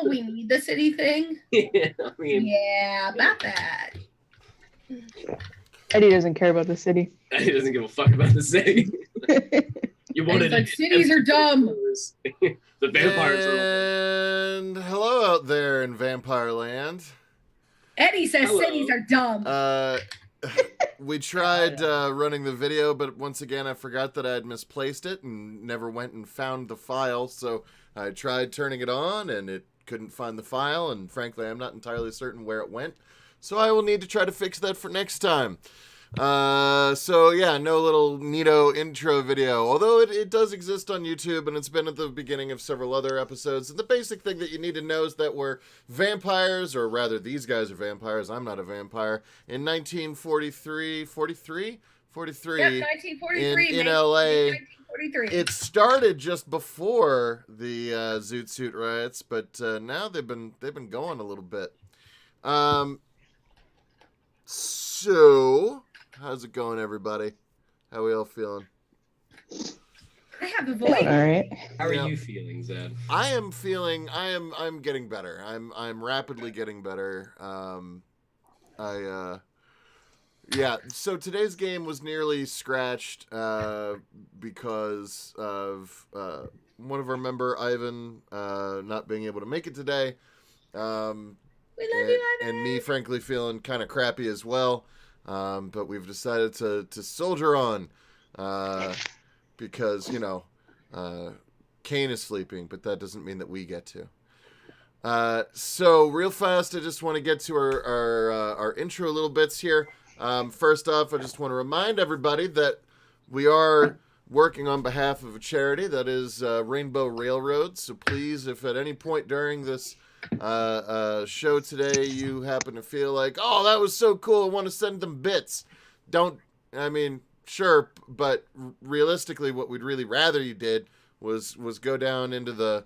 we need the city thing. Yeah, I mean, yeah, about that. Eddie doesn't care about the city. He doesn't give a fuck about the city. You wanted like cities are dumb. The vampires are. And hello out there in Vampire Land. Eddie says cities are dumb. We tried running the video, but once again I forgot that I had misplaced it and never went and found the file. So I tried turning it on and it couldn't find the file, and frankly I'm not entirely certain where it went. So I will need to try to fix that for next time. So yeah, no little neato intro video, although it does exist on YouTube and it's been at the beginning of several other episodes. And the basic thing that you need to know is that we're vampires, or rather these guys are vampires. I'm not a vampire. In 1943, 43? 43, yep, 1943 in LA. 1943. It started just before the Zoot Suit riots, but now they've been going a little bit. So, how's it going, everybody? How we all feeling? I have a voice. All right. How are you feeling, Zed? I'm getting better. I'm rapidly getting better. Yeah, so today's game was nearly scratched because of one of our member, Ivan, not being able to make it today. We love you, Ivan. And me, frankly, feeling kind of crappy as well. But we've decided to soldier on because, you know, Kane is sleeping, but that doesn't mean that we get to. So real fast, I just want to get to our intro little bits here. First off, I just want to remind everybody that we are working on behalf of a charity that is Rainbow Railroad. So please, if at any point during this show today you happen to feel like, oh, that was so cool, I want to send them bits, sure, but realistically what we'd really rather you did was go down into the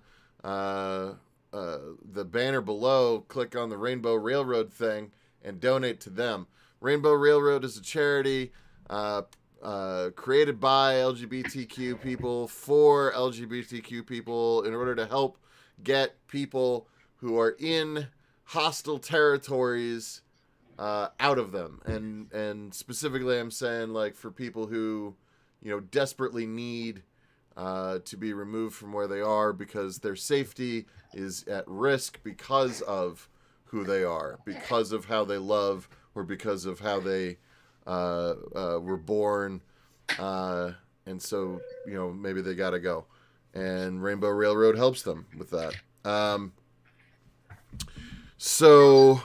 banner below, click on the Rainbow Railroad thing and donate to them. Rainbow Railroad is a charity created by LGBTQ people for LGBTQ people in order to help get people who are in hostile territories out of them. And specifically I'm saying, like, for people who, you know, desperately need to be removed from where they are because their safety is at risk because of who they are, because of how they love, or because of how they were born. And so, you know, maybe they gotta go. And Rainbow Railroad helps them with that. So,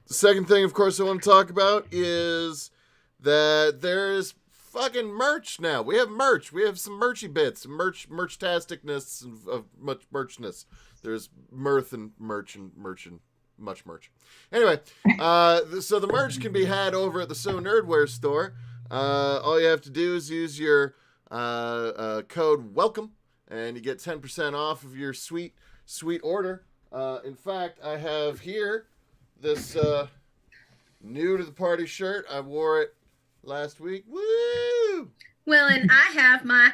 the second thing, of course, I want to talk about is that there's fucking merch now. We have merch. We have some merchy bits, merch-tasticness of much merchness. There's mirth and merch and much merch. Anyway, so the merch can be had over at the So Nerdware store. All you have to do is use your code WELCOME, and you get 10% off of your sweet order. In fact, I have here this new to the party shirt. I wore it last week. Woo! Well, and I have a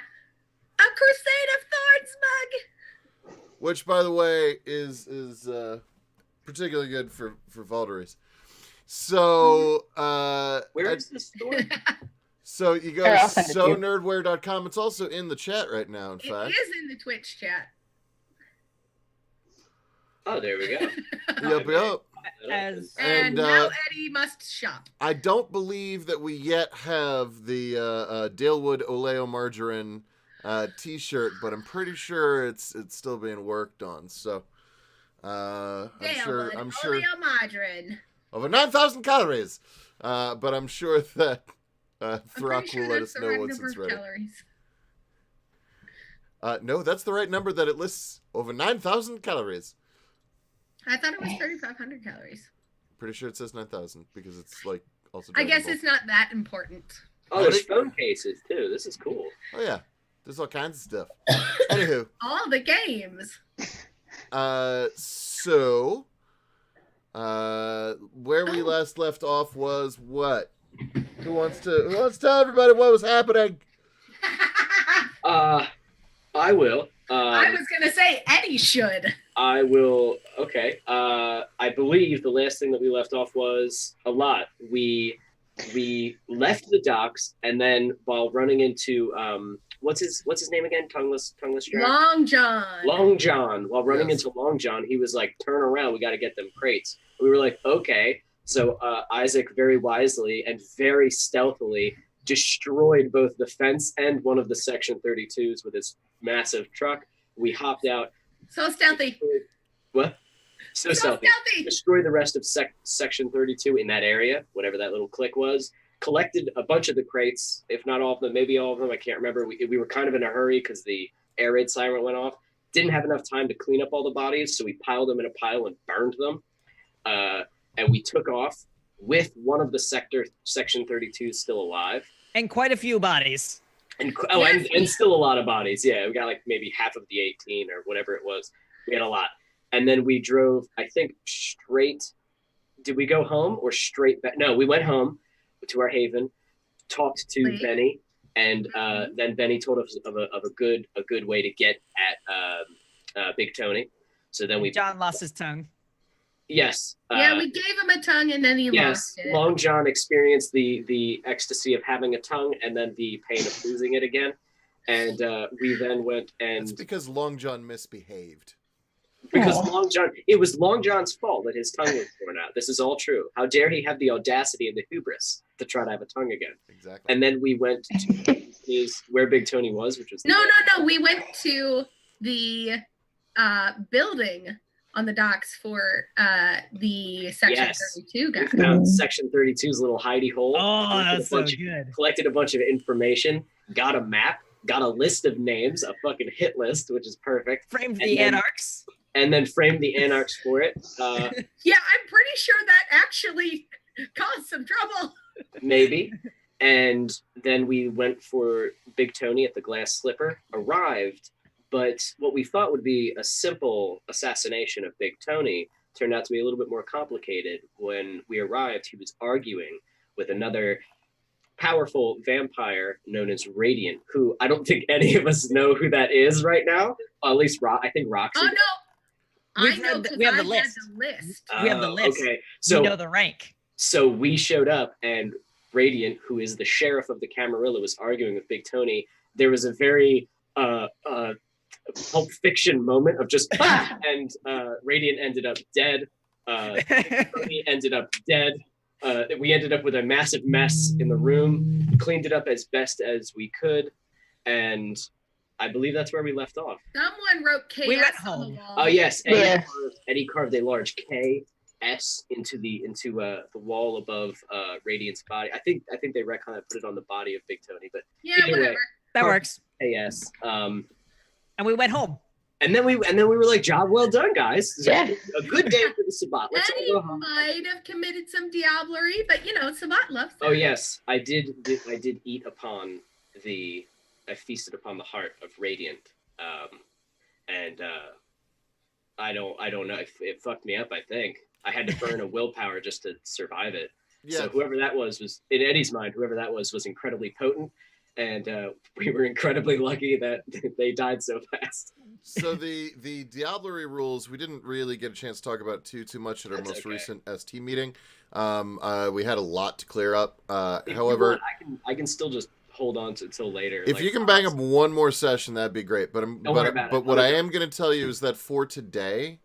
Crusade of Thorns mug, which, by the way, is particularly good for Valderies. So, where is this store? So you go to sonerdware.com. It's also in the chat right now, in fact. It is in the Twitch chat. Oh, there we go. Yep. And now Eddie must shop. I don't believe that we yet have the Dalewood Oleo Margarine t-shirt, but I'm pretty sure it's still being worked on. So I'm sure Oleo Margarine. Over 9,000 calories. But I'm sure that Throck will let us know once it's ready. No, that's the right number that it lists. Over 9,000 calories. I thought it was 3,500 calories. Pretty sure it says 9,000 because it's like also. I guess it's not that important. Oh, there's phone cases too. This is cool. Oh yeah, there's all kinds of stuff. Anywho, all the games. So, where we last left off was what? Who wants to tell everybody what was happening? I will. I was gonna say Eddie should. I will. Okay. I believe the last thing that we left off was a lot. We left the docks, and then while running into what's his name again? Tongueless John. Long John. Long John. While running Yes. into Long John, he was like, "Turn around. We got to get them crates." We were like, "Okay." So Isaac very wisely and very stealthily destroyed both the fence and one of the Section 32s with his massive truck. We hopped out. So stealthy. What? So stealthy. Destroyed the rest of Section 32 in that area, whatever that little clique was. Collected a bunch of the crates, if not all of them, maybe all of them. I can't remember. We were kind of in a hurry because the air raid siren went off. Didn't have enough time to clean up all the bodies, so we piled them in a pile and burned them. And we took off with one of the Section 32s still alive. And quite a few bodies. And still a lot of bodies. Yeah, we got like maybe half of the 18 or whatever it was. We had a lot. And then we drove, I think, straight. Did we go home or straight back? No, we went home to our haven, talked to Benny, and then Benny told us of a good way to get at Big Tony. So then John lost his tongue. Yes. Yeah, we gave him a tongue and then he lost it. Long John experienced the ecstasy of having a tongue and then the pain of losing it again. And we then went and... It's because Long John misbehaved. Because it was Long John's fault that his tongue was torn out. This is all true. How dare he have the audacity and the hubris to try to have a tongue again? Exactly. And then we went to where Big Tony was, which was... No. We went to the building on the docks for the Section 32 guys. We found Section 32's little hidey hole. Oh, that's so good. Collected a bunch of information, got a map, got a list of names, a fucking hit list, which is perfect. Framed the Anarchs. And then framed the Anarchs for it. Yeah, I'm pretty sure that actually caused some trouble. Maybe. And then we went for Big Tony at the Glass Slipper, arrived, but what we thought would be a simple assassination of Big Tony turned out to be a little bit more complicated. When we arrived, he was arguing with another powerful vampire known as Radiant, who I don't think any of us know who that is right now. At least I think Roxy. Oh, no. I know we have the I had list. the list. We have the list. Okay, so we know the rank. So we showed up, and Radiant, who is the sheriff of the Camarilla, was arguing with Big Tony. There was a very Pulp Fiction moment of just and Radiant ended up dead. Tony ended up dead. We ended up with a massive mess in the room. We cleaned it up as best as we could, and I believe that's where we left off. Someone wrote KS We went on the home. wall. Oh yes, Eddie carved a large KS into the wall above Radiant's body. I think they retconned put it on the body of Big Tony, but Yeah, either whatever. way, That works. KS. And we went home. And then we were like, job well done, guys. Yeah. A good day for the Sabbat. Let's all Eddie go home. might have committed some diablerie, but Sabbat loves that. Oh yes, I did eat upon I feasted upon the heart of Radiant, and I don't know. It fucked me up. I think I had to burn a willpower just to survive it. Yeah. So whoever that was in Eddie's mind, whoever that was incredibly potent, and we were incredibly lucky that they died so fast. So the Diablerie rules, we didn't really get a chance to talk about too much at our most recent ST meeting. We had a lot to clear up. However, I can still just hold on to until later. If you can bang up one more session, that'd be great. But what I am going to tell you is that for today,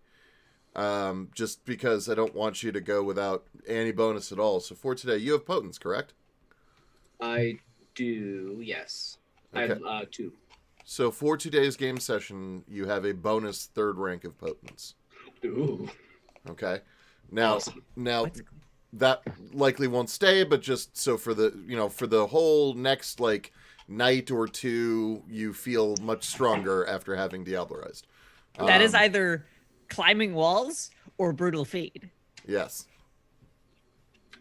just because I don't want you to go without any bonus at all. So for today, you have potence, correct? I do, yes. Okay. I have 2. So for today's game session, you have a bonus 3rd rank of potence. Ooh. Okay. Now, Awesome. That likely won't stay, but just so for the whole next night or two, you feel much stronger after having Diablerized. That is either climbing walls or brutal feed. Yes.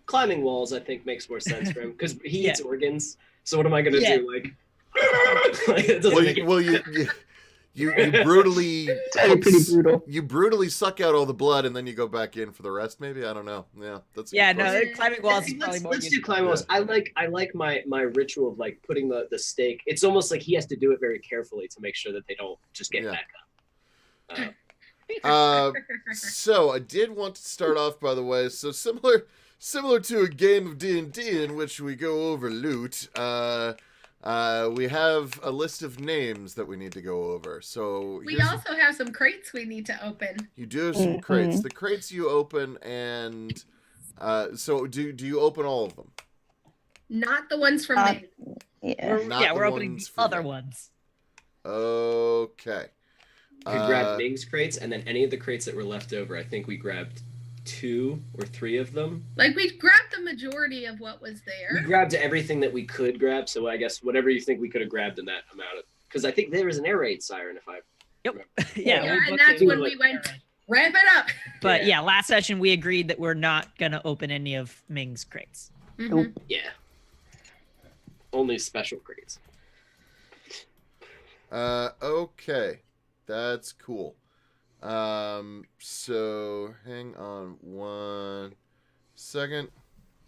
Climbing walls, I think, makes more sense for him because he Yeah. eats organs. So what am I gonna do? It doesn't make it- You brutally Pretty brutal. You brutally suck out all the blood and then you go back in for the rest. Maybe I don't know. Yeah, that's a good question. climbing walls is probably more. Let's do climbing walls. I like my ritual of putting the stake. It's almost like he has to do it very carefully to make sure that they don't just get back up. So I did want to start off, by the way. So similar to a game of D&D in which we go over loot. We have a list of names that we need to go over. So we also have some crates we need to open. You do have some crates. The crates you open, and so do you open all of them? Not the ones from me. Yeah, we're opening the other ones. Okay. We grabbed Ming's crates, and then any of the crates that were left over, I think we grabbed 2 or 3 of them. Like, we grabbed the majority of what was there. We grabbed everything that we could grab, so I guess whatever you think we could have grabbed in that amount of... Because I think there was an air raid siren, if I remember. Yeah, and that's when we went, ramp it up. But yeah, last session we agreed that we're not going to open any of Ming's crates. Mm-hmm. Yeah. Only special crates. Okay. That's cool. So hang on 1 second.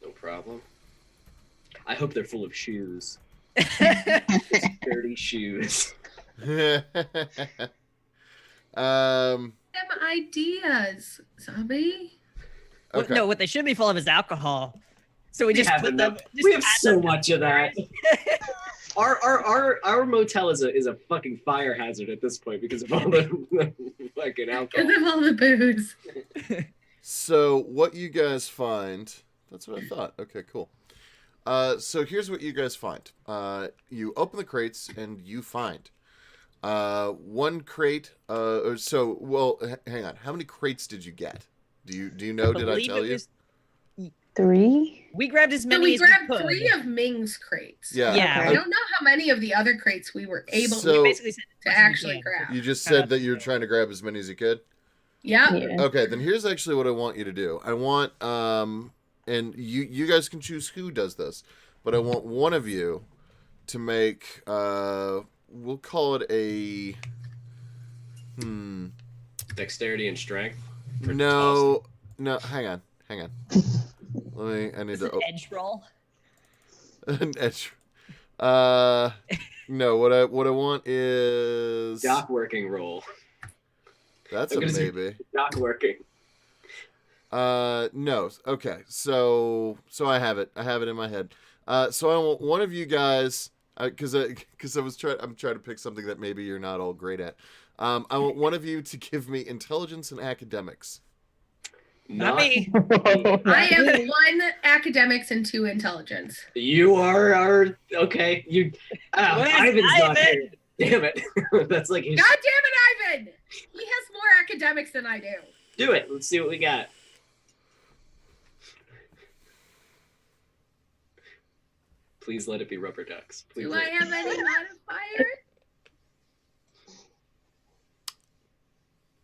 No problem. I hope they're full of shoes. Dirty shoes. Them ideas, zombie. Okay. No, what they should be full of is alcohol. So we just put them. We have so much of that. Our motel is a fucking fire hazard at this point because of all the fucking alcohol. Because of all the booze. So what you guys find? That's what I thought. Okay, cool. So here's what you guys find. You open the crates and you find 1 crate. Hang on. How many crates did you get? Do you know? Did I tell you? 3. We grabbed as many. So we as grabbed we could. 3 of Ming's crates. Yeah. I don't know how many of the other crates we were able to actually grab. You just said that you were trying to grab as many as you could? Yeah. Okay, then here's actually what I want you to do. I want, and you guys can choose who does this, but I want one of you to make, we'll call it a, Dexterity and strength? No, hang on. I need to... edge roll? An edge. No, what I want is... Dock working roll. That's a maybe. Dock working. No. Okay. So I have it. I have it in my head. So I want one of you guys, because I'm trying to pick something that maybe you're not all great at. I want one of you to give me intelligence and academics. Not me. I have 1 academics and 2 intelligence. You are okay. Ivan's not here. Damn it. That's like his... God damn it, Ivan! He has more academics than I do. Do it. Let's see what we got. Please let it be rubber ducks. Please Do I have any modifier?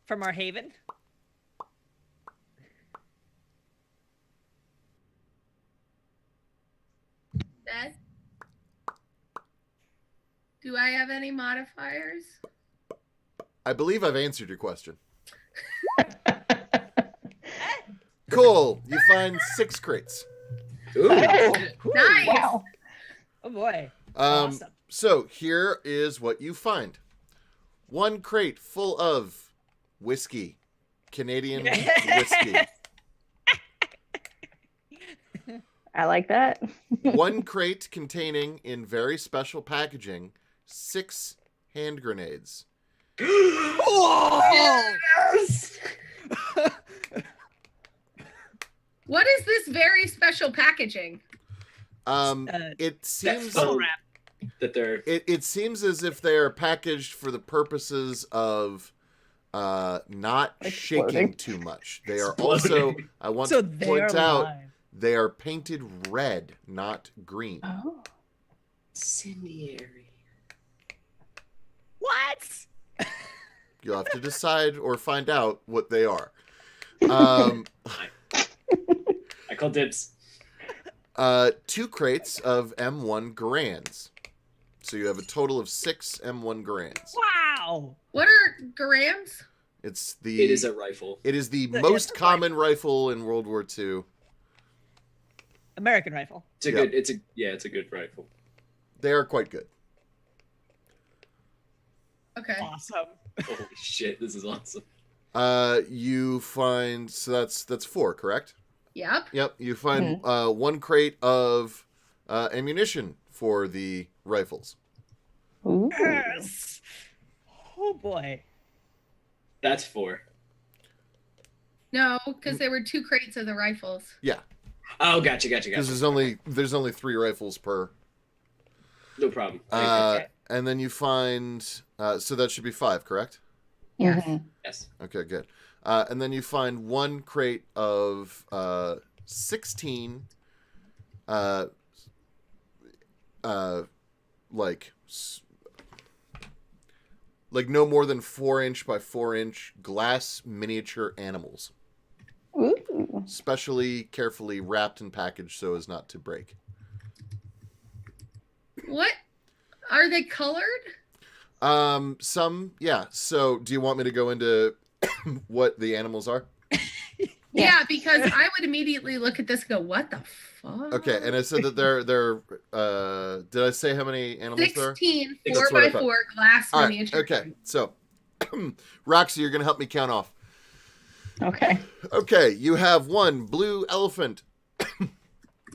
From our haven? Dad? Do I have any modifiers? I believe I've answered your question. Cool. You find 6 crates. Ooh. Nice. Wow. Oh boy. Awesome. So here is what you find. 1 crate full of whiskey. Canadian whiskey. I like that. 1 crate containing, in very special packaging, 6 hand grenades. Yes! What is this very special packaging? It seems that they're... It seems as if they are packaged for the purposes of not shaking Exploding. too much. They are also, I want to point out, they are painted red, not green. Oh. Incendiary. What? You'll have to decide or find out what they are. I call dibs. 2 crates of M1 Garands. So you have a total of 6 M1 Garands. Wow. What are grams? It is a rifle. It is the most common rifle in World War II. American rifle. It's a good. It's a good rifle. They are quite good. Okay. Awesome. Holy shit! This is awesome. You find, so that's 4, correct? Yep. Yep. You find 1 crate of ammunition for the rifles. Ooh. Yes. Oh boy. That's 4. No, because there were 2 crates of the rifles. Yeah. Oh, gotcha. Because there's only 3 rifles per. No problem. And then you find, so that should be 5, correct? Yes. Yes. Okay, good. And then you find 1 crate of 16, like no more than 4-inch by 4-inch glass miniature animals. Ooh. Specially carefully wrapped and packaged so as not to break. What? Are they colored? Some, yeah. So do you want me to go into what the animals are? Yeah, because I would immediately look at this and go, what the fuck? Okay, and I said that they're did I say how many animals there are? 16 That's what I thought. 4x4 glass All right, miniature. okay. So Roxy, you're gonna help me count off. Okay. Okay, you have 1 blue elephant,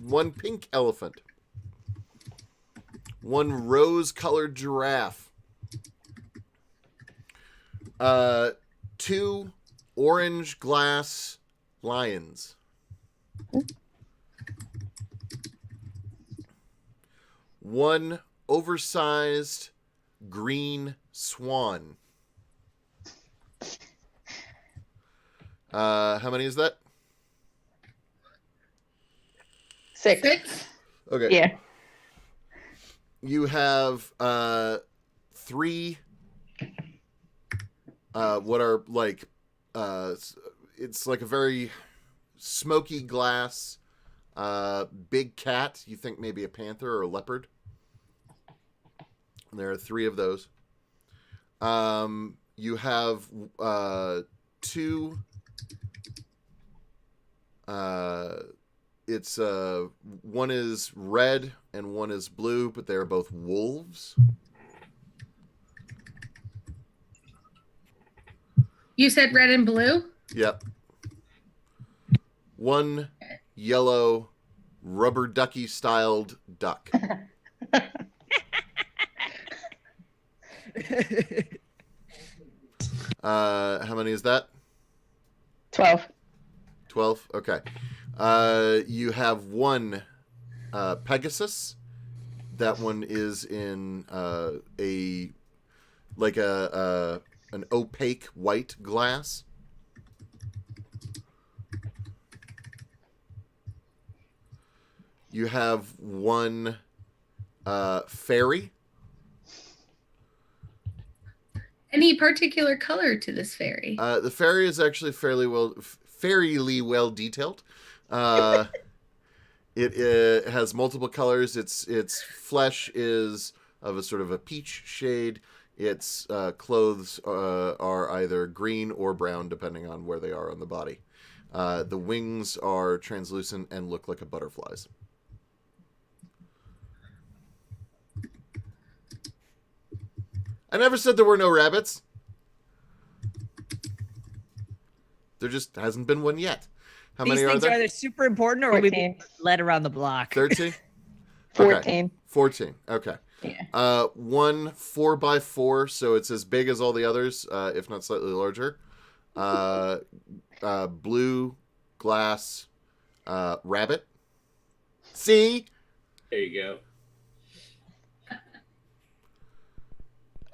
1 pink elephant, 1 rose-colored giraffe, 2 orange glass lions, 1 oversized green swan. How many is that? 6. 6? Okay. Yeah. You have 3 what are like it's like a very smoky glass big cat. You think maybe a panther or a leopard. There are 3 of those. You have 2 it's 1 is red and 1 is blue, but they're both wolves. You said red and blue? Yep. 1 yellow rubber ducky styled duck. How many is that? 12. 12. Okay. You have 1 Pegasus. That one is in an opaque white glass. You have 1 fairy. Any particular color to this fairy? The fairy is actually fairly well detailed. It has multiple colors. Its flesh is of a sort of a peach shade. Its clothes are either green or brown, depending on where they are on the body. The wings are translucent and look like a butterfly's. I never said there were no rabbits. There just hasn't been one yet. How These many are things there? are either super important or we 14. led around the block. 13? 14. Okay. 14. Okay. Yeah. 1 4x4, so it's as big as all the others, if not slightly larger. Blue glass rabbit. See? There you go.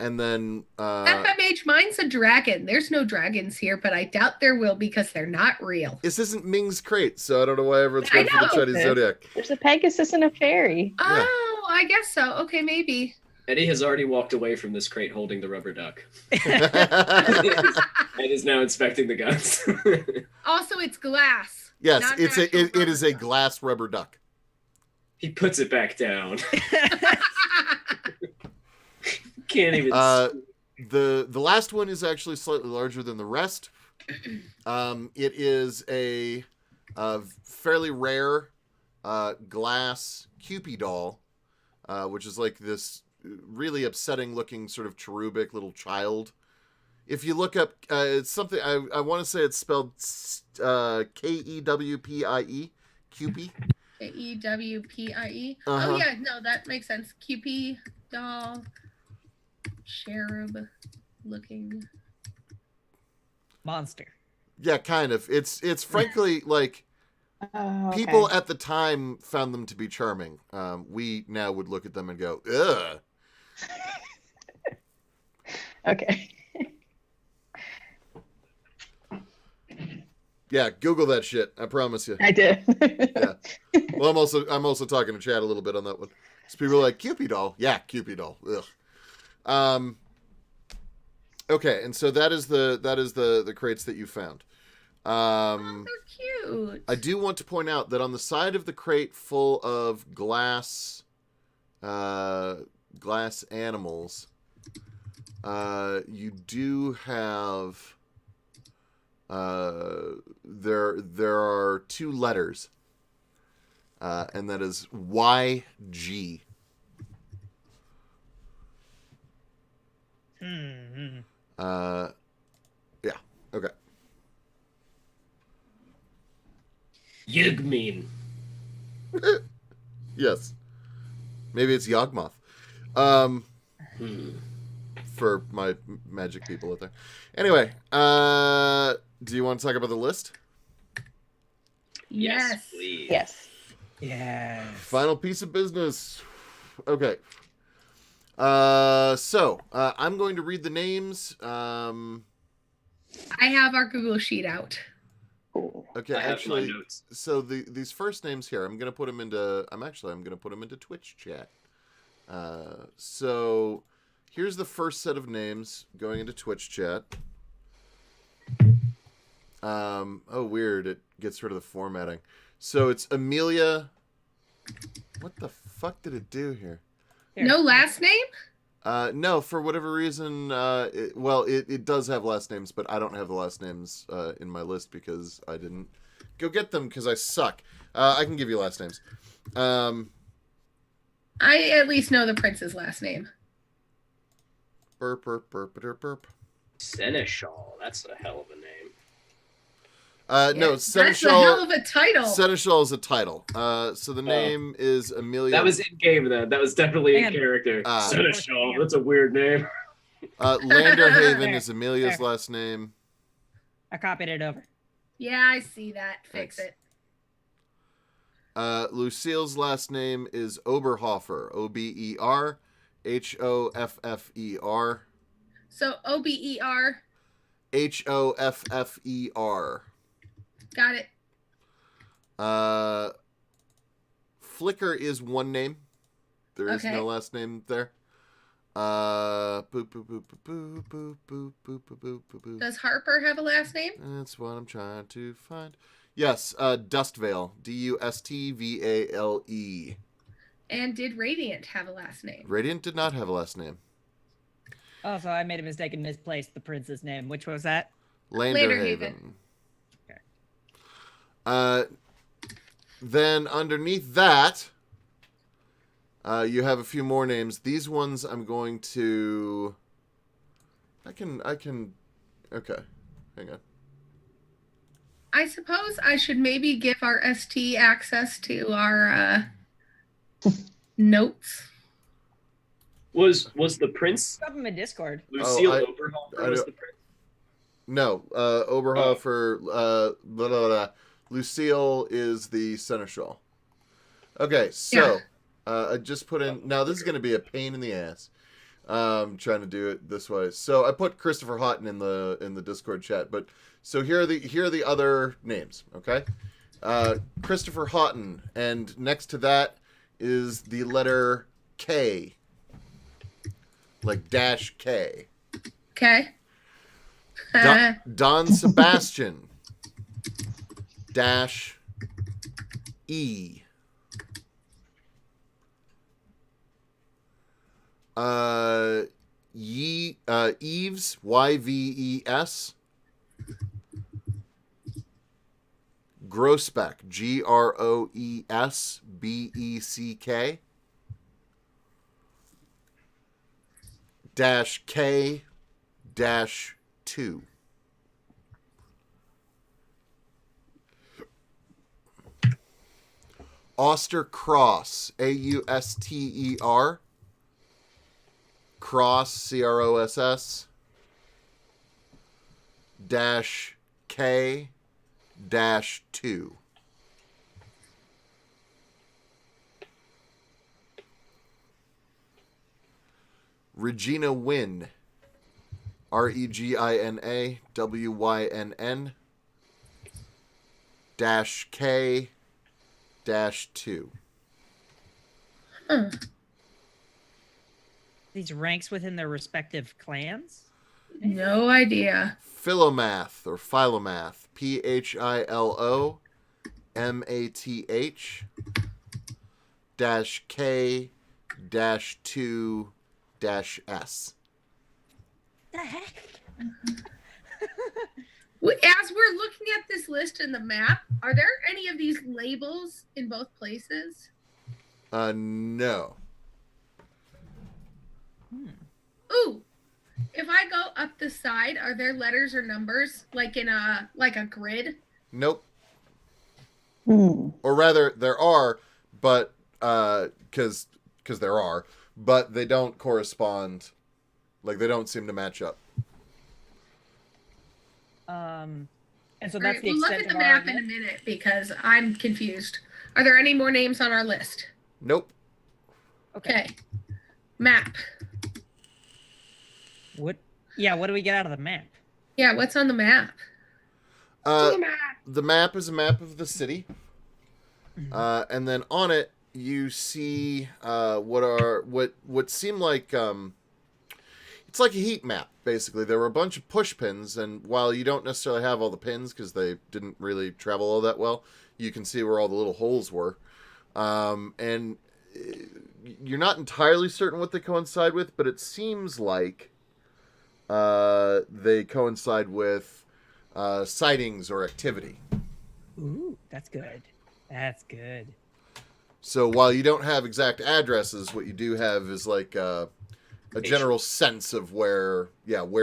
And then FMH, mine's a dragon. There's no dragons here, but I doubt there will because they're not real. this isn't Ming's crate, so I don't know why everyone's going for the know. Chinese Zodiac. There's a Pegasus and a fairy. Oh, I guess so. Okay, maybe. Eddie has already walked away from this crate holding the rubber duck. And is now inspecting the guns. Also, it's glass. Yes, not it is a rubber duck. glass rubber duck. He puts it back down. Can't even. The last one is actually slightly larger than the rest. It is a fairly rare glass Cupid doll, which is like this really upsetting looking sort of cherubic little child. if you look up, it's something I want to say it's spelled Kewpie, Cupie. Kewpie. Uh-huh. Oh yeah, no, that makes sense. Cupie doll, cherub looking monster. Yeah, kind of. It's frankly like Okay. people at the time found them to be charming. We now would look at them and go, ugh. Okay. Yeah, Google that shit. I promise you. I did. Yeah. Well, I'm also talking to Chad a little bit on that one. So people are like, Cupid doll. Yeah, Cupid doll. Ugh. Okay, and so that is the crates that you found. they're cute. I do want to point out that on the side of the crate full of glass animals, you do have there are 2 letters, and that is YG. Mm-hmm. Yeah. Okay. Yugmean. Yes. Maybe it's Yawgmoth. For my magic people out there. Anyway, do you want to talk about the list? Yes. Please. Yes. Yeah. Final piece of business. Okay. So I'm going to read the names. I have our Google sheet out. Cool. Okay, I have actually, my notes. so these first names here, I'm gonna put them into Twitch chat. So here's the first set of names going into Twitch chat. Oh, weird. It gets rid of the formatting. So it's Amelia. What the fuck did it do here? No last name? No, for whatever reason, it does have last names, but I don't have the last names in my list because I didn't go get them because I suck. I can give you last names. I at least know the prince's last name. Burp, burp, burp, burp, burp. Seneschal. That's a hell of a name. No, That's a hell Seneschal. of a title. Seneschal is a title. So the name is Amelia. That was in game then. That was definitely Man. a character. Ah. Seneschal. That's a weird name. Landerhaven is Amelia's last name. I copied it over. Yeah, I see that. Fix Thanks. it. Lucille's last name is Oberhofer. Oberhoffer. So Ober. Hoffer. Got it. Flicker is one name. There is Okay. no last name there. Boop, boop, boop, boop, boop, boop, boop, boop, boop, boop. Does Harper have a last name? That's what I'm trying to find. Yes, Dustvale. Dustvale. And did Radiant have a last name? Radiant did not have a last name. Oh, so I made a mistake and misplaced the prince's name. Which was that? Landerhaven. Okay. Then underneath that, you have a few more names. These ones I'm going to... I can... Okay. Hang on. I suppose I should maybe give our ST access to our notes. Was the prince Drop him in Discord. Lucille I Oberhofer was don't- the prince? No, Oberhofer, blah, blah, blah. Lucille is the Seneschal. Okay, so I just put in... Now, this is going to be a pain in the ass. Trying to do it this way. So I put Christopher Houghton in the Discord chat, but so here are the other names, okay? Christopher Houghton, and next to that is the letter K. Like dash K. Okay. Don Sebastian dash E. Eves Yves Groesbeck Groesbeck dash K dash 2. Auster Cross, Auster, Cross, Cross, dash K dash 2. Regina Wynn, Regina Wynn, dash K dash 2. These ranks within their respective clans? No idea. Philomath or Philomath, Philomath dash K dash 2 dash S. The heck? As we're looking at this list in the map, are there any of these labels in both places? No. Ooh, if I go up the side, are there letters or numbers like in a grid? Nope. Or rather, there are, but because there are, but they don't correspond. Like they don't seem to match up. And so All that's right, the we'll look extent at the of our map in a minute because I'm confused. Are there any more names on our list? Nope. Okay. Map. What? Yeah, what do we get out of the map? Yeah, what's on the map? The map is a map of the city, and then on it you see what seem like it's like a heat map. Basically, there were a bunch of push pins, and while you don't necessarily have all the pins because they didn't really travel all that well, you can see where all the little holes were, and you're not entirely certain what they coincide with, but it seems like they coincide with sightings or activity. Ooh, that's good. That's good. So while you don't have exact addresses, what you do have is like a general sense of where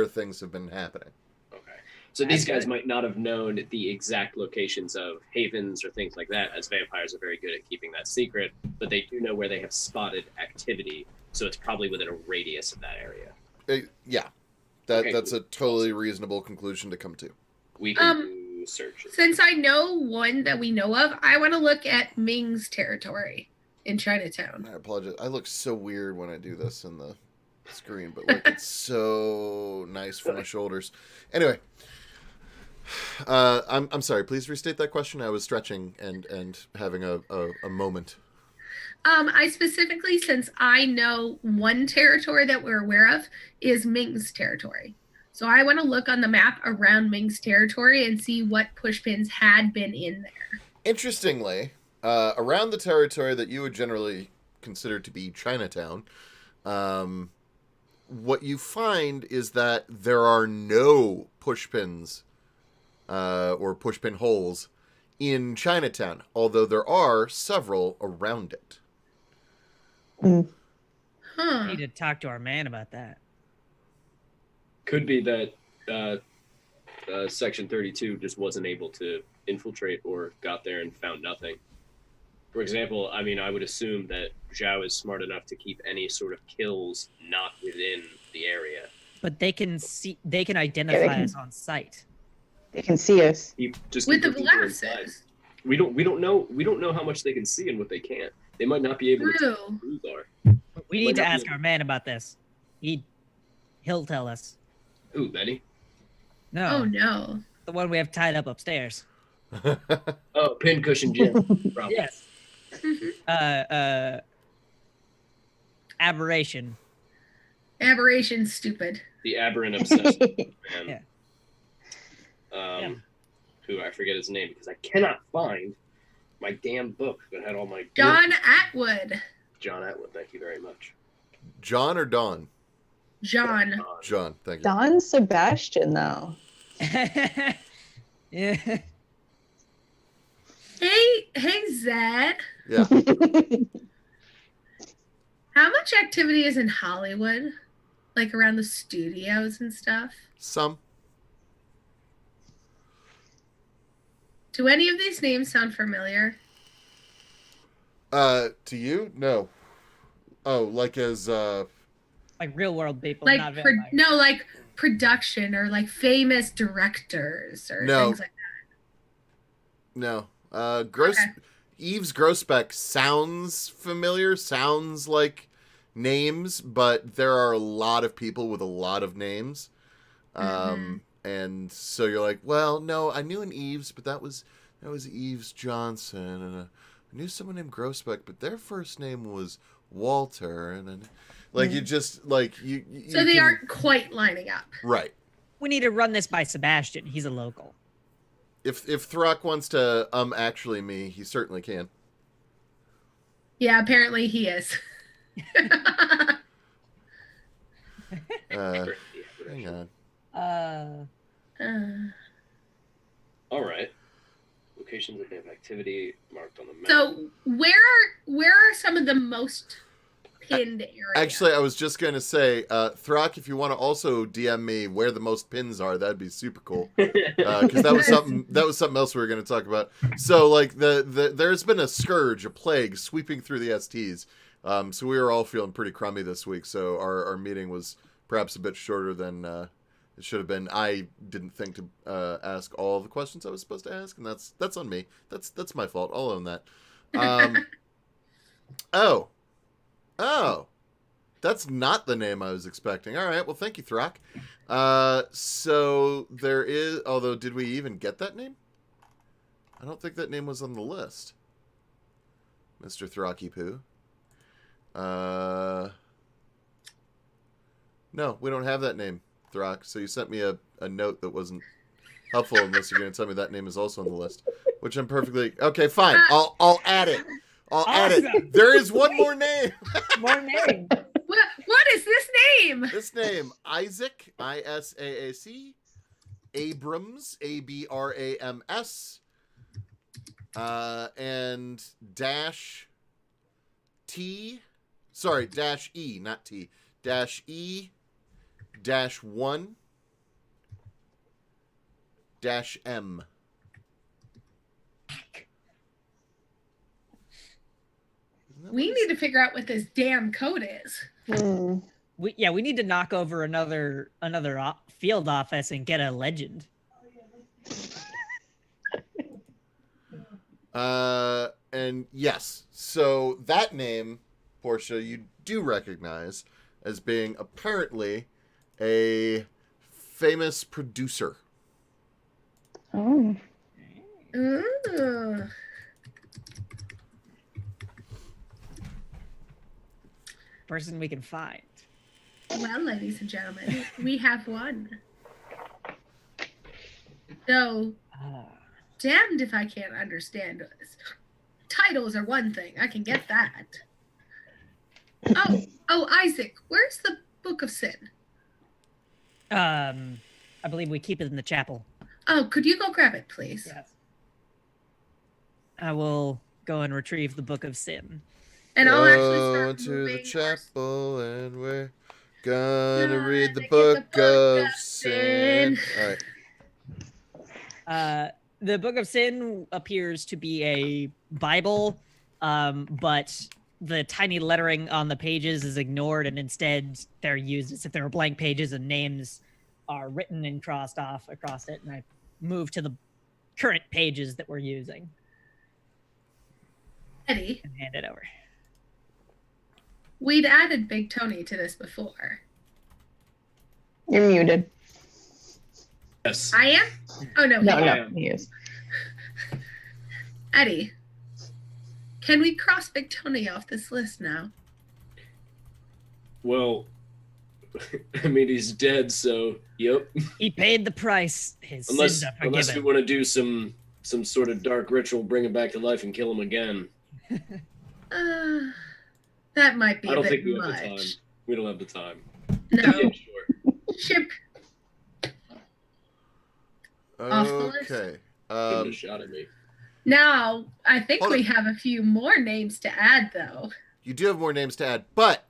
things have been happening. Okay. So these guys might not have known the exact locations of havens or things like that, as vampires are very good at keeping that secret, but they do know where they have spotted activity, so it's probably within a radius of that area. That's a totally reasonable conclusion to come to. We can do searches. Since I know one that we know of, I want to look at Ming's territory in Chinatown. I apologize. I look so weird when I do this in the screen, but like it's so nice for my shoulders. Anyway, I'm sorry. Please restate that question. I was stretching and having a moment. I specifically, since I know one territory that we're aware of is Ming's territory. So I want to look on the map around Ming's territory and see what pushpins had been in there. Interestingly, around the territory that you would generally consider to be Chinatown, what you find is that there are no pushpins or pushpin holes in Chinatown, although there are several around it. I need to talk to our man about that. Could be that Section 32 just wasn't able to infiltrate or got there and found nothing. For example, I mean, I would assume that Zhao is smart enough to keep any sort of kills not within the area. But they can identify us on sight. They can see us. With the glasses. We don't know how much they can see and what they can't. They might not be able to tell who who are. We need to ask our man about this. He'll tell us. Ooh, Betty? No. Oh no. The one we have tied up upstairs. Oh, pincushion Jim. Probably. Yes. Aberration. Aberration's stupid. The aberrant obsessed man. Yeah. Who I forget his name because I cannot find my damn book that had all my John Atwood. John Atwood, thank you very much. John or Don? John. John, thank you. Don Sebastian, though. Yeah. Hey, Zed. Yeah. How much activity is in Hollywood? Like around the studios and stuff? Some. Do any of these names sound familiar? To you? No. Oh, like as Like real world people, Like not vampires. no, like production or like famous directors or No. things like no. Okay. Eve's Grossbeck sounds familiar, sounds like names, but there are a lot of people with a lot of names. And so you're like, well, no, I knew an Eves, but that was Eves Johnson, and I knew someone named Grossbeck, but their first name was Walter, and then, like, you just like you. So they aren't quite lining up. Right. We need to run this by Sebastian. He's a local. If Throck wants to actually me, he certainly can. Yeah, apparently he is. Hang on. All right. Locations of activity marked on the map. So where are some of the most pinned areas? Actually, I was just going to say, Throck, if you want to also DM me where the most pins are, that'd be super cool. Because that was something else we were going to talk about. So, like, there's been a scourge, a plague sweeping through the STs. So we were all feeling pretty crummy this week. So our meeting was perhaps a bit shorter than it should have been. I didn't think to ask all the questions I was supposed to ask, and that's on me. That's my fault. I'll own that. Oh, that's not the name I was expecting. All right, well, thank you, Throck. So there is, although, did we even get that name? I don't think that name was on the list. Mr. Throcky Poo. No, we don't have that name, Throck. So you sent me a note that wasn't helpful unless you're going to tell me that name is also on the list, which I'm perfectly okay. Fine, I'll add it. I'll add it. There is one more name. More name. What is this name? This name, Isaac, Isaac, Abrams, Abrams, and dash T, sorry, dash E, not T, dash E, dash 1, dash M. We need to figure out what this damn code is. We need to knock over another field office and get a legend. And yes, so that name, Portia, you do recognize as being apparently a famous producer. Oh. Ooh. Person we can find. Well, ladies and gentlemen, we have one. So, damned if I can't understand this. Titles are one thing. I can get that. Oh, Isaac, where's the Book of Sin? I believe we keep it in the chapel. Oh, could you go grab it, please? Yes. I will go and retrieve the Book of Sin. And I'll actually start to moving the chapel, and we're gonna read the Book of Sin. All right. The Book of Sin appears to be a Bible, but the tiny lettering on the pages is ignored, and instead they're used as if they were blank pages, and names are written and crossed off across it. And I moved to the current pages that we're using. Eddie, and hand it over. We'd added Big Tony to this before. You're muted. Yes. I am? Oh, no. No, he is. Eddie, can we cross Big Tony off this list now? Well, I mean, he's dead, so yep. He paid the price. His sins are forgiven. Unless we want to do some sort of dark ritual, bring him back to life, and kill him again. That might be I don't a bit think we much. have the time. We don't have the time. No. Yeah, sure. Chip. Off the list. Okay. Give a shot at me. Now, I think Hold we on. have a few more names to add, though. You do have more names to add, but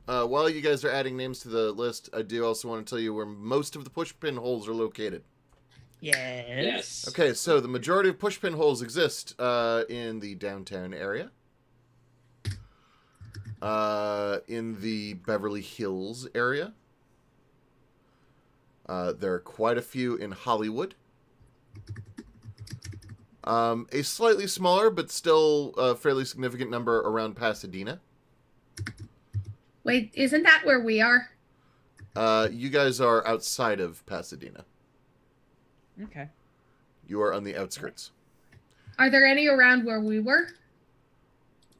while you guys are adding names to the list, I do also want to tell you where most of the push pin holes are located. Yes. Okay, so the majority of pushpin holes exist in the downtown area, in the Beverly Hills area. There are quite a few in Hollywood. A slightly smaller, but still a fairly significant number around Pasadena. Wait, isn't that where we are? You guys are outside of Pasadena. Okay. You are on the outskirts. Are there any around where we were?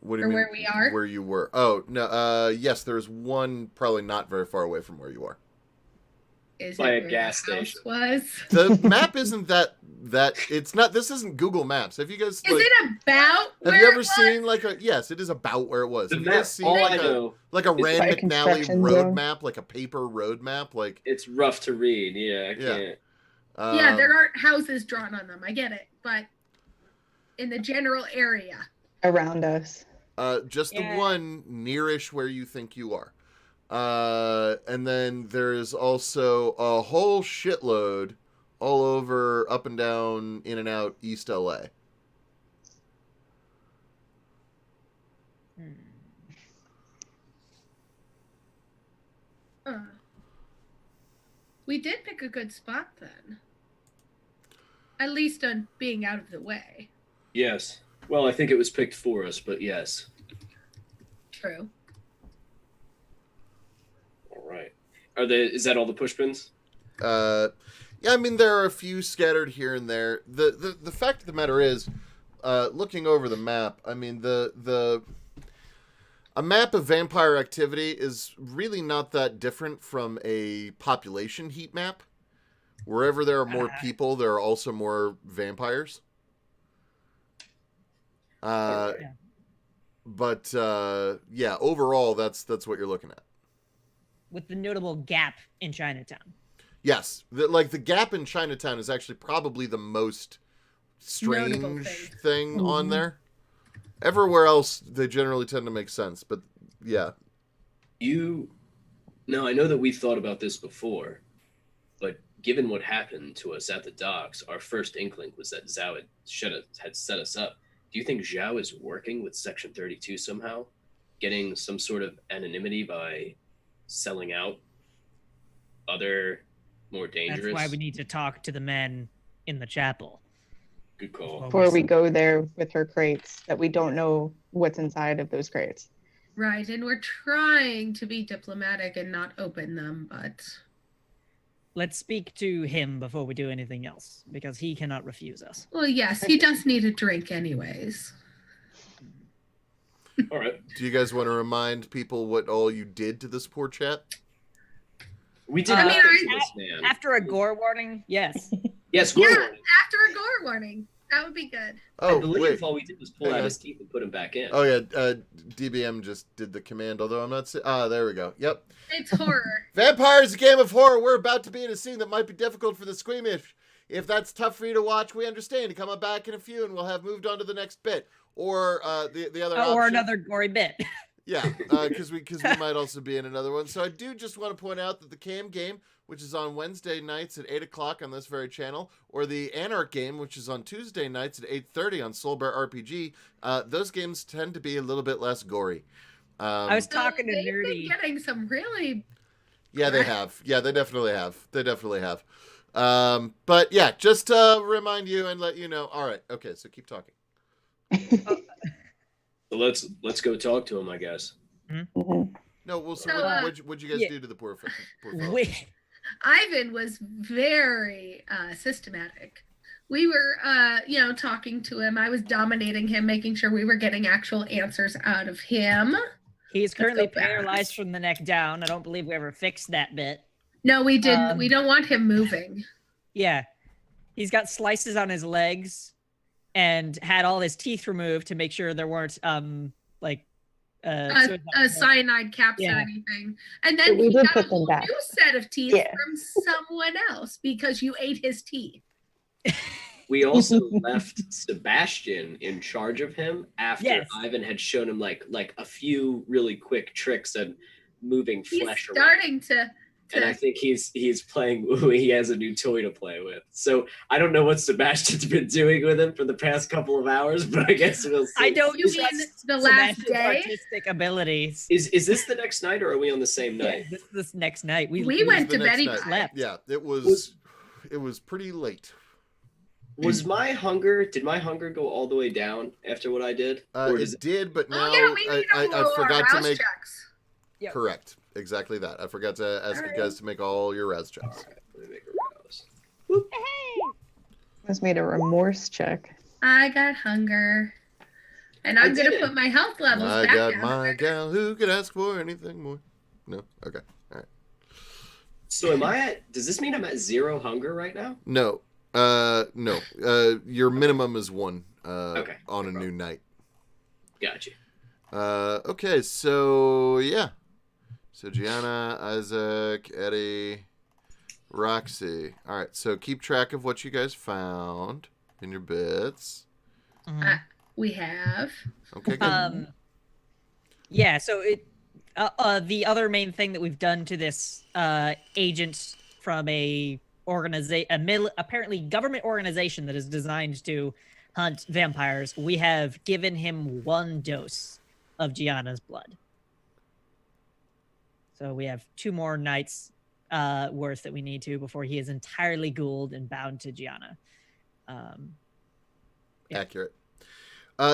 What do you Or mean? where we are? Where you were? Oh, no. Yes, there's one probably not very far away from where you are. Is By it a where gas the house station. was? The map isn't that it's not. This isn't Google Maps. Have you guys Is it about where have you it ever was? seen like a? Yes, it is about where it was. The Have you map, guys seen all I like know, a Rand by a McNally construction road zone? map, like a paper road map, like it's rough to read. Yeah, I Yeah. can't. Yeah, there aren't houses drawn on them. I get it, but in the general area. Around us. Just the Yeah. one nearish where you think you are. And then there's also a whole shitload all over, up and down, in and out, East LA. We did pick a good spot then. At least on being out of the way. Yes. Well, I think it was picked for us, but yes. True. All right. Is that all the pushpins? Yeah, I mean, there are a few scattered here and there. The fact of the matter is, looking over the map, I mean, a map of vampire activity is really not that different from a population heat map. Wherever there are more people, there are also more vampires. Right. But yeah, overall, that's what you're looking at. With the notable gap in Chinatown. Yes, the gap in Chinatown is actually probably the most Notable strange thing. thing on there. Everywhere else, they generally tend to make sense, but yeah. Now, I know that we thought about this before, but given what happened to us at the docks, our first inkling was that Zhao had set us up. Do you think Zhao is working with Section 32 somehow? Getting some sort of anonymity by selling out other more dangerous? That's why we need to talk to the men in the chapel. Good call. Before we go there with her crates, that we don't know what's inside of those crates. Right, and we're trying to be diplomatic and not open them, but Let's speak to him before we do anything else, because he cannot refuse us. well, yes, he does need a drink anyways. All right. Do you guys want to remind people what all you did to this poor chap? We did I nothing mean, to this man. After a gore warning, yes. Yes, Yeah, gore. after a gore warning. That would be good. I Oh, believe wait. all we did was pull Hang out on. his teeth and put him back in. Oh, yeah, DBM just did the command, although I'm not... there we go. Yep. It's horror. Vampire is a game of horror. We're about to be in a scene that might be difficult for the squeamish. If that's tough for you to watch, we understand. Come on back in a few and we'll have moved on to the next bit. Or the other option. Or another gory bit. Yeah, because we might also be in another one. So I do just want to point out that the Cam game, which is on Wednesday nights at 8 o'clock on this very channel, or the Anarch game, which is on Tuesday nights at 8:30 on Soul Bear RPG, those games tend to be a little bit less gory. I was talking to They've been Nerdy. getting some really Yeah, they have. Yeah, they definitely have. They definitely have. But yeah, just to remind you and let you know. All right, okay, so keep talking. So let's go talk to him, I guess. Mhm. No, well, so So, what'd you guys yeah. do to the poor fellow? Wait, Ivan was very systematic. We were, talking to him. I was dominating him, making sure we were getting actual answers out of him. he's currently so bad. paralyzed from the neck down. I don't believe we ever fixed that bit. No, we didn't. Um, We don't want him moving. Yeah. He's got slices on his legs and had all his teeth removed to make sure there weren't Cyanide caps Yeah. or anything. And then We he did got a put them whole back. new set of teeth Yeah. from someone else because you ate his teeth. We also left Sebastian in charge of him after Yes. Ivan had shown him like a few really quick tricks at moving He's flesh around. starting to And I think he's playing. He has a new toy to play with. So I don't know what Sebastian's been doing with him for the past couple of hours, but I guess we'll see. I don't You mean trust the last Sebastian's day? artistic abilities. Is this the next night, or are we on the same night? This next night We went to Betty night. Pie. Yeah, it was pretty late. Was my hunger? Did my hunger go all the way down after what I did? It did, but now we need to I roll forgot our to rouse make checks. Yep. correct exactly that. I forgot to ask you guys to make all your res checks. All right, let me make a rouse. Has made a remorse check. I got hunger. And I'm going to put my health levels I back got down. my gal who could ask for anything more. No, okay, all right. So am I at? Does this mean I'm at 0 hunger right now? No, no. Your minimum is 1. Okay. On a new night. Gotcha. Okay, so yeah. So Gianna, Isaac, Eddie, Roxy. All right, so keep track of what you guys found in your bits. We have. Okay, good. Yeah, so it the other main thing that we've done to this agent from apparently government organization that is designed to hunt vampires, we have given him 1 dose of Gianna's blood. So we have 2 more nights worth that we need to before he is entirely ghouled and bound to Gianna. Yeah. Accurate.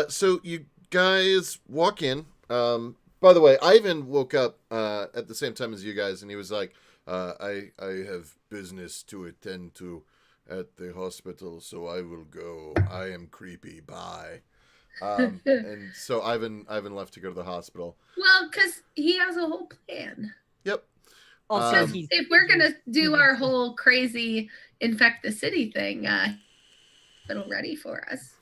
So you guys walk in. By the way, Ivan woke up at the same time as you guys, and he was like, I have business to attend to at the hospital, so I will go. I am creepy. Bye. And so Ivan left to go to the hospital. Well, because he has a whole plan. Yep. Also, If we're going to do our whole crazy infect the city thing, it'll ready for us.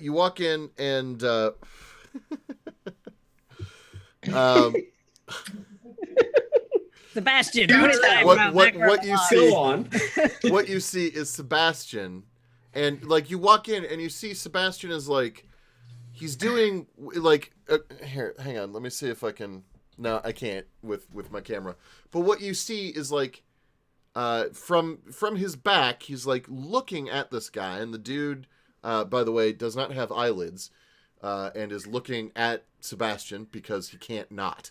You walk in and Sebastian, what you see Go on. what you see is Sebastian, and like you walk in and you see Sebastian is like he's doing like here, hang on, let me see if I can. No, I can't with my camera. But what you see is like from his back, he's like looking at this guy, and the dude, by the way, does not have eyelids, and is looking at Sebastian because he can't not.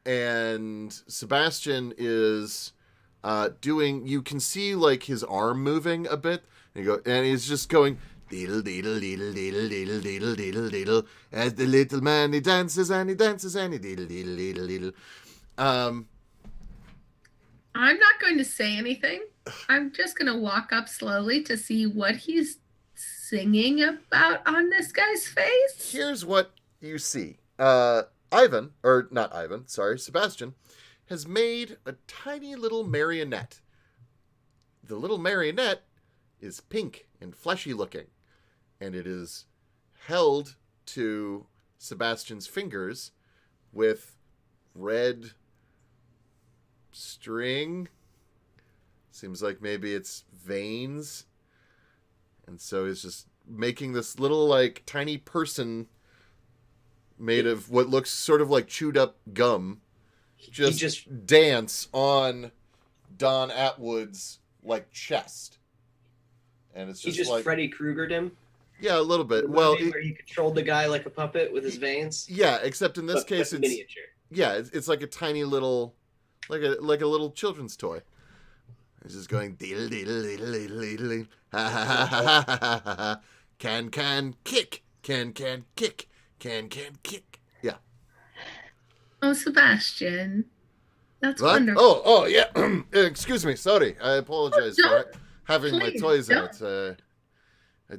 And Sebastian is doing. You can see like his arm moving a bit, and he's just going. Diddle, diddle, diddle, diddle, diddle, diddle, diddle, diddle. As the little man, he dances and he dances and he diddle, diddle, diddle, diddle. I'm not going to say anything. I'm just going to walk up slowly to see what he's singing about on this guy's face. Here's what you see. Sebastian, has made a tiny little marionette. The little marionette is pink and fleshy looking, and it is held to Sebastian's fingers with red string. Seems like maybe it's veins. And so he's just making this little like tiny person made of what looks sort of like chewed up gum just dance on Don Atwood's like chest. And it's just, he just like Freddy Kruegered him. Yeah, a little bit. Well, where he controlled the guy like a puppet with his veins. Yeah, except in this case it's miniature. Yeah, it's like a tiny little, like a little children's toy. It's just going diddle diddle diddle diddle diddle, ha ha ha ha ha ha ha. Can kick, can kick, can kick. Yeah. Oh, Sebastian, that's What? wonderful. Oh yeah. Excuse me. Sorry. I apologize for having my toys don't. out. I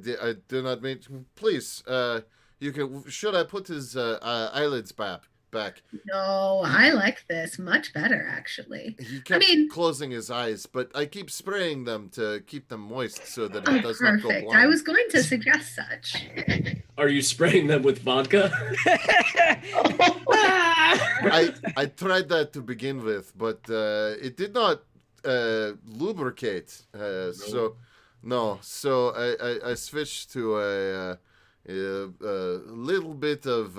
do not mean. Please. You can. Should I put his eyelids back? No, I like this much better, actually. He kept closing his eyes, but I keep spraying them to keep them moist so that it does not go blind. I was going to suggest such. Are you spraying them with vodka? I tried that to begin with, but it did not lubricate. So I switched to a little bit of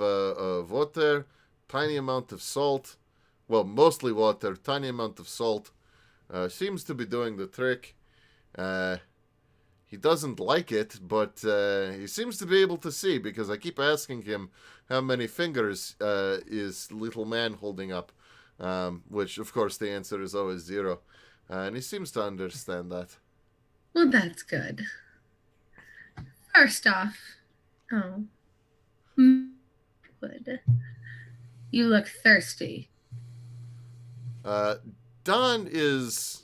water, tiny amount of salt, well, mostly water, tiny amount of salt. Seems to be doing the trick. He doesn't like it, but he seems to be able to see because I keep asking him how many fingers is little man holding up, which, of course, the answer is always 0. And he seems to understand that. Well, that's good. First off, wood. You look thirsty. Don is...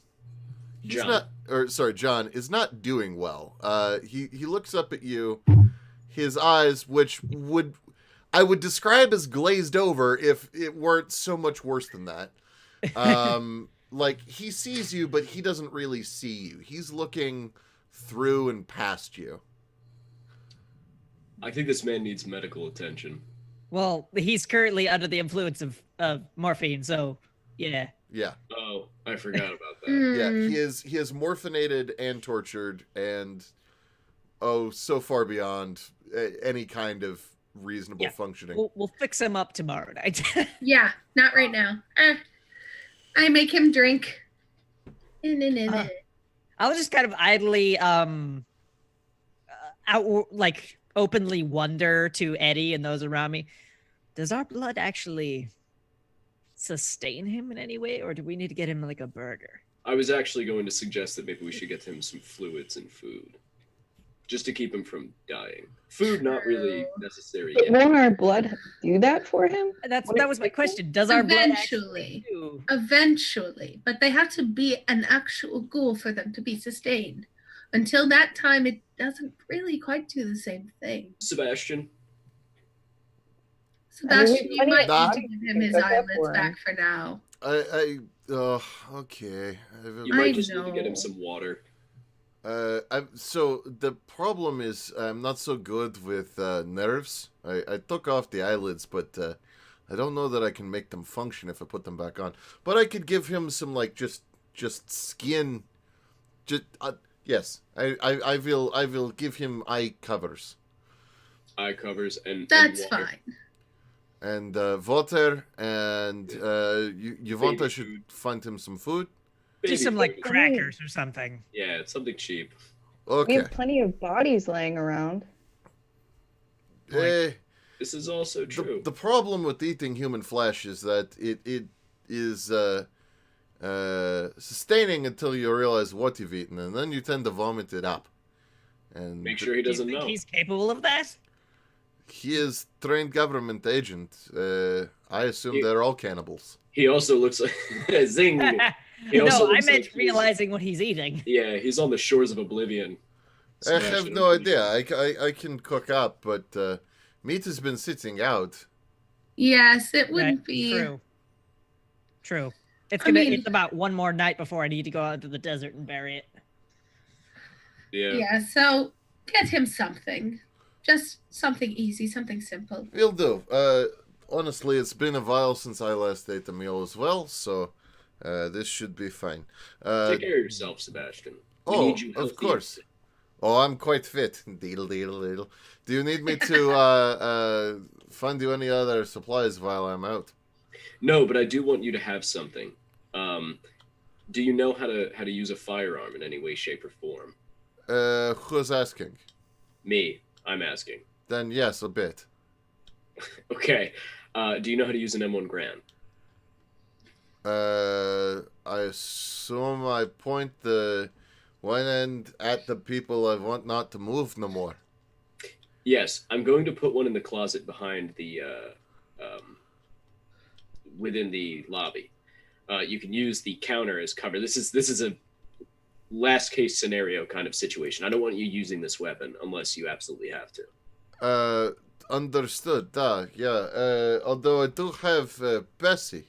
John is not doing well. He looks up at you. His eyes, which I would describe as glazed over if it weren't so much worse than that. Like, he sees you, but he doesn't really see you. He's looking through and past you. I think this man needs medical attention. Well, he's currently under the influence of morphine, so yeah. Yeah. Oh, I forgot about that. Yeah, he is morphinated and tortured and so far beyond any kind of reasonable functioning. We'll fix him up tomorrow night. Yeah, not right now. I make him drink. I'll just kind of idly openly wonder to Eddie and those around me, does our blood actually sustain him in any way, or do we need to get him like a burger? I was actually going to suggest that maybe we should get him some fluids and food, just to keep him from dying. Food not really necessary But yet. won't our blood do that for him? That was my question. Does our blood Eventually. do? Eventually, but they have to be an actual ghoul for them to be sustained. Until that time, it doesn't really quite do the same thing. Sebastian, Sebastian, you might not need to give him his eyelids back for now. Okay. you might I just need to get know. him some water. So the problem is I'm not so good with nerves. I took off the eyelids, but I don't know that I can make them function if I put them back on. But I could give him some like just skin. Yes, I will give him eye covers. Eye covers and That's water. fine. And water, and Yvonne should find him some food. Just some Baby like food. crackers or something. Yeah, it's something cheap. We Okay. have plenty of bodies laying around. Eh, This is also true. the problem with eating human flesh is that it is sustaining until you realize what you've eaten, and then you tend to vomit it up. And Make sure he Do you doesn't think know. he's capable of that? he is trained government agent. I assume they're all cannibals. He also looks like zing. He No, also I looks meant like he's- realizing what he's eating. Yeah, he's on the shores of oblivion. I have Smashing no him. idea. I can cook up, but meat has been sitting out. Yes, it would Right, be. True. It's I mean- it's about one more night before I need to go out to the desert and bury it. Yeah. Yeah, so get him something. Just something easy, something simple. Will do. Honestly, it's been a while since I last ate a meal as well, so this should be fine. Take care of yourself, Sebastian. We Oh, need you of healthy. course. Oh, I'm quite fit. Deedle, deedle, deedle. Do you need me to find you any other supplies while I'm out? No, but I do want you to have something. Do you know how to use a firearm in any way, shape, or form? Who's asking? Me. I'm asking. Then yes, a bit. Okay. Do you know how to use an M1 Garand? I assume I point the one end at the people I want not to move no more. Yes, I'm going to put one in the closet behind the within the lobby. You can use the counter as cover. This is a last case scenario kind of situation. I don't want you using this weapon unless you absolutely have to. Understood. Yeah. Although I do have Bessie.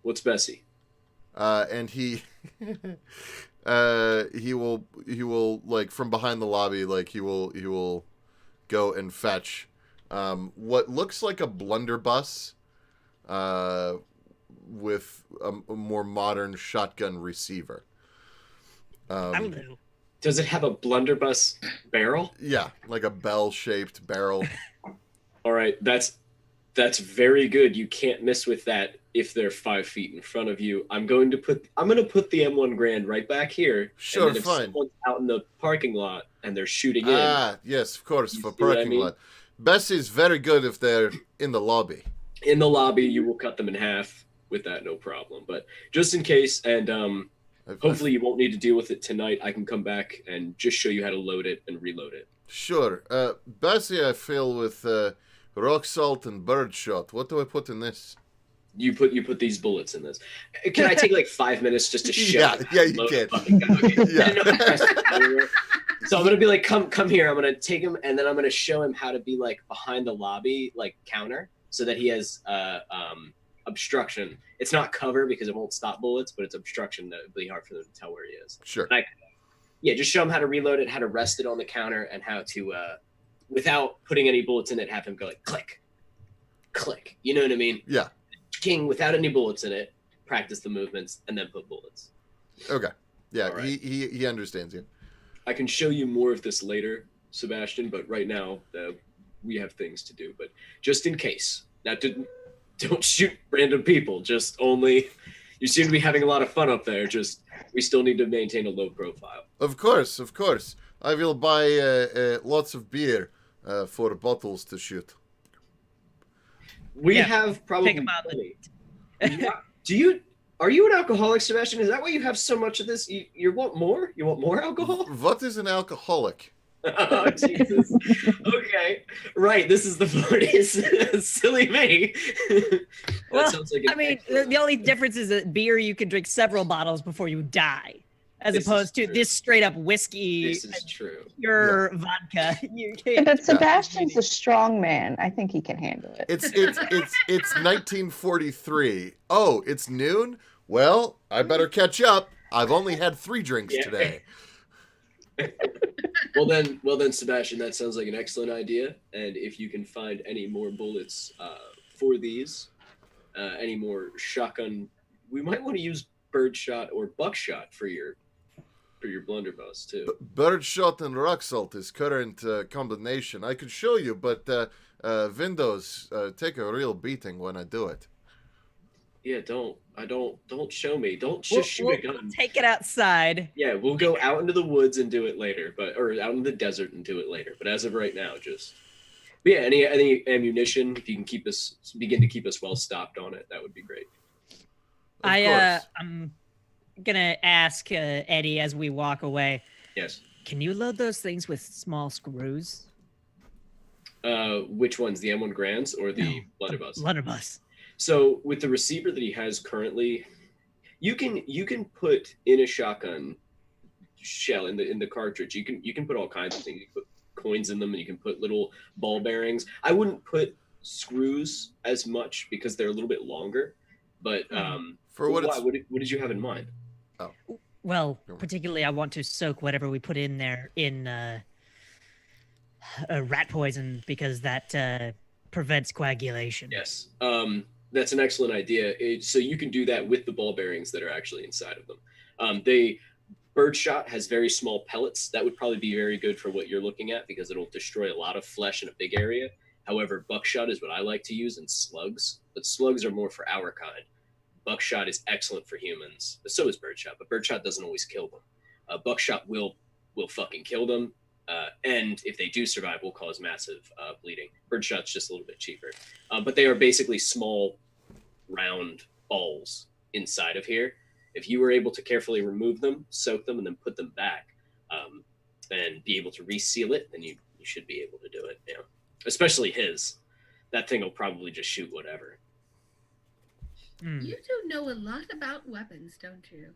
What's Bessie? And he he will like from behind the lobby, like he will go and fetch what looks like a blunderbuss with a more modern shotgun receiver. That'll do. Does it have a blunderbuss barrel? Yeah, like a bell-shaped barrel. All right, that's That's very good. You can't miss with that if they're 5 feet in front of you. I'm going to put the M1 Grand right back here. Sure, and then if fine. someone's out in the parking lot and they're shooting in. Ah, yes, of course, You for see what I parking mean? lot. Best is very good if they're in the lobby. In the lobby, you will cut them in half with that, no problem. But just in case, and hopefully you won't need to deal with it tonight, I can come back and just show you how to load it and reload it. Sure. Bessie, I fill with rock salt and birdshot. What do I put in this? You put these bullets in this. Can I take like 5 minutes just to show? Yeah, you can. Okay. Yeah. So I'm gonna be like, come here. I'm gonna take him, and then I'm gonna show him how to be like behind the lobby, like counter, so that he has obstruction. It's not cover because it won't stop bullets, but it's obstruction that would be hard for them to tell where he is. Sure. Just show him how to reload it, how to rest it on the counter, and how to, without putting any bullets in it, have him go like click, click. You know what I mean? Yeah. King without any bullets in it. Practice the movements and then put bullets. Okay. Yeah, Right. he understands you. I can show you more of this later, Sebastian, but right now we have things to do. But just in case, now don't shoot random people. Just only, you seem to be having a lot of fun up there. Just we still need to maintain a low profile. Of course. I will buy lots of beer for bottles to shoot. We have probably. Take 'em out. Are you an alcoholic, Sebastian? Is that why you have so much of this? You want more? You want more alcohol? What is an alcoholic? Oh, Jesus. Okay. Right. This is the 40s. Silly me. Well, sounds like I mean, the only difference is that beer, you can drink several bottles before you die, as This is opposed to true. this straight up whiskey, This is true. pure vodka. You can't. But Sebastian's a strong man. I think he can handle it. It's 1943. Oh, it's noon? Well, I better catch up. I've only had 3 drinks today. Well then, Sebastian, that sounds like an excellent idea. And if you can find any more bullets for these, any more shotgun, we might want to use birdshot or buckshot for your blunderbuss too. Birdshot and rock salt is current combination. I could show you, but Windows take a real beating when I do it. Yeah, don't show me. Don't just shoot a gun. Take it outside. Yeah, we'll go out into the woods and do it later, or out in the desert and do it later. But as of right now, but yeah, any ammunition, if you can begin to keep us well stocked on it, that would be great. I'm gonna ask Eddie as we walk away. Yes. Can you load those things with small screws? Which ones, the M1 Grands or the blunderbuss? Blunderbuss. So with the receiver that he has currently, you can put in a shotgun shell in the cartridge. You can put all kinds of things. You can put coins in them, and you can put little ball bearings. I wouldn't put screws as much because they're a little bit longer. But what did you have in mind? Oh. Well, particularly, I want to soak whatever we put in there in rat poison because that prevents coagulation. Yes. That's an excellent idea. So you can do that with the ball bearings that are actually inside of them. Birdshot has very small pellets. That would probably be very good for what you're looking at because it'll destroy a lot of flesh in a big area. However, buckshot is what I like to use in slugs, but slugs are more for our kind. Buckshot is excellent for humans, but so is birdshot, but birdshot doesn't always kill them. Buckshot will fucking kill them. And if they do survive, will cause massive bleeding. Birdshot's just a little bit cheaper. But they are basically small, round balls inside of here. If you were able to carefully remove them, soak them, and then put them back, and be able to reseal it, then you should be able to do it. Yeah. Especially his. That thing will probably just shoot whatever. You do know a lot about weapons, don't you?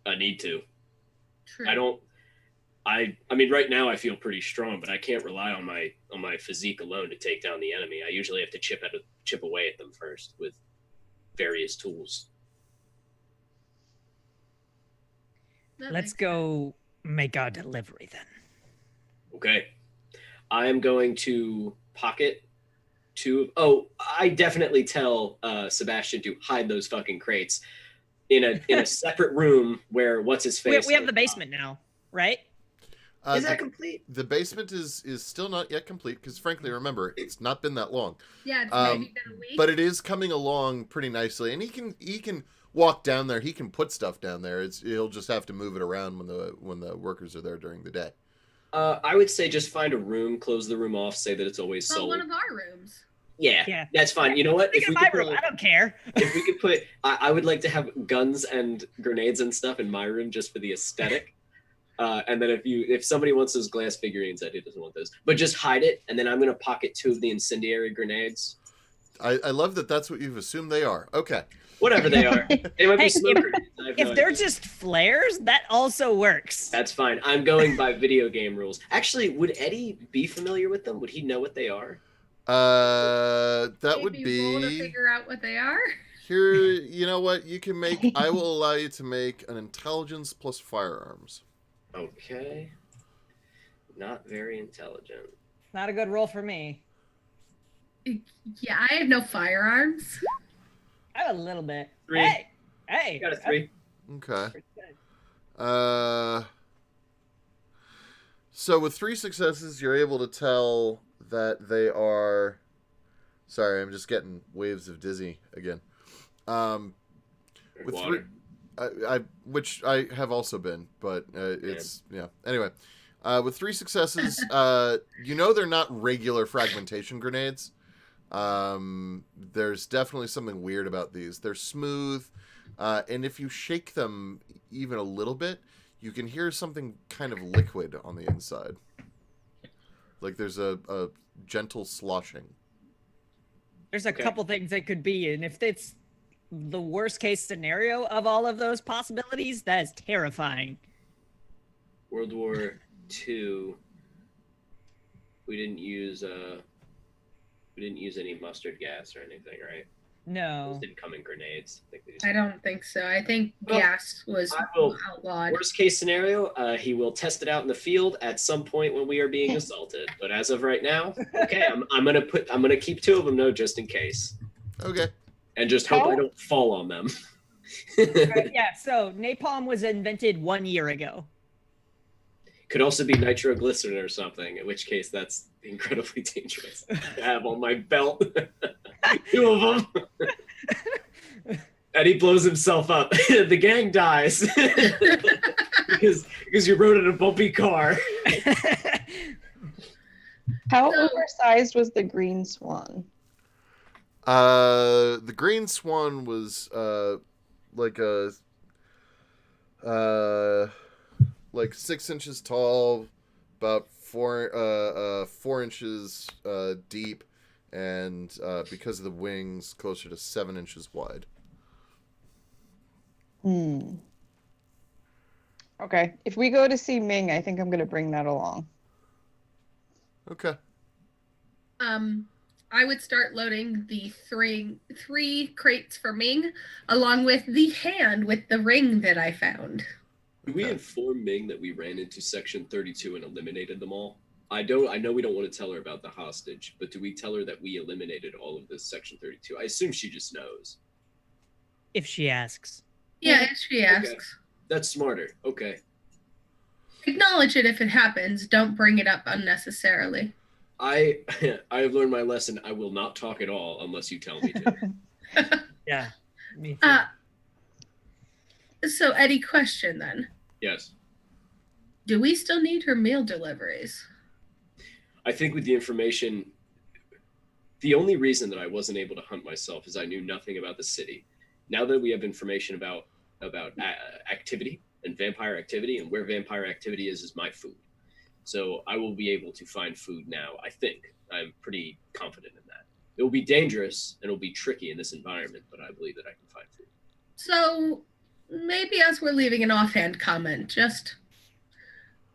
I need to. True. I don't. I mean, right now I feel pretty strong, but I can't rely on my physique alone to take down the enemy. I usually have to chip away at them first with various tools. Let's go make our delivery then. Okay. I am going to pocket 2. Oh, I definitely tell Sebastian to hide those fucking crates in a separate room where what's his face. We have the basement now, right? Is that complete? The basement is still not yet complete because, frankly, remember, it's not been that long. Yeah, it's maybe been a week. But it is coming along pretty nicely, and he can walk down there. He can put stuff down there. He'll just have to move it around when the workers are there during the day. I would say just find a room, close the room off, say that it's always sold. One of our rooms. Yeah, that's fine. You know what? If we could room, I don't care. If we could put, I would like to have guns and grenades and stuff in my room just for the aesthetic. And then if somebody wants those glass figurines, Eddie doesn't want those. But just hide it, and then I'm gonna pocket 2 of the incendiary grenades. I love that. That's what you've assumed they are. Okay. Whatever they are, they might be smoke grenades. If they're just flares, that also works. That's fine. I'm going by video game rules. Actually, would Eddie be familiar with them? Would he know what they are? That Maybe would be. Roll to figure out what they are. Here, you know what? You can make. I will allow you to make an intelligence plus firearms. Okay. Not very intelligent. Not a good roll for me. Yeah, I have no firearms. I have a little bit. 3. Hey. You got a 3. Okay. So with 3 successes, you're able to tell that they are. Sorry, I'm just getting waves of dizzy again. With Water. which I have also been, but it's yeah. Anyway, with 3 successes, you know they're not regular fragmentation grenades. There's definitely something weird about these. They're smooth, and if you shake them even a little bit, you can hear something kind of liquid on the inside. Like there's a gentle sloshing. There's a couple things it could be, and if it's the worst case scenario of all of those possibilities, that is terrifying. World War II. We didn't use any mustard gas or anything, right? No. Those didn't come in grenades. I don't think so. I think gas was outlawed. Worst case scenario, he will test it out in the field at some point when we are being assaulted. But as of right now, okay, I'm gonna keep 2 of them though, just in case. Okay. And just hope I don't fall on them. Yeah. So napalm was invented 1 year ago. Could also be nitroglycerin or something, in which case that's incredibly dangerous to have on my belt. 2 of them. And he blows himself up. The gang dies. because you rode in a bumpy car. How oversized was the green swan? The green swan was like 6 inches tall, about 4 inches deep, and because of the wings, closer to 7 inches wide. Okay. If we go to see Ming, I think I'm going to bring that along. Okay. I would start loading the three crates for Ming, along with the hand with the ring that I found. Did we inform Ming that we ran into Section 32 and eliminated them all? I know we don't want to tell her about the hostage, but do we tell her that we eliminated all of this Section 32? I assume she just knows. If she asks. Yeah, if she asks. Okay. That's smarter. Okay. Acknowledge it if it happens. Don't bring it up unnecessarily. I have learned my lesson. I will not talk at all unless you tell me to. Yeah. Me too. So, Eddie, question then. Yes. Do we still need her meal deliveries? I think with the information, the only reason that I wasn't able to hunt myself is I knew nothing about the city. Now that we have information about activity and vampire activity, and where vampire activity is my food. So I will be able to find food now, I think. I'm pretty confident in that. It will be dangerous and it will be tricky in this environment, but I believe that I can find food. So maybe as we're leaving an offhand comment,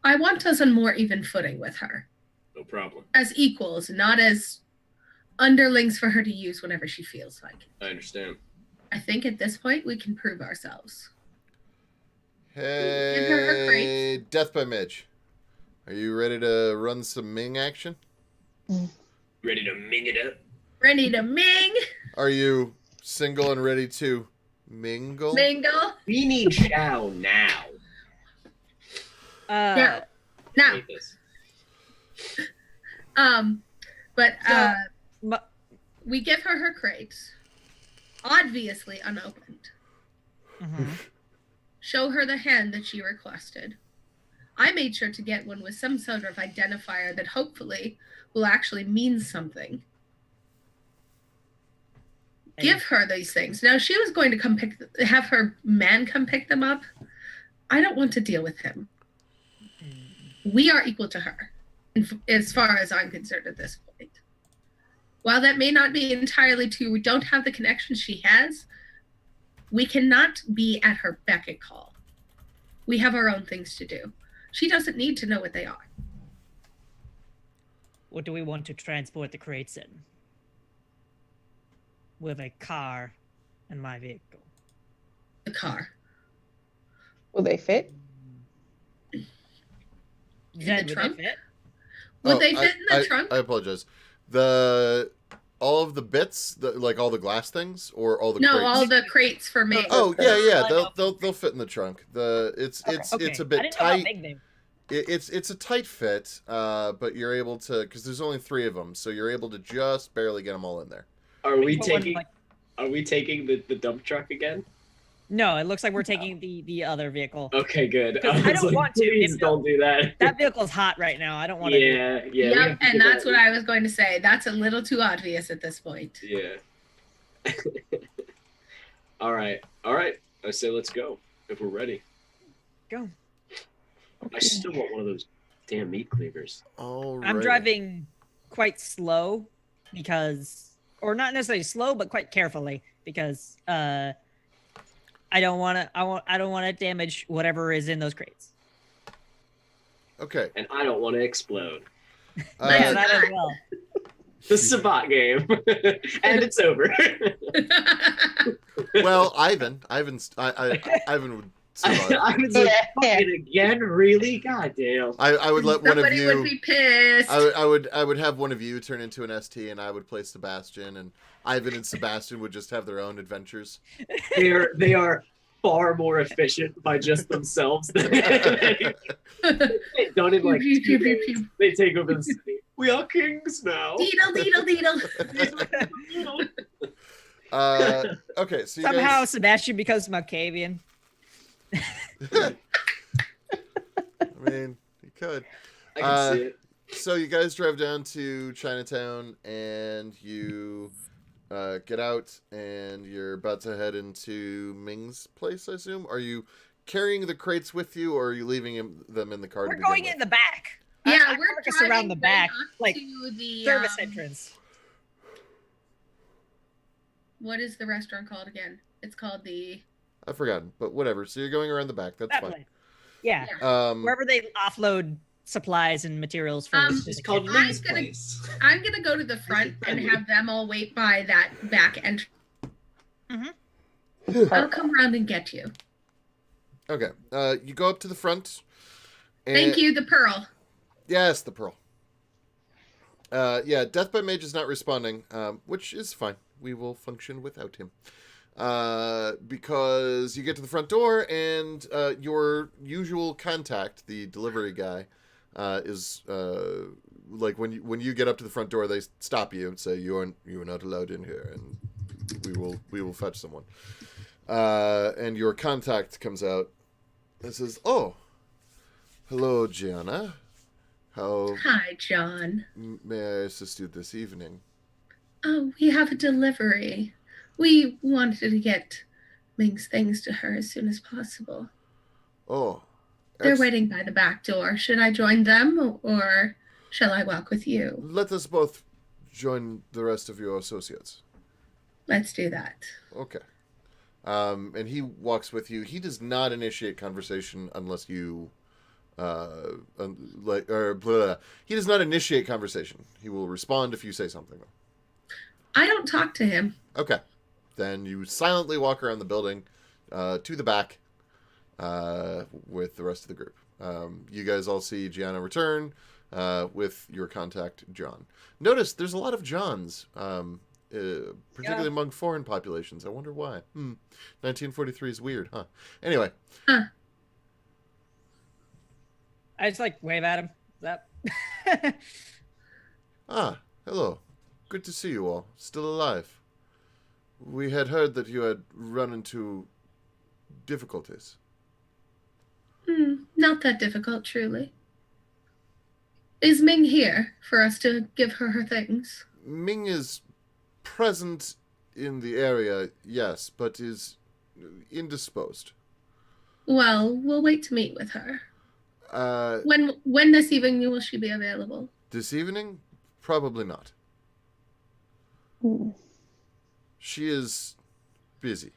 I want us on more even footing with her. No problem. As equals, not as underlings for her to use whenever she feels like it. I understand. I think at this point we can prove ourselves. Hey, Give her her crates. Death by Midge. Are you ready to run some Ming action? Ready to ming it up? Ready to Ming? Are you single and ready to mingle? Mingle? We need Chow now. Yeah. Now, I hate this. but So, we give her crates, obviously unopened. Show her the hand that she requested. I made sure to get one with some sort of identifier that hopefully will actually mean something. Give her these things. Now, she was going to have her man come pick them up. I don't want to deal with him. We are equal to her, as far as I'm concerned at this point. While that may not be entirely true, we don't have the connection she has. We cannot be at her beck and call. We have our own things to do. She doesn't need to know what they are. What do we want to transport the crates in? With a car and my vehicle. The car. Will they fit? Jen, the would trunk? they fit? Would they fit in the trunk? I apologize. All of the bits, like all the glass things, or all the crates? All the crates for me. Oh yeah. They'll fit in the trunk. It's a bit tight. It's a tight fit, but you're able to, because there's only 3 of them, so you're able to just barely get them all in there. Are we taking the dump truck again? No, it looks like we're taking the other vehicle. Okay, good. I don't want to. Please don't do that. That vehicle's hot right now. I don't want to. Yeah. Yep, and that's what I was going to say. That's a little too obvious at this point. Yeah. All right. I say let's go if we're ready. Go. I still want one of those damn meat cleavers. All right. I'm driving quite slow because, or not necessarily slow, but quite carefully because I don't want to damage whatever is in those crates. Okay. And I don't want to explode. Yeah, that as well. The Sabbat game, and it's over. Well, Ivan would. Ivan's like, fucking again, really? Goddamn. I would let one of Somebody you. would be pissed. I would have one of you turn into an ST, and I would play Sebastian, and Ivan and Sebastian would just have their own adventures. They are far more efficient by just themselves. They done it like 2 days. They take over the city. We are kings now. Deedle. Okay, so Somehow Sebastian becomes Malkavian. I mean, you could. I can see it. So you guys drive down to Chinatown, and you get out, and you're about to head into Ming's place, I assume. Are you carrying the crates with you, or are you leaving them in the car? We're going in the back. Yeah, we're just around the back, like the service entrance. What is the restaurant called again? It's called the. I've forgotten, but whatever. So you're going around the back. That's fine. Place. Yeah. Wherever they offload supplies and materials for. It's called Ming's place. I'm gonna go to the front and have them all wait by that back entrance. I'll come around and get you. Okay. You go up to the front. And... Thank you, the Pearl. Yes, the Pearl. Yeah, Death by Mage is not responding, which is fine. We will function without him. Because you get to the front door, and your usual contact, the delivery guy, is like when you get up to the front door, they stop you and say you are not allowed in here, and we will fetch someone. And your contact comes out and says, "Oh, hello, Gianna. Hi, John. May I assist you this evening?" Oh, we have a delivery. We wanted to get Ming's things to her as soon as possible. Oh. They're waiting by the back door. Should I join them, or shall I walk with you? Let us both join the rest of your associates. Let's do that. Okay. And he walks with you. He does not initiate conversation unless you... He does not initiate conversation. He will respond if you say something. I don't talk to him. Okay. Then you silently walk around the building to the back with the rest of the group. You guys all see Gianna return with your contact, John. Notice there's a lot of Johns, particularly among foreign populations. I wonder why. 1943 is weird, huh? Anyway. I I just like wave at him. That. Ah, hello. Good to see you all. Still alive. We had heard that you had run into difficulties. Not that difficult, truly. Is Ming here for us to give her her things? Ming is present in the area, yes, but is indisposed. Well, we'll wait to meet with her. Uh, When this evening will she be available? This evening? Probably not. Mm. She is busy.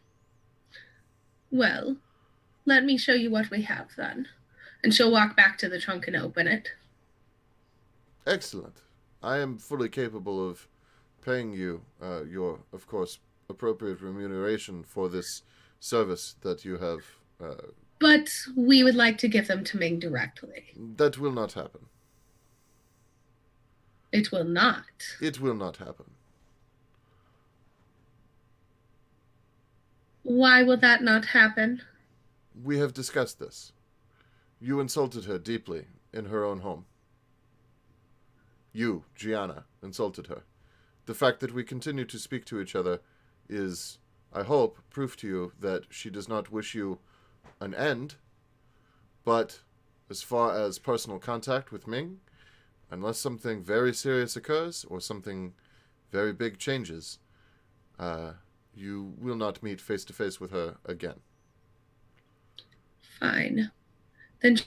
Well, let me show you what we have then. And she'll walk back to the trunk and open it. Excellent. I am fully capable of paying you your, of course, appropriate remuneration for this service that you have. But we would like to give them to Ming directly. That will not happen. It will not. It will not happen. Why will that not happen? We have discussed this. You insulted her deeply in her own home. You, Gianna, insulted her. The fact that we continue to speak to each other is, I hope, proof to you that she does not wish you an end. But as far as personal contact with Ming, unless something very serious occurs or something very big changes, you will not meet face-to-face with her again. Fine. Then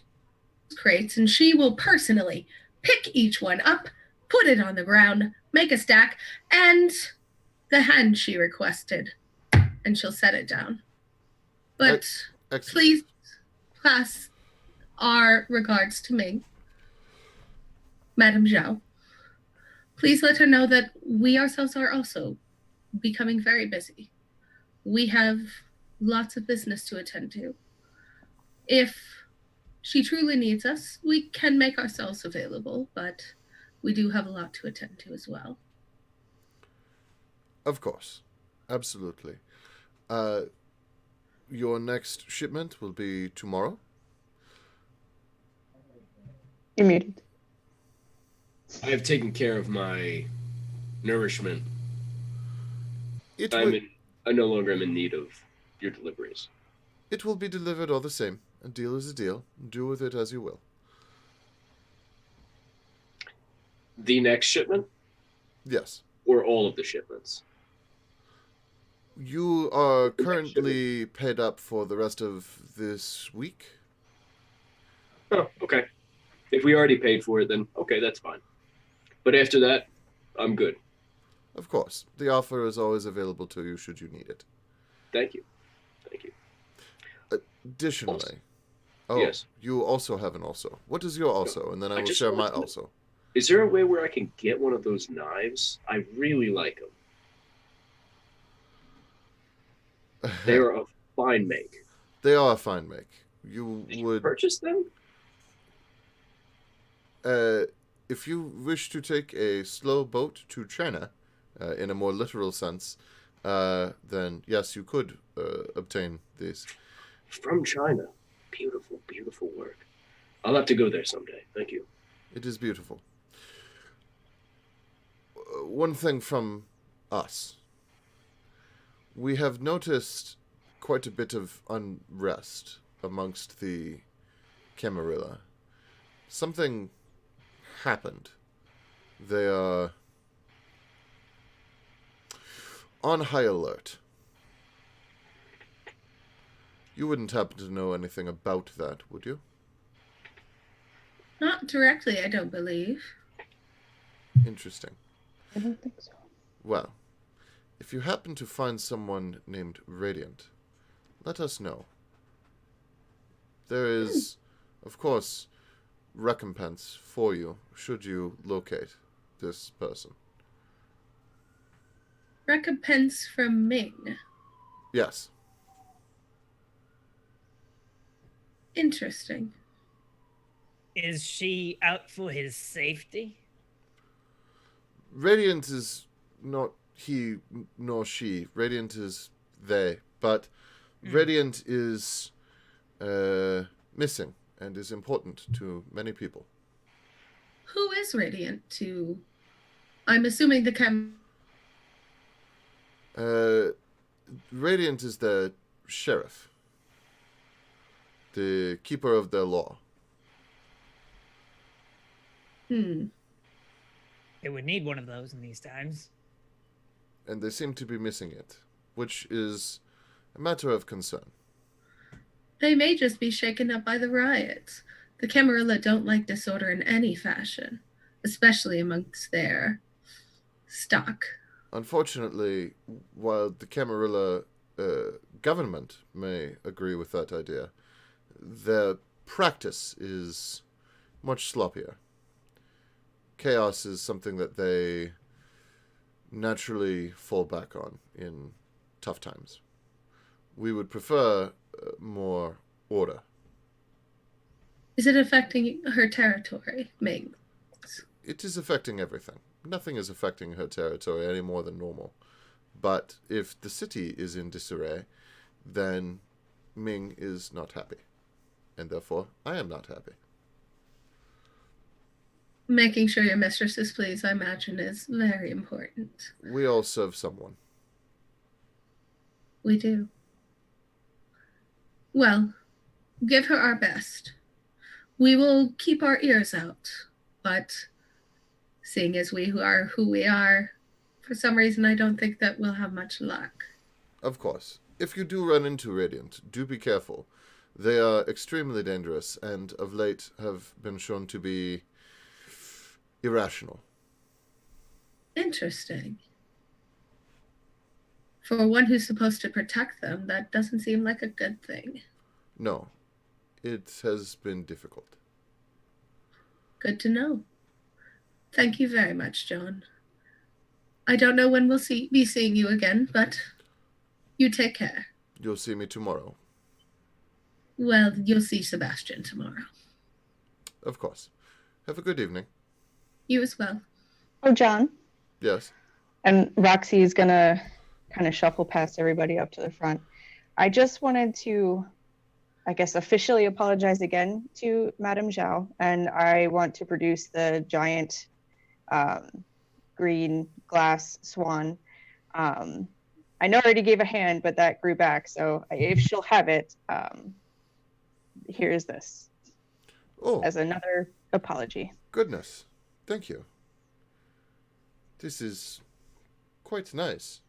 crates and she will personally pick each one up, put it on the ground, make a stack, and the hand she requested. And she'll set it down. But Excellent. please pass our regards to Ming. Madame Zhao. Please let her know that we ourselves are also becoming very busy. We have lots of business to attend to. If she truly needs us, we can make ourselves available, but we do have a lot to attend to as well. Of course. Absolutely. Your next shipment will be tomorrow. You're muted. I have taken care of my nourishment. It I no longer am in need of your deliveries. It will be delivered all the same. A deal is a deal. Do with it as you will. The next shipment? Yes. Or all of the shipments? You are currently paid up for the rest of this week. Oh, okay. If we already paid for it, then okay, that's fine. But after that, I'm good. Of course. The offer is always available to you should you need it. Thank you. Thank you. Additionally, Yes. You also have an also. What is your also? And then I will just share my wanted to- also. Is there a way where I can get one of those knives? I really like them. They are a fine make. They are a fine make. You Did would you purchase them? if you wish to take a slow boat to China, in a more literal sense, then yes, you could obtain these. From China. Beautiful, beautiful work. I'll have to go there someday. Thank you. It is beautiful. One thing from us. We have noticed quite a bit of unrest amongst the Camarilla. Something happened. They are on high alert. You wouldn't happen to know anything about that, would you? Not directly, I don't believe. Interesting. I don't think so. Well, if you happen to find someone named Radiant, let us know. There is, of course, recompense for you should you locate this person. Recompense from Ming. Yes. Interesting. Is she out for his safety? Radiant is not he nor she. Radiant is they. But Radiant is missing and is important to many people. Who is Radiant to... I'm assuming the Radiant is the sheriff, the keeper of the law. They would need one of those in these times. And they seem to be missing it, which is a matter of concern. They may just be shaken up by the riots. The Camarilla don't like disorder in any fashion, especially amongst their stock. Unfortunately, while the Camarilla government may agree with that idea, their practice is much sloppier. Chaos is something that they naturally fall back on in tough times. We would prefer more order. Is it affecting her territory, Ming? It is affecting everything. Nothing is affecting her territory any more than normal. But if the city is in disarray, then Ming is not happy. And therefore, I am not happy. Making sure your mistress is pleased, I imagine, is very important. We all serve someone. We do. Well, give her our best. We will keep our ears out, but seeing as we are who we are, for some reason I don't think that we'll have much luck. Of course. If you do run into Radiant, do be careful. They are extremely dangerous and of late have been shown to be irrational. Interesting. For one who's supposed to protect them, that doesn't seem like a good thing. No. It has been difficult. Good to know. Thank you very much, John. I don't know when we'll be seeing you again, but you take care. You'll see me tomorrow. Well, you'll see Sebastian tomorrow. Of course. Have a good evening. You as well. Oh, John. Yes. And Roxy is going to kind of shuffle past everybody up to the front. I just wanted to, I guess, officially apologize again to Madame Zhao, and I want to produce the giant green glass swan. I know I already gave a hand, but that grew back, so if she'll have it, here's this. Oh. As another apology. Goodness. Thank you. This is quite nice.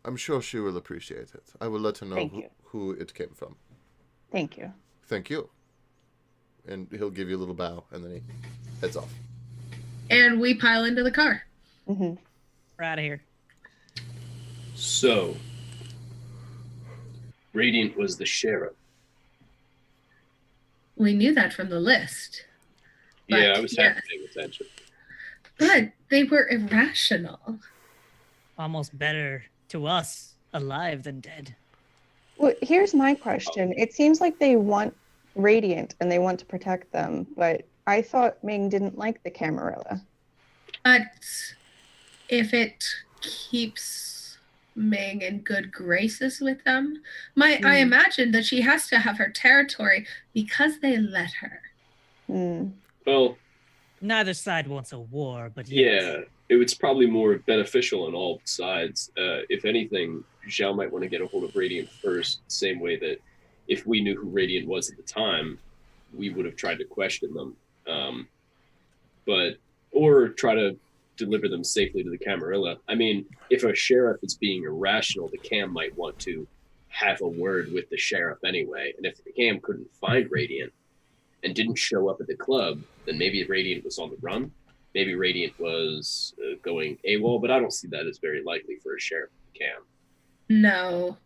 I'm sure she will appreciate it. I will let her know who it came from. Thank you. Thank you. And he'll give you a little bow, and then he heads off. And we pile into the car. Mm-hmm. We're out of here. So, Radiant was the sheriff. We knew that from the list. Yeah, I was half paying attention. But they were irrational. Almost better to us alive than dead. Well, here's my question. It seems like they want Radiant and they want to protect them, but I thought Ming didn't like the Camarilla. But if it keeps Ming in good graces with them, I imagine that she has to have her territory because they let her. Well, neither side wants a war, but yeah, it's probably more beneficial on all sides. If anything, Zhao might want to get a hold of Radiant first, same way that if we knew who Radiant was at the time, we would have tried to question them, or try to deliver them safely to the Camarilla. I mean, if a sheriff is being irrational, the Cam might want to have a word with the sheriff anyway. And if the Cam couldn't find Radiant and didn't show up at the club, then maybe Radiant was on the run. Maybe Radiant was going AWOL, but I don't see that as very likely for a sheriff Cam. No.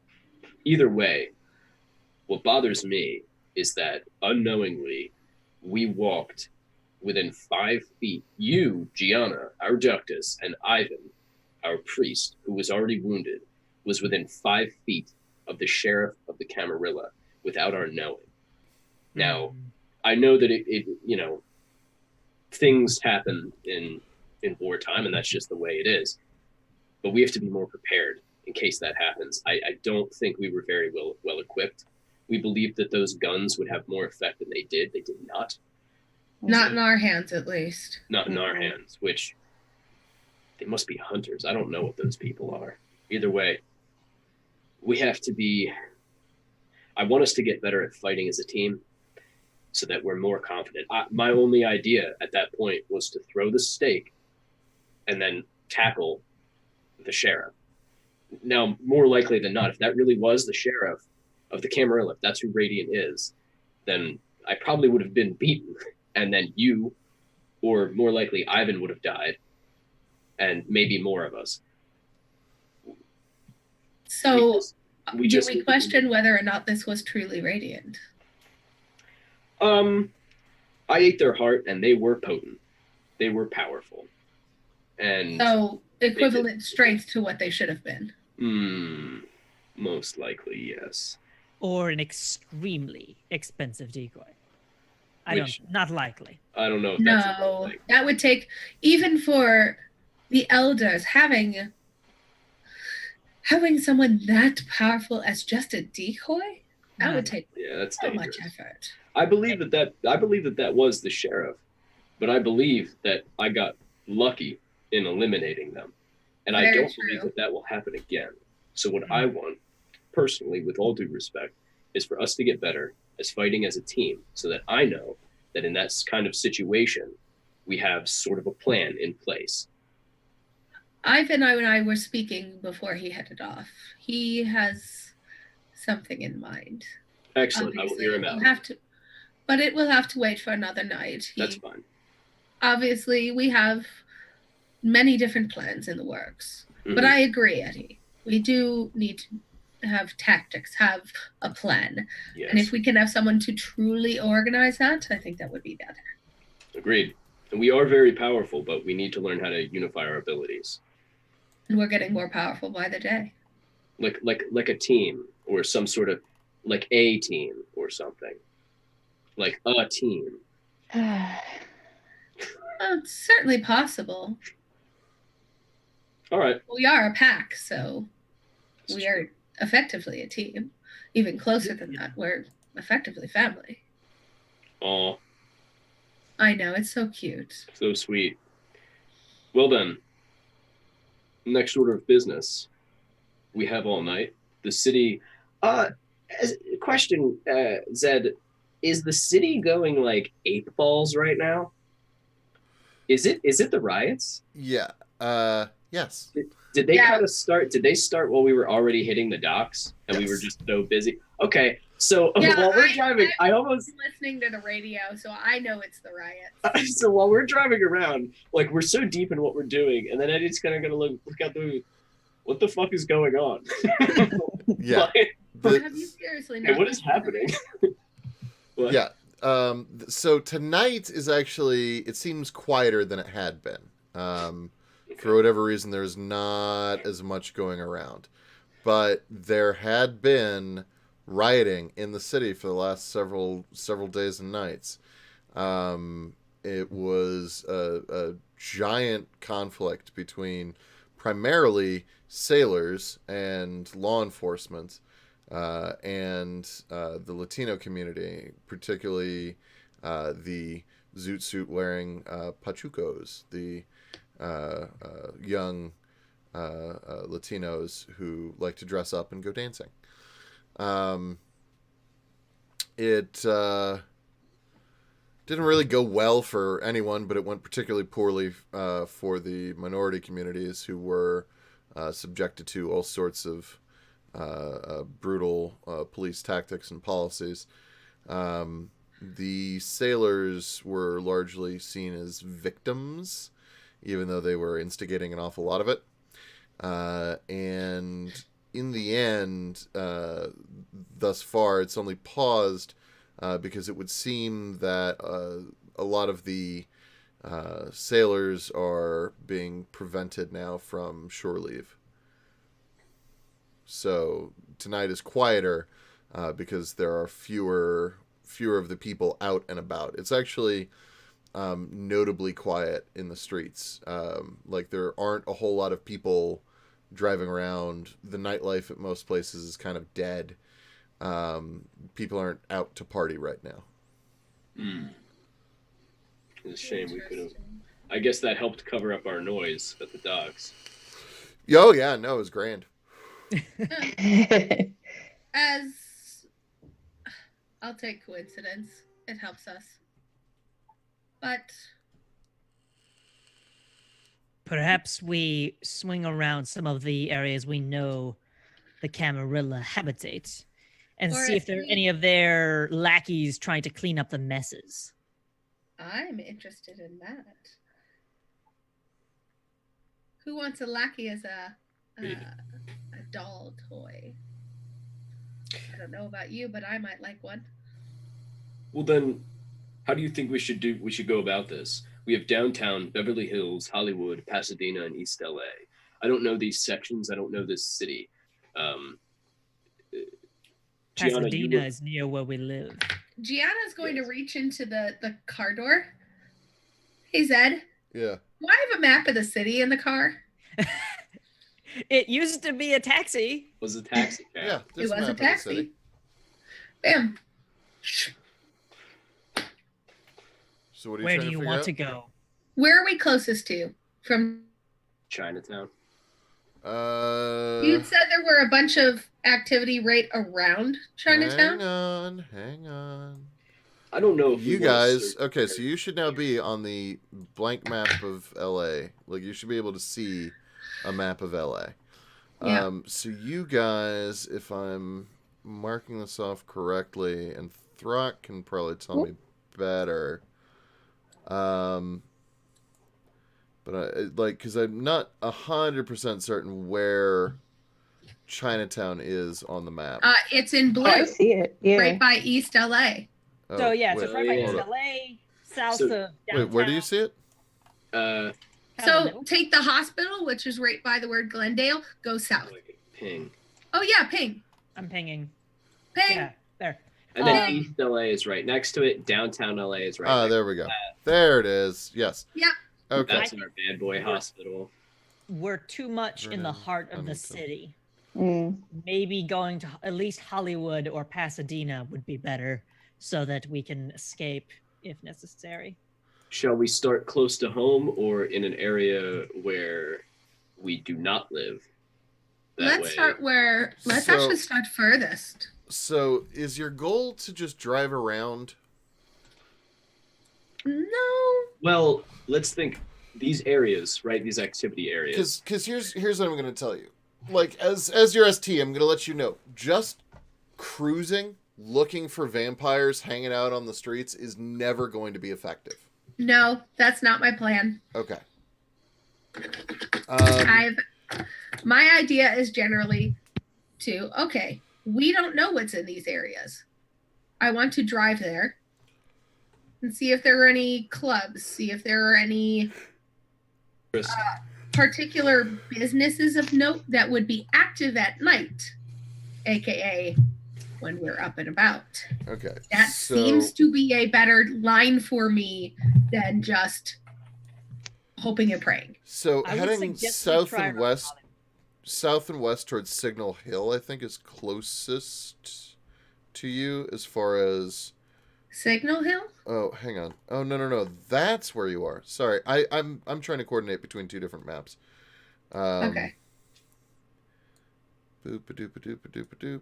Either way, what bothers me is that unknowingly we walked within 5 feet. You, Gianna, our Ductus, and Ivan, our priest, who was already wounded, was within 5 feet of the sheriff of the Camarilla without our knowing. Now, I know that it things happen in wartime, and that's just the way it is. But we have to be more prepared in case that happens. I don't think we were very well equipped. We believed that those guns would have more effect than they did. They did not. Not in our hands, at least. Not in our hands, which they must be hunters. I don't know what those people are. Either way, we have to be... I want us to get better at fighting as a team so that we're more confident. My only idea at that point was to throw the stake and then tackle the sheriff. Now, more likely than not, if that really was the sheriff of the Camarilla, if that's who Radiant is, then I probably would have been beaten. And then you, or more likely Ivan, would have died. And maybe more of us. So, do we question whether or not this was truly Radiant? I ate their heart, and they were potent. They were powerful. And so, equivalent strength to what they should have been. Most likely, yes. Or an extremely expensive decoy. Not likely. I don't know if that's no, that would take, even for the elders, having someone that powerful as just a decoy, that would take that's so dangerous. much effort. I believe that was the sheriff, but I believe that I got lucky in eliminating them, and I don't believe that will happen again. So what I want, personally, with all due respect, is for us to get better as fighting as a team, so that I know that in that kind of situation, we have sort of a plan in place. Ivan and I were speaking before he headed off. He has something in mind. Excellent. Obviously, I will hear him out. But it will have to wait for another night. That's fine. Obviously, we have many different plans in the works. Mm-hmm. But I agree, Eddie. We do need to have tactics, have a plan. Yes. And if we can have someone to truly organize that, I think that would be better. Agreed. And we are very powerful, but we need to learn how to unify our abilities. And we're getting more powerful by the day. Like a team, or some sort of, like a team or something. Like a team. Well, it's certainly possible. All right. We are a pack, so we are effectively a team. Even closer than that, we're effectively family. Aw. I know, it's so cute. So sweet. Well then, next order of business. We have all night. The city... question, Zed. Is the city going like 8 balls right now? Is it the riots? Yeah. Yes. Did they kind of start? Did they start while we were already hitting the docks and we were just so busy? Okay, so while we're driving, I almost listening to the radio, so I know it's the riots. So while we're driving around, like we're so deep in what we're doing, and then Eddie's kind of gonna look out the, what the fuck is going on? Yeah. Have you seriously? Hey, what is happening? Yeah. So tonight is actually, it seems quieter than it had been. For whatever reason, there's not as much going around. But there had been rioting in the city for the last several days and nights. It was a giant conflict between primarily sailors and law enforcement, and the Latino community, particularly the zoot suit wearing pachucos, the young Latinos who like to dress up and go dancing. It didn't really go well for anyone, but it went particularly poorly for the minority communities who were subjected to all sorts of brutal police tactics and policies. The sailors were largely seen as victims, even though they were instigating an awful lot of it. And in the end, thus far, it's only paused because it would seem that a lot of the sailors are being prevented now from shore leave. So tonight is quieter because there are fewer of the people out and about. It's actually notably quiet in the streets. Like there aren't a whole lot of people driving around. The nightlife at most places is kind of dead. People aren't out to party right now. It's a shame we could have. I guess that helped cover up our noise at the docks. Oh yeah, no, it was grand. As I'll take coincidence. It helps us. But perhaps we swing around some of the areas we know the Camarilla habitate and see if there are any of their lackeys trying to clean up the messes. I'm interested in that. Who wants a lackey as a doll toy? I don't know about you, but I might like one. Well then, how do you think we should go about this? We have downtown, Beverly Hills, Hollywood, Pasadena, and East LA. I don't know these sections. I don't know this city. Pasadena is near where we live. Gianna's going to reach into the car door. Hey, Zed. Yeah. Do I have a map of the city in the car? It used to be a taxi. It was a taxi cab. Yeah, it was a taxi. Bam. So what are you Where trying do you to want out? to go? Where are we closest to? From Chinatown. You said there were a bunch of activity right around Chinatown. Hang on. I don't know if you guys. Okay, so you should now be on the blank map of LA. Like you should be able to see a map of LA. Yeah. So you guys, if I'm marking this off correctly, and Throck can probably tell me better. But because I'm not 100% certain where Chinatown is on the map. It's in blue. I see it. Yeah. Right by East LA. Oh, So yeah, wait, so right by East hold LA, south So- of downtown. wait, where do you see it? So take the hospital, which is right by the word Glendale, go south. Like ping. Oh yeah, ping. I'm pinging. Ping. Yeah, there. And then East LA is right next to it. Downtown LA is right. Ah, next there we go. There it is. Yes. Yeah. Okay. That's our bad boy hospital. We're too much in the heart of the Huntington. city. Mm. Maybe going to at least Hollywood or Pasadena would be better so that we can escape if necessary. Shall we start close to home or in an area where we do not live? Let's So- actually start furthest. So, is your goal to just drive around? No. Well, let's think these areas, right? These activity areas. Because here's what I'm going to tell you. Like, as your ST, I'm going to let you know. Just cruising, looking for vampires hanging out on the streets is never going to be effective. No, that's not my plan. Okay. My idea is generally we don't know what's in these areas. I want to drive there and see if there are any clubs, see if there are any particular businesses of note that would be active at night, aka when we're up and about. Okay. That seems to be a better line for me than just hoping and praying. So I would heading suggest we south try and around west, towards Signal Hill, I think is closest to you as far as. Signal Hill? Oh, hang on. Oh no, that's where you are. Sorry, I'm trying to coordinate between two different maps. Okay. Boop-a-doop-a-doop-a-doop-a-doop.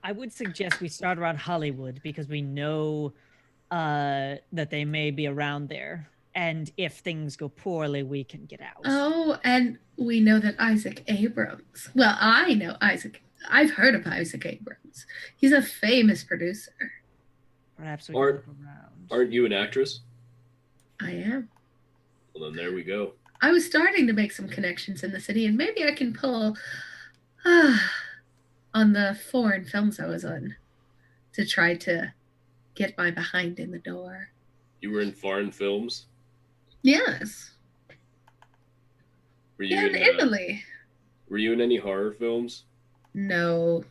I would suggest we start around Hollywood because we know that they may be around there. And if things go poorly, we can get out. Oh, and we know that Isaac Abrams. Well, I know Isaac. I've heard of Isaac Abrams. He's a famous producer. Perhaps we can look around. Aren't you an actress? I am. Well, then there we go. I was starting to make some connections in the city, and maybe I can pull on the foreign films I was on to try to get my behind in the door. You were in foreign films? Yes. Were you In Italy. Were you in any horror films? No.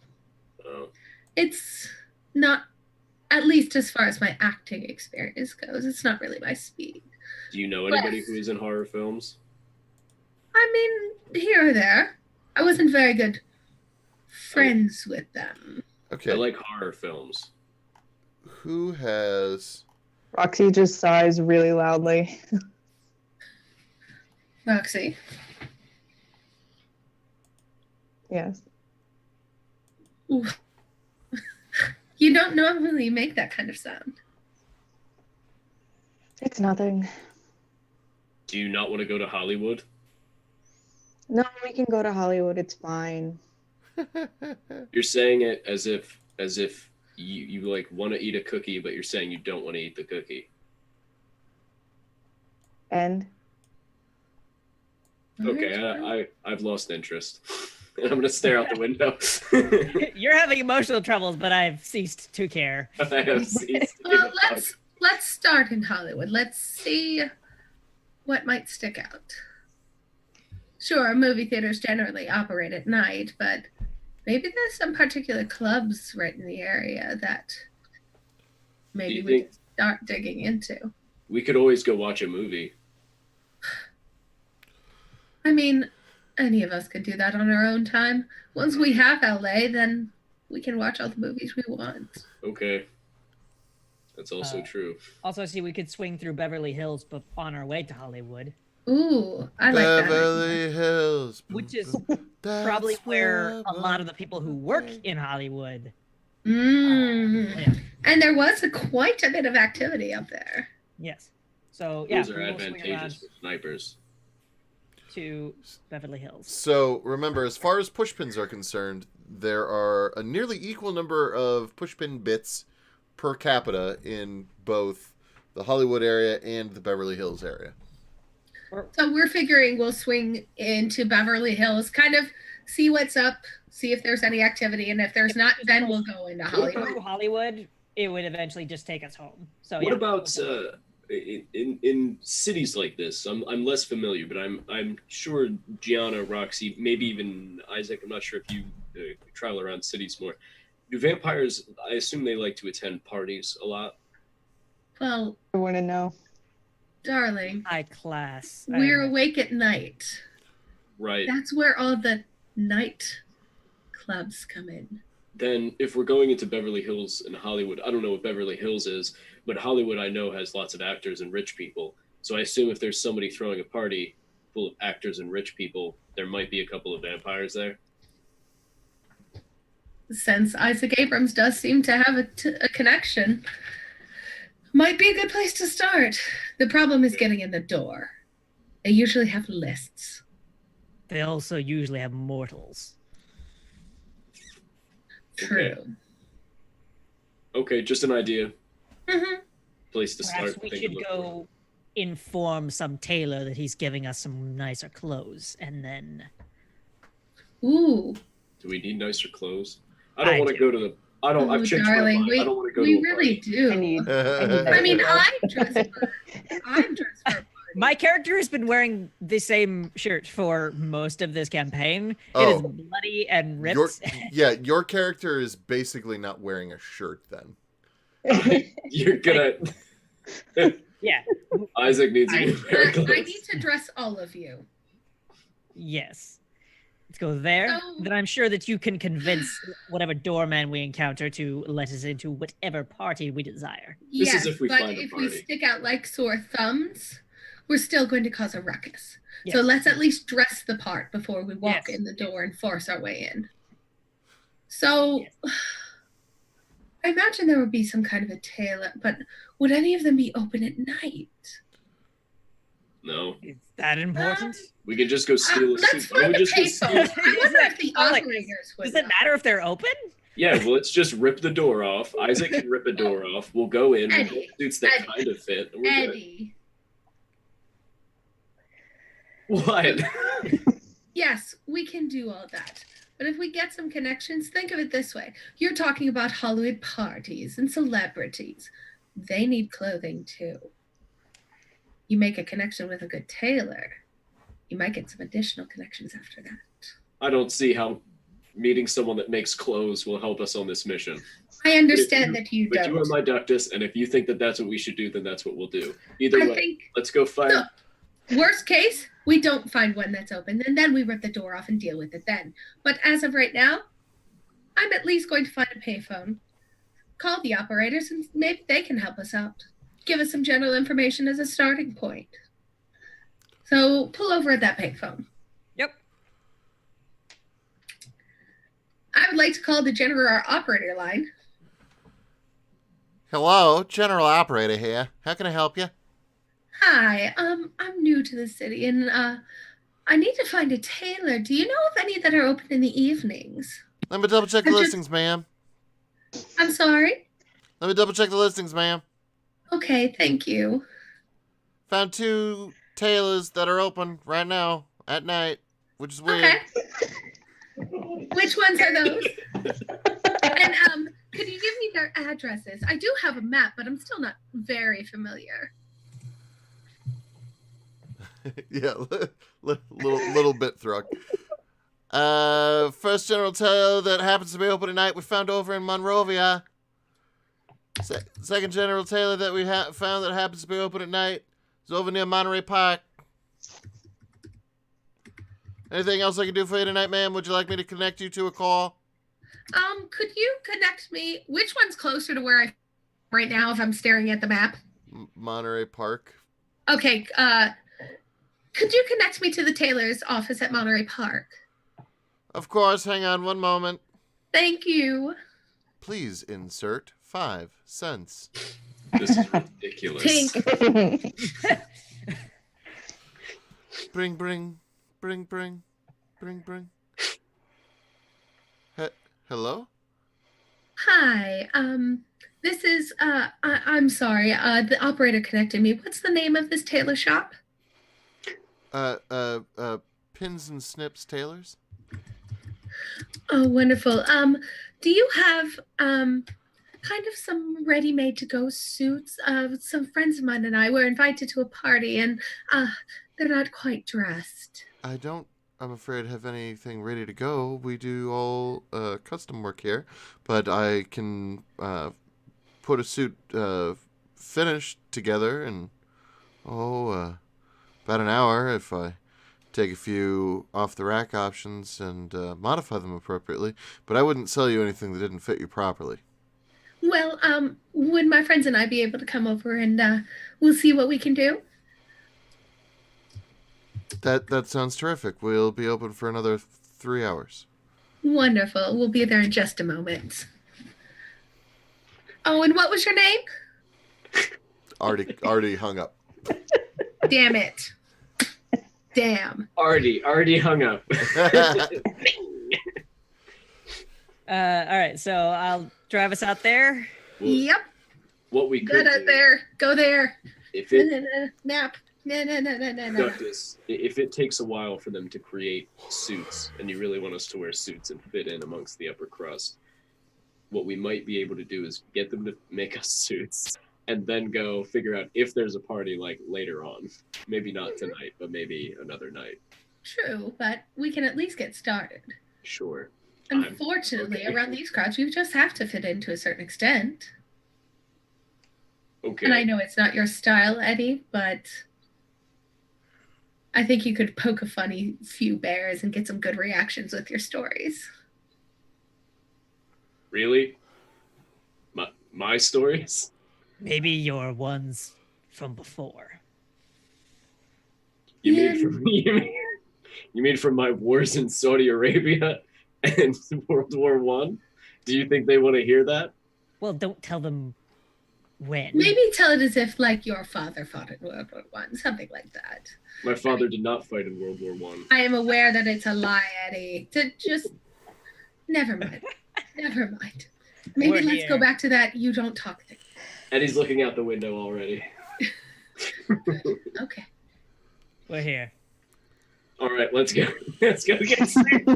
Oh. It's not, at least as far as my acting experience goes, it's not really my speed. Do you know anybody who is in horror films? I mean, here or there. I wasn't very good friends with them. Okay. I like horror films. Who has... Roxy just sighs really loudly. Roxy. Yes. Ooh. You don't normally make that kind of sound. It's nothing. Do you not want to go to Hollywood? No, we can go to Hollywood. It's fine. You're saying it as if you like want to eat a cookie, but you're saying you don't want to eat the cookie. And Okay, I've lost interest. And I'm gonna stare out the window. You're having emotional troubles, but I've ceased to care. I have ceased to Well, give a fuck. let's start in Hollywood. Let's see what might stick out. Sure, movie theaters generally operate at night, but maybe there's some particular clubs right in the area that maybe we could start digging into. We could always go watch a movie. I mean, any of us could do that on our own time. Once we have LA, then we can watch all the movies we want. Okay. That's also true. Also, see, we could swing through Beverly Hills, but on our way to Hollywood. Ooh, I like that. Beverly Hills. Which is That's probably where a I lot of the people who work in Hollywood live. And there was quite a bit of activity up there. Yes. So, yeah. Those are we will swing around advantageous for snipers. to Beverly Hills. So remember, as far as pushpins are concerned, there are a nearly equal number of pushpin bits per capita in both the Hollywood area and the Beverly Hills area. So we're figuring we'll swing into Beverly Hills, kind of see what's up, see if there's any activity, and if there's not, then we'll go into Hollywood. Hollywood, it would eventually just take us home. So What about in cities like this? I'm less familiar, but I'm sure Gianna, Roxy, maybe even Isaac. I'm not sure if you travel around cities more. Do vampires? I assume they like to attend parties a lot. Well, I want to know. darling, high class. we're awake at night. Right. That's where all the night clubs come in. Then if we're going into Beverly Hills and Hollywood, I don't know what Beverly Hills is, but Hollywood I know has lots of actors and rich people. So I assume if there's somebody throwing a party full of actors and rich people, there might be a couple of vampires there. Since Isaac Abrams does seem to have a connection, might be a good place to start. The problem is getting in the door. They usually have lists. They also usually have mortals. True. Okay, just an idea. Mm-hmm. Place to Perhaps start. we thing to should look go inform some tailor that he's giving us some nicer clothes, and then Ooh. for. Do we need nicer clothes? I don't want to do. go to the. I don't. I've changed Darling, my mind. I don't want to go to we a really party. do. I need I mean, I'm dressed for a party. my character has been wearing the same shirt for most of this campaign. It Oh. is bloody and ripped. Your character is basically not wearing a shirt then. You're gonna. Yeah. Isaac needs a I new pair of clothes. need to dress all of you. Yes. Let's go there. So- Then I'm sure that you can convince whatever doorman we encounter to let us into whatever party we desire. This is Yes, if we but find a if we party. stick out like sore thumbs, we're still going to cause a ruckus. Yes. So let's at least dress the part before we walk Yes. in the door and force our way in. So I imagine there would be some kind of a tailor, but would any of them be open at night? No, Is that important? we could just go steal a Let's suit. Why don't find we the just go payphone. steal- I wonder if the Oh, like, operators would Does it know. matter if they're open? Yeah, well, let's just rip the door off. Isaac can rip a door off. We'll go in. We'll Eddie, get suits that Eddie, kind of fit. And we're good. Eddie. What? Yes, we can do all that. But if we get some connections, think of it this way. You're talking about Hollywood parties and celebrities. They need clothing too. You make a connection with a good tailor, you might get some additional connections after that. I don't see how meeting someone that makes clothes will help us on this mission. I understand that you But don't. you are my ductus, and if you think that that's what we should do, then that's what we'll do. Either I way, think let's go find. No. Worst case, we don't find one that's open, and then we rip the door off and deal with it then. But as of right now, I'm at least going to find a payphone, call the operators, and maybe they can help us out. Give us some general information as a starting point. So pull over at that payphone. Yep. I would like to call the general operator line. Hello, General Operator here. How can I help you? Hi, I'm new to the city, and I need to find a tailor. Do you know of any that are open in the evenings? Let me double check the listings, ma'am. I'm sorry? Let me double check the listings, ma'am. Okay, thank you. Found 2 tailors that are open right now at night, which is weird. Okay. Which ones are those? And could you give me their addresses? I do have a map, but I'm still not very familiar. Yeah, little bit Thrug. First general tailor that happens to be open at night we found over in Monrovia. Second general tailor that we found that happens to be open at night is over near Monterey Park. Anything else I can do for you tonight, ma'am? Would you like me to connect you to a call? Could you connect me? Which one's closer to where I am right now if I'm staring at the map? Monterey Park. Okay, could you connect me to the tailor's office at Monterey Park? Of course, hang on one moment. Thank you. Please insert 5 cents. This is ridiculous. Tink. Bring. Hello? Hi, this is, I'm sorry, the operator connected me. What's the name of this tailor shop? Pins and Snips Tailors? Oh, wonderful. Do you have, kind of some ready-made to-go suits? Some friends of mine and I were invited to a party, and, they're not quite dressed. I don't, I'm afraid, have anything ready to go. We do all custom work here, but I can put a suit finished together in, about an hour if I take a few off-the-rack options and modify them appropriately. But I wouldn't sell you anything that didn't fit you properly. Well, would my friends and I be able to come over and we'll see what we can do? That sounds terrific. We'll be open for another 3 hours. Wonderful. We'll be there in just a moment. Oh, and what was your name? Already hung up. Damn it. Damn. Already hung up. All right, so I'll drive us out there. Well, Yep. What we Good could out do, there. Go there. if it Map. No. Douglas, if it takes a while for them to create suits, and you really want us to wear suits and fit in amongst the upper crust, what we might be able to do is get them to make us suits, and then go figure out if there's a party like later on. Maybe not tonight, but maybe another night. True, but we can at least get started. Sure. Unfortunately, Okay. around these crowds, you just have to fit in to a certain extent. Okay. And I know it's not your style, Eddie, but I think you could poke a funny few bears and get some good reactions with your stories. Really? My stories? Maybe your ones from before. You mean from my wars in Saudi Arabia and World War One? Do you think they want to hear that? Well, don't tell them when. Maybe tell it as if, like, your father fought in World War One, something like that. My father did not fight in World War One. I am aware that it's a lie, Eddie. Never mind. Never mind. Maybe We're let's here. go back to that you don't talk thing. Eddie's looking out the window already. Okay. We're here. All right, let's go. Let's go get sleep.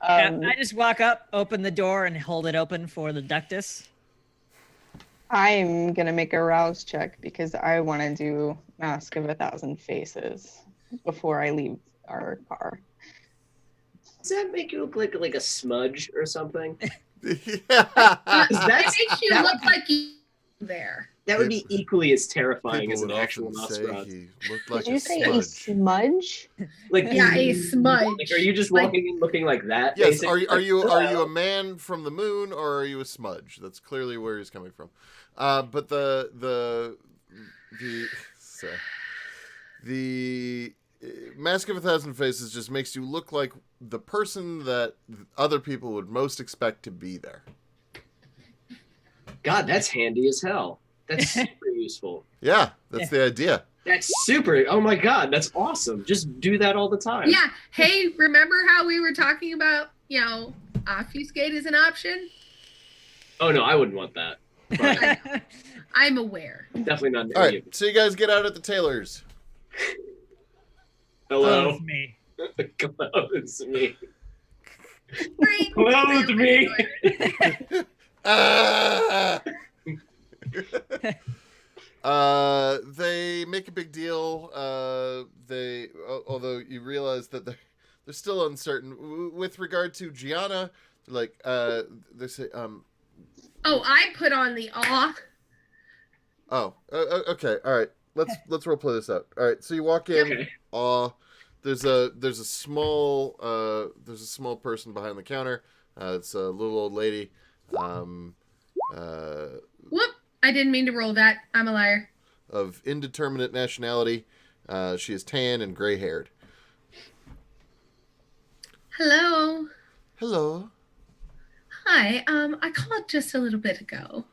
I just walk up, open the door, and hold it open for the ductus. I'm gonna make a rouse check because I want to do Mask of 1,000 Faces before I leave our car. Does that make you look like a smudge or something? Yeah. It makes you look like you there. That would be equally as terrifying as People an would actual often say Nosferatu. he looked like Did you a say a smudge. smudge? Like, Yeah, a smudge. Like, are you just walking in looking like that? Yes. Basically? Are you a man from the moon, or are you a smudge? That's clearly where he's coming from. But the sorry, the Mask of a Thousand Faces just makes you look like the person that other people would most expect to be there. God, that's handy as hell. That's super useful. Yeah, that's the idea. That's super. Oh my God, that's awesome. Just do that all the time. Yeah. Hey, remember how we were talking about, obfuscate as an option? Oh no, I wouldn't want that. But I'm aware. definitely not. All right, so you guys get out at the tailor's. Hello. Clothe me. Clothes me. Great. Clothe me. They make a big deal. Although you realize that they're still uncertain with regard to Gianna. Like, they say, Oh, I put on the awe. Oh, okay, all right. Let's role play this out. All right, so you walk in. Okay. There's a small person behind the counter. It's a little old lady. Whoop! I didn't mean to roll that. I'm a liar. Of indeterminate nationality. She is tan and gray-haired. Hello. Hello. Hi. I called just a little bit ago.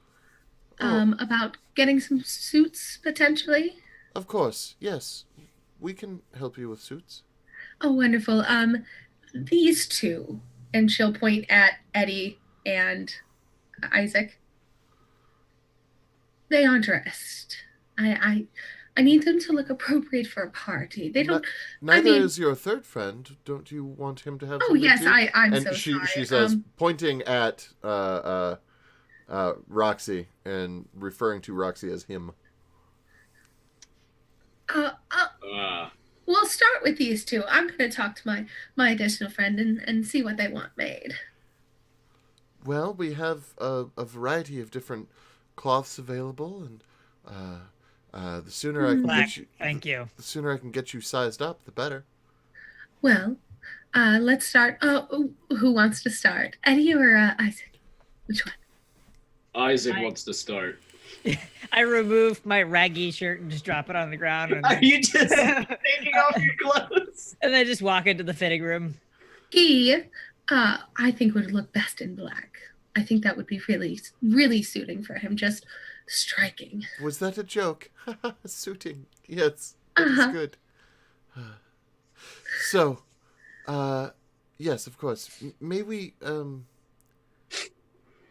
About getting some suits potentially. Of course, yes. We can help you with suits. Oh, wonderful. These two, and she'll point at Eddie and Isaac. They aren't dressed. I need them to look appropriate for a party. They don't. Neither is your third friend. Don't you want him to have? Oh yes, too? I'm and so sorry. She says, pointing at Roxy and referring to Roxy as him. We'll start with these two. I'm going to talk to my additional friend and see what they want made. Well, we have a variety of different cloths available, and the sooner I can get you, the sooner I can get you sized up, the better. Well, let's start. Who wants to start? Eddie or Isaac? Which one? Isaac wants to start. I remove my raggy shirt and just drop it on the ground. And Are you just taking off your clothes? And then just walk into the fitting room. He, I think would look best in black. I think that would be really, really suiting for him. Just striking. Was that a joke? Suiting. Yes. That's good. So, yes, of course. May we,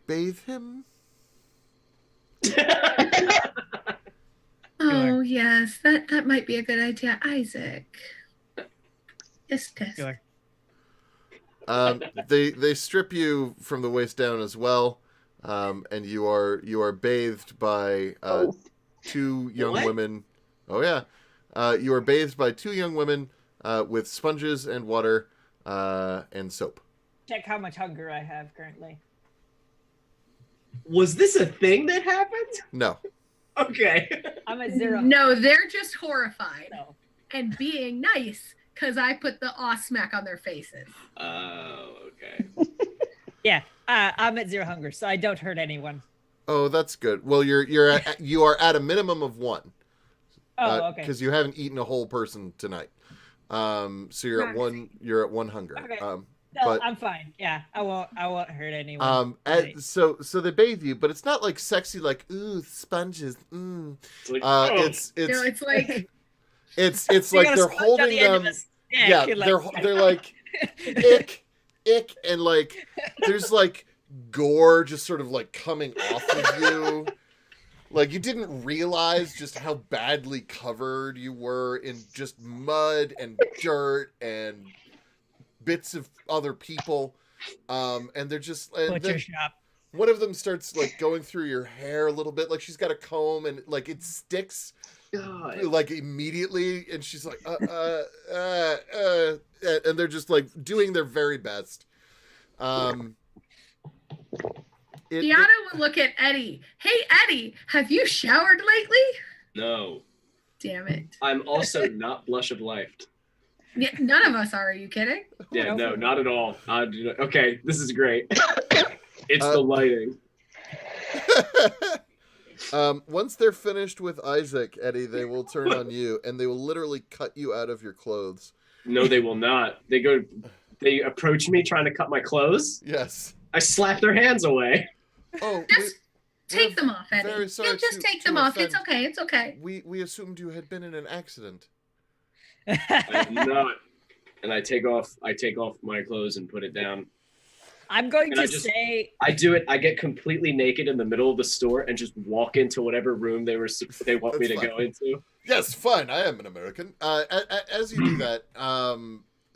bathe him? Oh, yes. That might be a good idea. Isaac. Yes. Sure. They strip you from the waist down as well, and you are bathed by two young women. Oh yeah, you are bathed by two young women with sponges and water and soap. Check how much hunger I have currently. Was this a thing that happened? No. Okay. I'm at 0. No, they're just horrified No. and being nice because I put the aw smack on their faces. Oh, okay. Yeah, I'm at 0 hunger, so I don't hurt anyone. Oh, that's good. Well, you are at a minimum of 1. Oh, okay. Because you haven't eaten a whole person tonight. So you're at 1. You're at 1 hunger. Okay. No, but I'm fine. Yeah, I won't hurt anyone. So they bathe you, but it's not like sexy, like ooh sponges. It's like, it's like it's like they're holding them. Yeah, they're like ick, and like there's like gore just sort of like coming off of you. Like you didn't realize just how badly covered you were in just mud and dirt and bits of other people, and they're just butcher shop. One of them starts like going through your hair a little bit, like she's got a comb and like it sticks like immediately, and she's like and they're just like doing their very best. Deanna will look at Eddie. Hey, Eddie, have you showered lately? No. Damn it. I'm also not blush of life. Yeah, none of us are you kidding? Yeah, no, not at all. Okay, this is great. It's the lighting. Once they're finished with Isaac, Eddie, they will turn on you, and they will literally cut you out of your clothes. No, they will not. They approach me trying to cut my clothes. Yes. I slap their hands away. Oh, just take them off, Eddie. Very sorry just take them off. offend. It's okay. We assumed you had been in an accident. I am not. And I take off my clothes and put it down. I'm going to say I do it. I get completely naked in the middle of the store and just walk into whatever room they want me to go into. Yes, fine. I am an American. As you do that,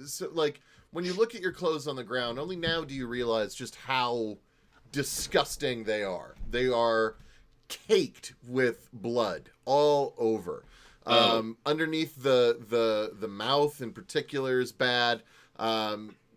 so like when you look at your clothes on the ground, only now do you realize just how disgusting they are. They are caked with blood all over. Underneath the mouth in particular is bad.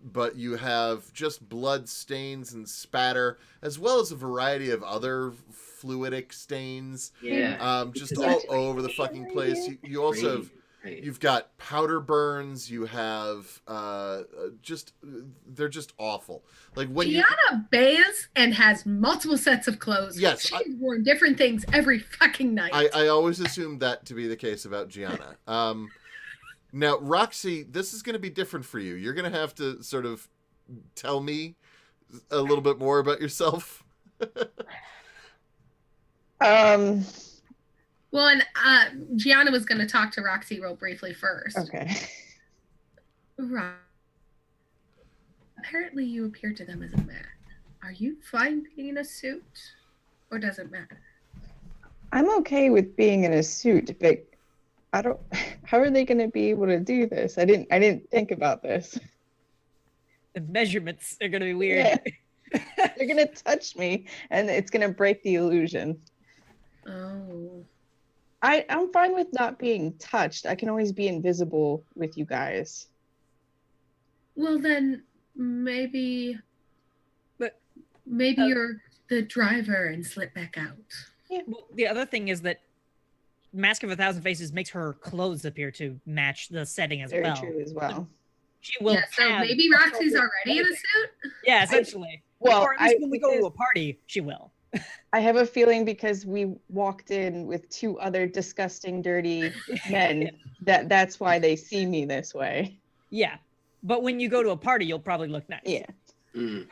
But you have just blood stains and spatter, as well as a variety of other fluidic stains. Yeah. Just all over the fucking place. You also have, you've got powder burns. You have they're just awful. Like when Gianna bathes and has multiple sets of clothes. Yes, she's worn different things every fucking night. I always assumed that to be the case about Gianna. Now, Roxy, this is going to be different for you. You're going to have to sort of tell me a little bit more about yourself. Well, and Gianna was going to talk to Roxy real briefly first. Okay. Apparently you appear to them as a man. Are you fine being in a suit? Or does it matter? I'm okay with being in a suit, but I don't. How are they going to be able to do this? I didn't think about this. the measurements are going to be weird. Yeah. They're going to touch me, and it's going to break the illusion. Oh. I'm fine with not being touched. I can always be invisible with you guys. Well, then maybe you're the driver and slip back out. Yeah. Well, the other thing is that Mask of a Thousand Faces makes her clothes appear to match the setting as Very well. true as well. She will. Yeah, so maybe Roxy's already in a suit? Yeah, essentially. Or at least when we go to a party, she will. I have a feeling because we walked in with two other disgusting, dirty men that's why they see me this way. Yeah, but when you go to a party, you'll probably look nice. Yeah. Mm.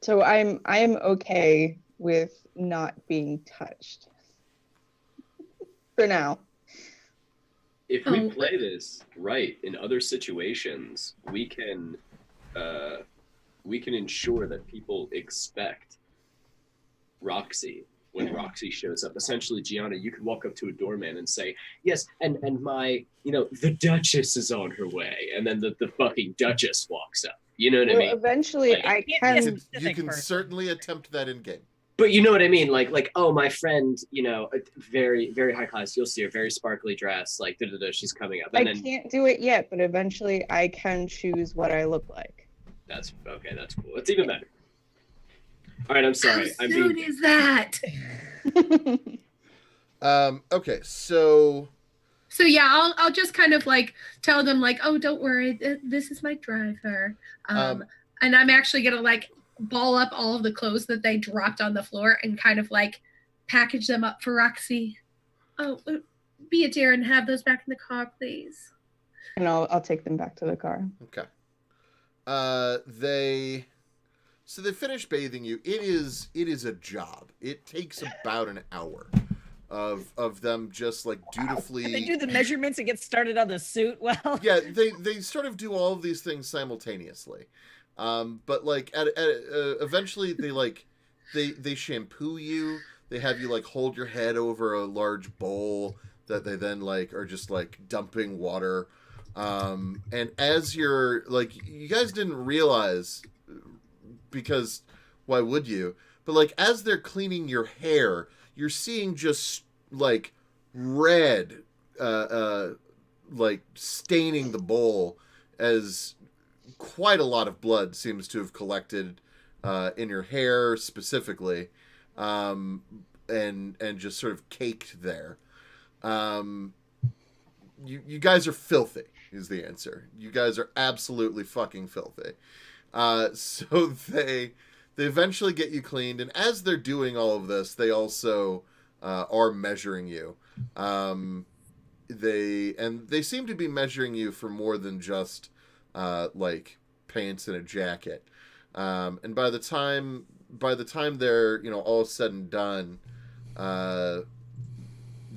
So I'm okay with not being touched for now. If we play this right in other situations, we can ensure that people expect Roxy when Roxy shows up. Essentially, Gianna, you could walk up to a doorman and say, yes, and my, the Duchess is on her way. And then the fucking Duchess walks up. You know what I mean? Eventually, Like, You can certainly attempt that in game. But you know what I mean? Like, oh, my friend, very, very high class. You'll see her, very sparkly dress. Like, she's coming up. And I can't do it yet, but eventually I can choose what I look like. That's okay. That's cool. It's even better. All right, I'm sorry. How soon is that? Okay, so yeah, I'll just kind of like tell them like, oh, don't worry, this is my driver. And I'm actually gonna like ball up all of the clothes that they dropped on the floor and kind of like package them up for Roxy. Oh, be a dear and have those back in the car, please. And I'll take them back to the car. Okay. They finish bathing you. It is a job. It takes about an hour of them just like dutifully. And they do the measurements and get started on the suit. Well, yeah, they sort of do all of these things simultaneously, but like eventually they shampoo you. They have you like hold your head over a large bowl that they then like are just like dumping water. And as you're like, you guys didn't realize, because why would you? But like, as they're cleaning your hair, you're seeing just like red, like staining the bowl, as quite a lot of blood seems to have collected in your hair specifically, and just sort of caked there. You guys are filthy is the answer. You guys are absolutely fucking filthy. So they eventually get you cleaned, and as they're doing all of this, they also are measuring you. They seem to be measuring you for more than just like pants and a jacket. And by the time they're all said and done,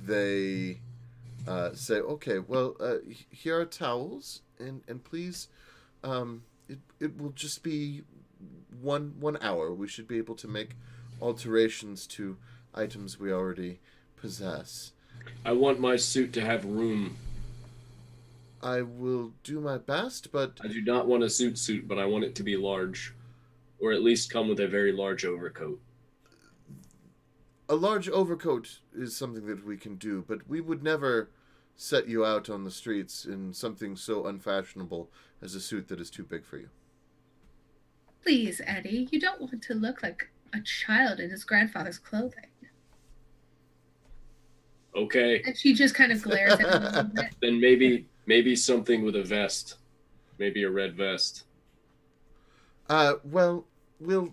they say, okay, well, here are towels, and please, it will just be one hour. We should be able to make alterations to items we already possess. I want my suit to have room. I will do my best, but I do not want a suit, but I want it to be large. Or at least come with a very large overcoat. a large overcoat is something that we can do, but we would never set you out on the streets in something so unfashionable as a suit that is too big for you. Please, Eddie, you don't want to look like a child in his grandfather's clothing. Okay. And she just kind of glares at him a little bit. Then maybe something with a vest. Maybe a red vest. Well, we'll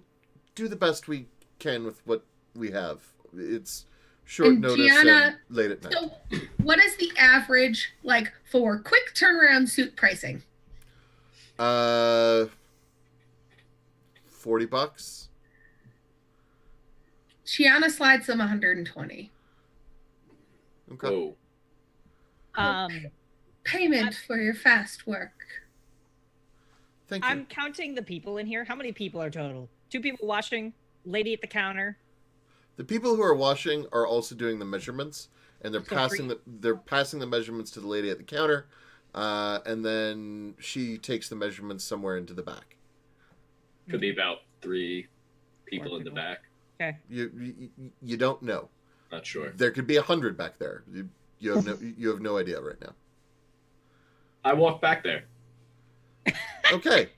do the best we can with what we have. It's short And notice Gianna, and late at night. So, what is the average, like, for quick turnaround suit pricing? $40. Gianna slides them 120. Okay. Oh. Payment for your fast work. Thank you. I'm counting the people in here. How many people are total? 2 people washing, lady at the counter. The people who are washing are also doing the measurements, and they're passing the measurements to the lady at the counter, and then she takes the measurements somewhere into the back. Could be about 3 people in the back. Okay. You don't know. Not sure. There could be 100 back there. You have no idea right now. I walk back there. Okay.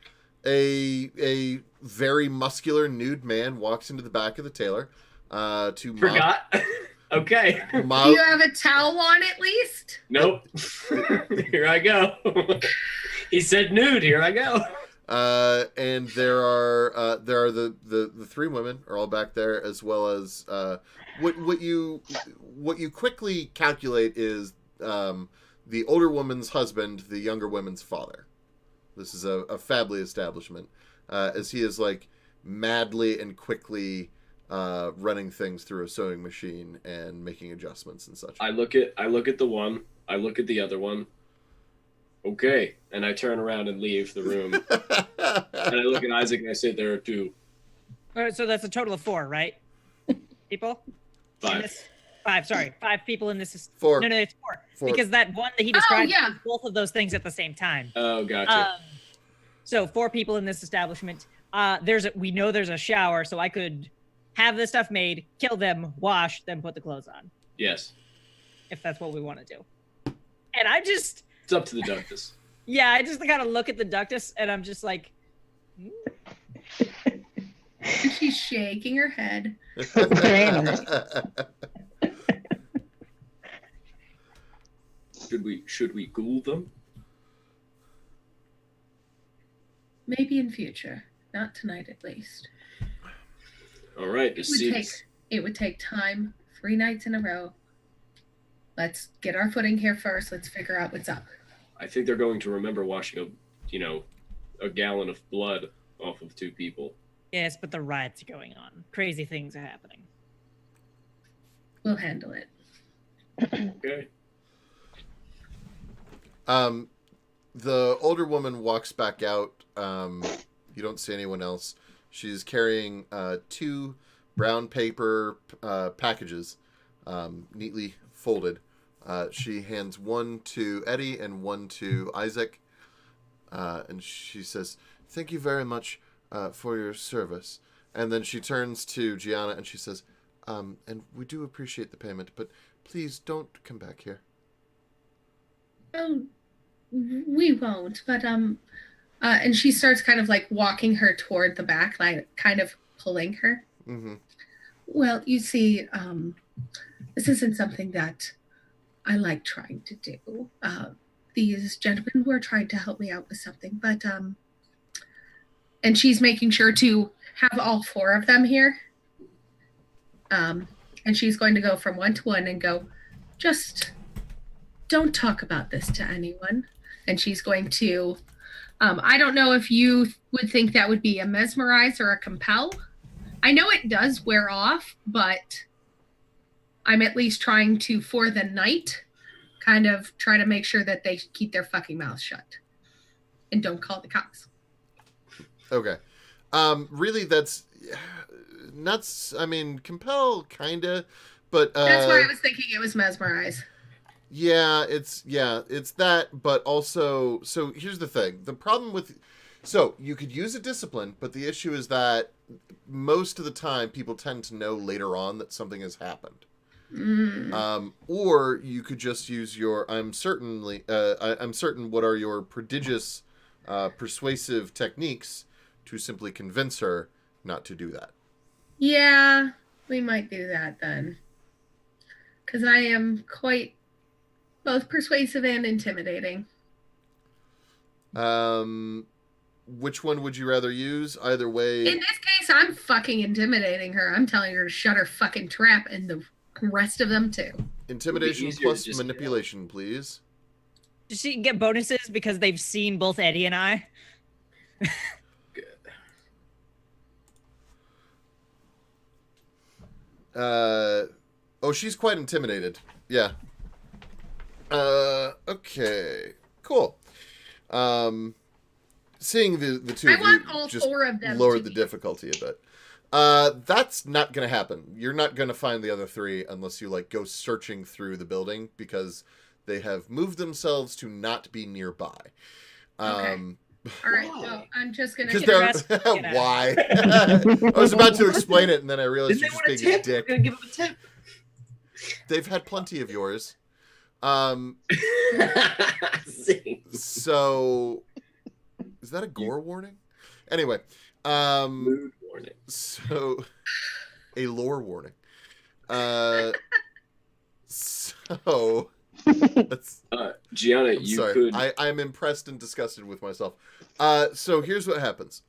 A very muscular nude man walks into the back of the tailor to Forgot. Okay. Do you have a towel on at least? Nope. Here I go. He said nude. Here I go. And there are the 3 women are all back there, as well as what you quickly calculate is the older woman's husband, the younger woman's father. This is a family establishment, as he is like madly and quickly running things through a sewing machine and making adjustments and such. I look at the one. I look at the other one. Okay, and I turn around and leave the room. And I look at Isaac and I say, "There are 2." All right, so that's a total of 4, right? People? 5. 5, sorry. 5 people in this. 4. No, it's 4. 4. Because that one that he described yeah. was both of those things at the same time. Oh, gotcha. So 4 people in this establishment. We know there's a shower, so I could have this stuff made, kill them, wash, then put the clothes on. Yes. If that's what we want to do. And I just... It's up to the Duchess. Yeah, I just kind of look at the Duchess, and I'm just like... And she's shaking her head. Should we ghoul them? Maybe in future. Not tonight, at least. All right. It would take time. 3 nights in a row. Let's get our footing here first. Let's figure out what's up. I think they're going to remember washing a gallon of blood off of 2 people. Yes, but the riots are going on. Crazy things are happening. We'll handle it. Okay. The older woman walks back out. You don't see anyone else. She's carrying 2 brown paper packages, neatly folded. She hands one to Eddie and one to Isaac. And she says, "Thank you very much for your service." And then she turns to Gianna and she says, "And we do appreciate the payment, but please don't come back here." Oh, we won't, but And she starts kind of like walking her toward the back, like kind of pulling her. Mm-hmm. Well, you see, this isn't something that I like trying to do. These gentlemen were trying to help me out with something, but and she's making sure to have all 4 of them here. And she's going to go from 1 to 1 and go, just don't talk about this to anyone. And she's going to, I don't know if you would think that would be a mesmerize or a compel. I know it does wear off, but I'm at least trying to, for the night, kind of try to make sure that they keep their fucking mouths shut and don't call the cops. Okay. Really, that's nuts. I mean, compel, kinda, but that's why I was thinking it was mesmerize. Yeah, it's that, but also, so here's the thing. The problem with, so you could use a discipline, but the issue is that most of the time people tend to know later on that something has happened. Or you could just use your, I'm certain what are your prodigious persuasive techniques to simply convince her not to do that. Yeah, we might do that then. Because I am quite both persuasive and intimidating. Which one would you rather use? Either way. In this case, I'm fucking intimidating her. I'm telling her to shut her fucking trap, and the rest of them too. Intimidation plus manipulation, please. Does she get bonuses because they've seen both Eddie and I? Good. Oh, she's quite intimidated. Yeah. Okay. Cool. Seeing the two of you just lowered the difficulty a bit. That's not going to happen. You're not going to find the other 3 unless you like go searching through the building because they have moved themselves to not be nearby. Okay. All right. Well, I'm just going to why? I was about to explain it and then I realized you're just being a dick. We're gonna give them a tip. They've had plenty of yours. So is that a gore warning? Anyway, mood warning. So a lore warning. So that's Gianna, I'm sorry. could. I'm impressed and disgusted with myself. So here's what happens.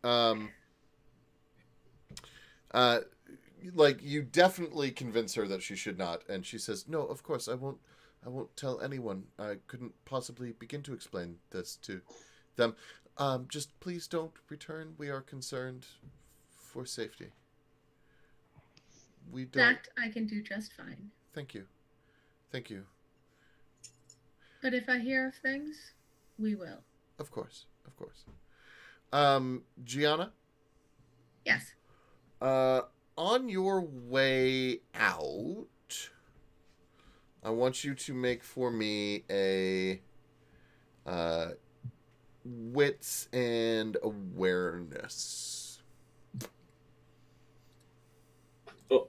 Like you definitely convince her that she should not, and she says, "No, of course I won't tell anyone. I couldn't possibly begin to explain this to them. Just please don't return. We are concerned for safety. We don't." That I can do just fine. Thank you. Thank you. But if I hear of things, we will. Of course. Of course. Gianna? Yes. On your way out, I want you to make for me a wits and awareness.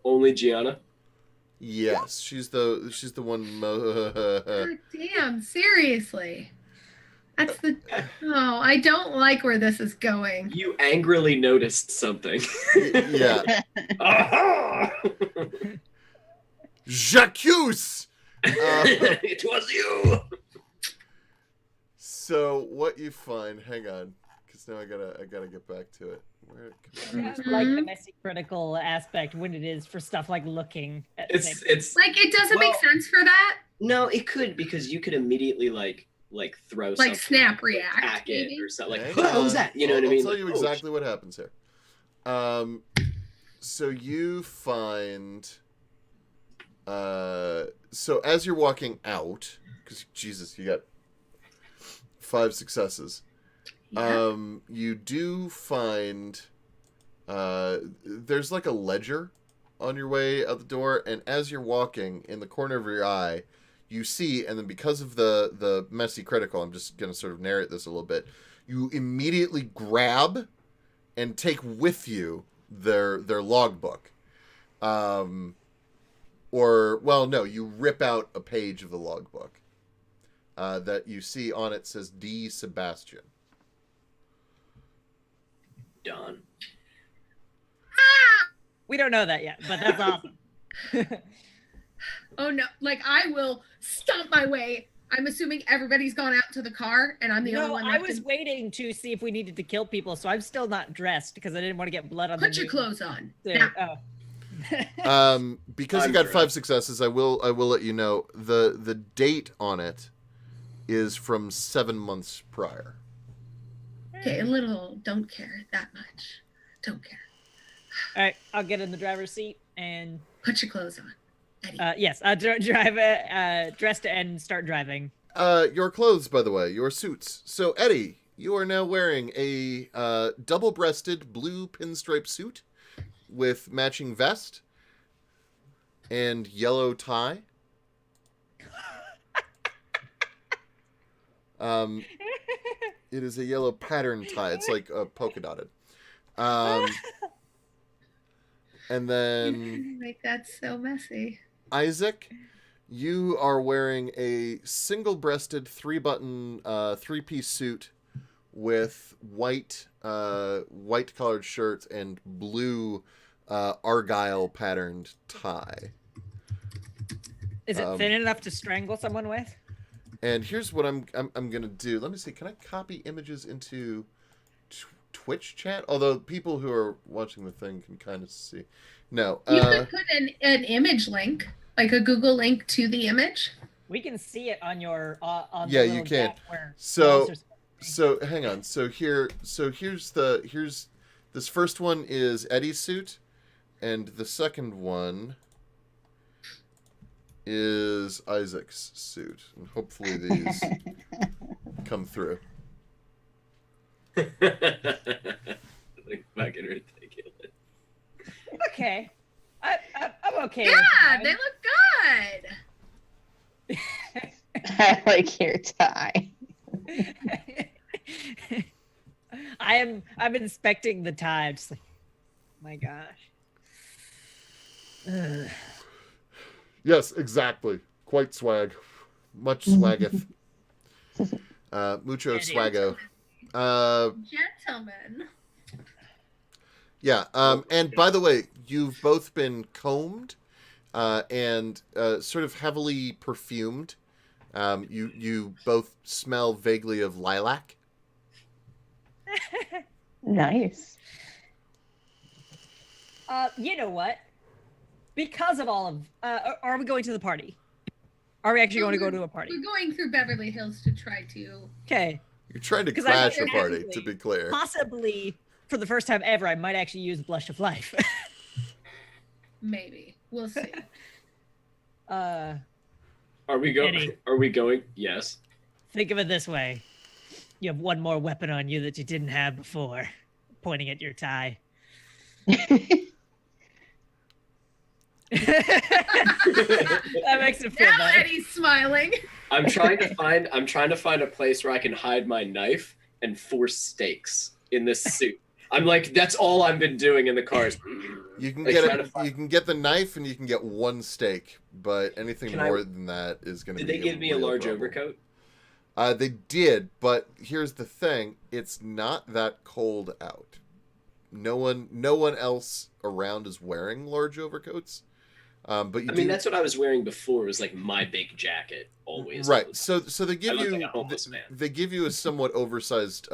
Only Gianna? Yes, she's the one. God damn, seriously. That's the. Oh, I don't like where this is going. You angrily noticed something. Yeah. Aha! J'accuse! It was you. So what you find? Hang on, because now I gotta get back to it. Where I like the messy critical aspect when it is for stuff like looking at it's like it doesn't make sense for that. No, it could, because you could immediately like throw something, like snap react, attack it or something. Like, okay. what was that? You know what I mean? I'll tell you exactly what happens here. So you find, so as you're walking out, because Jesus, you got 5 successes. Yeah. You do find, there's like a ledger on your way out the door, and as you're walking, in the corner of your eye, you see, and then because of the messy critical, I'm just going to sort of narrate this a little bit, you immediately grab and take with you their logbook. Or, well, no, you rip out a page of the logbook that you see on it says D. Sebastian. done. We don't know that yet, but that's awesome. Oh no, like I will stomp my way. I'm assuming everybody's gone out to the car and I'm the only one I left. was waiting to see if we needed to kill people, so I'm still not dressed because I didn't want to get blood on the Put your clothes on. Now. Because you got 5 successes, I will let you know the date on it is from 7 months prior. Okay, a little. Don't care that much. Don't care. All right, I'll get in the driver's seat and put your clothes on. Eddie. Yes, I'll drive dressed and start driving. Your clothes, by the way, your suits. So, Eddie, you are now wearing a double-breasted blue pinstripe suit with matching vest and yellow tie. It is a yellow pattern tie. It's like polka dotted. And then like that's so messy. Isaac, you are wearing a single-breasted 3-button 3-piece suit with white collared shirt and blue argyle patterned tie. Is it thin enough to strangle someone with? And here's what I'm gonna do. Let me see. Can I copy images into Twitch chat? Although people who are watching the thing can kind of see. No. You could put an image link, like a Google link to the image. We can see it on your on. Yeah, the you can. So hang on. So here's this first one is Eddie's suit, and the second one is Isaac's suit, and hopefully these come through. Like fucking ridiculous. Okay, I'm okay. Yeah, they look good. I like your tie. I'm inspecting the tie. I'm just like, my gosh. Ugh. Yes, exactly. Quite swag. Much swaggeth. Mucho swaggo. Gentlemen. Yeah, and by the way, you've both been combed and sort of heavily perfumed. You both smell vaguely of lilac. Nice. You know what? Because of all of... are we going to the party? Are we actually going to go to a party? We're going through Beverly Hills to try to... Okay. You're trying to crash a party, to be clear. Possibly, for the first time ever, I might actually use Blush of Life. Maybe. We'll see. Are we going? Yes. Think of it this way. You have one more weapon on you that you didn't have before. Pointing at your tie. That makes it feel now better. Eddie's smiling. I'm trying to find a place where I can hide my knife and force stakes in this suit. I'm like, that's all I've been doing in the cars. You can you can get the knife and you can get one stake, but anything more than that is going to be. Did they give me a large overcoat? They did, but here's the thing: it's not that cold out. No one else around is wearing large overcoats. But I mean, that's what I was wearing before. Was like my big jacket always. Right. So they give you like they give you a somewhat oversized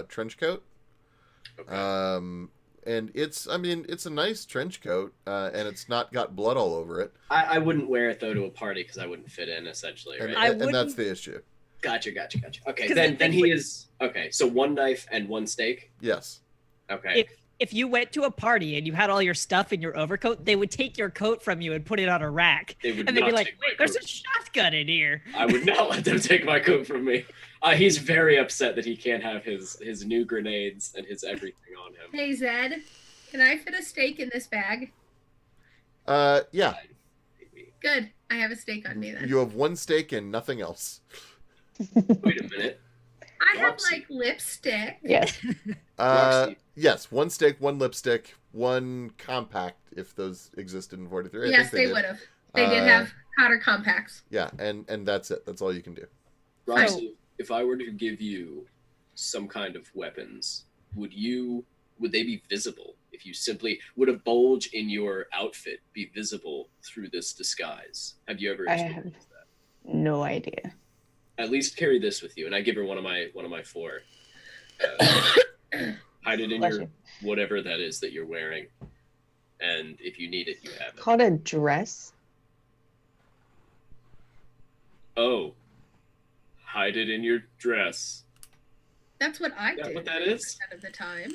trench coat. Okay. And it's a nice trench coat, and it's not got blood all over it. I wouldn't wear it though to a party because I wouldn't fit in essentially. Right? And that's the issue. Gotcha. Okay, then he is okay. So one knife and one steak. Yes. Okay. If you went to a party and you had all your stuff in your overcoat, they would take your coat from you and put it on a rack. And they'd be like, "Wait, there's a shotgun in here." I would not let them take my coat from me. He's very upset that he can't have his new grenades and his everything on him. Hey Zed, can I fit a steak in this bag? Yeah. Good. I have a steak on me then. You have one steak and nothing else. Wait a minute. I have like lipstick. Yes. Yes, one steak, one lipstick, one compact, if those existed in 43. Yes, they would have. They did have powder compacts. Yeah, and that's it. That's all you can do. Roxy, if I were to give you some kind of weapons, would you would they be visible? If you simply, would a bulge in your outfit be visible through this disguise? Have you ever I experienced have that? no idea. At least carry this with you, and I give her one of my 4. Hide it in Bless your you. whatever that is that you're wearing, and if you need it, you have it. Called a dress. Oh, hide it in your dress. That's what I Is that did. what that is? 100% of the time.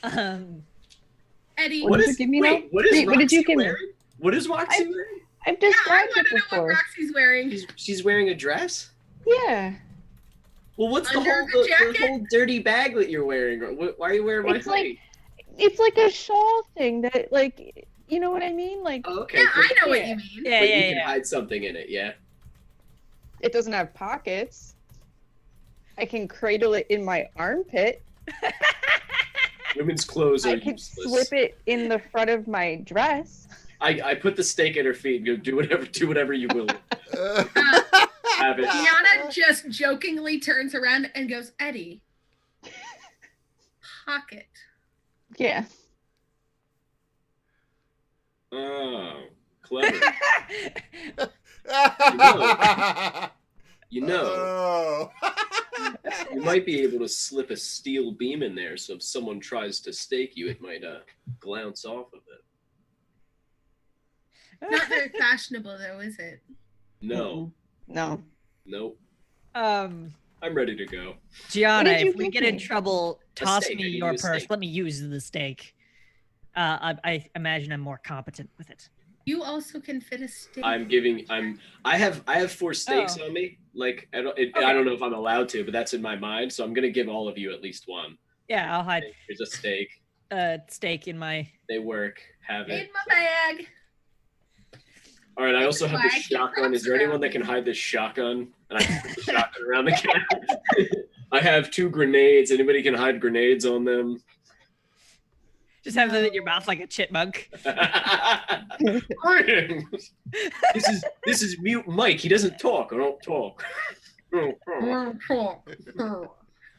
What Eddie, What did is? you give me Wait, now? what is Wait, what did you Roxy give me? wearing? What is Roxy wearing? I've yeah, I described want it to know what before. Roxy's wearing. She's wearing a dress. Yeah. Well, what's the Under whole the jacket? the whole dirty bag that you're wearing? Why are you wearing my It's like- hoodie? It's like a shawl thing that, like, you know what I mean? Like, Oh, okay. Yeah, cool. I know what Yeah. you mean. Yeah, But yeah, you can yeah. hide something in it, yeah. it doesn't have pockets. I can cradle it in my armpit. Women's clothes are I can useless. slip it in the front of my dress. I put the stake at her feet and go, do whatever you will. Have it. Gianna just jokingly turns around and goes, Eddie, pocket. Yeah. Oh, clever. You know, Oh. you might be able to slip a steel beam in there, so if someone tries to stake you, it might glounce off of it. Not very fashionable, though, is it? No, No. nope. Um, I'm ready to go. Gianna, What did you if we give get in me? trouble, toss steak. me I gave your you a purse. steak. Let me use the steak. I imagine I'm more competent with it. You also can fit a stick. I have 4 steaks Oh. on me. Like I don't Okay. I don't know if I'm allowed to, but that's in my mind. So I'm gonna give all of you at least one. Yeah, I'll hide Here's a steak. steak in my. They work. Have In it. my bag. All right. I also have this Why keep shotgun. Is there rocks anyone that around? can hide this shotgun? And I can put the shotgun around the cat. I have 2 grenades. Anybody can hide grenades on them. Just have them in your mouth like a chipmunk. This is mute Mike. He doesn't talk. I don't talk. Can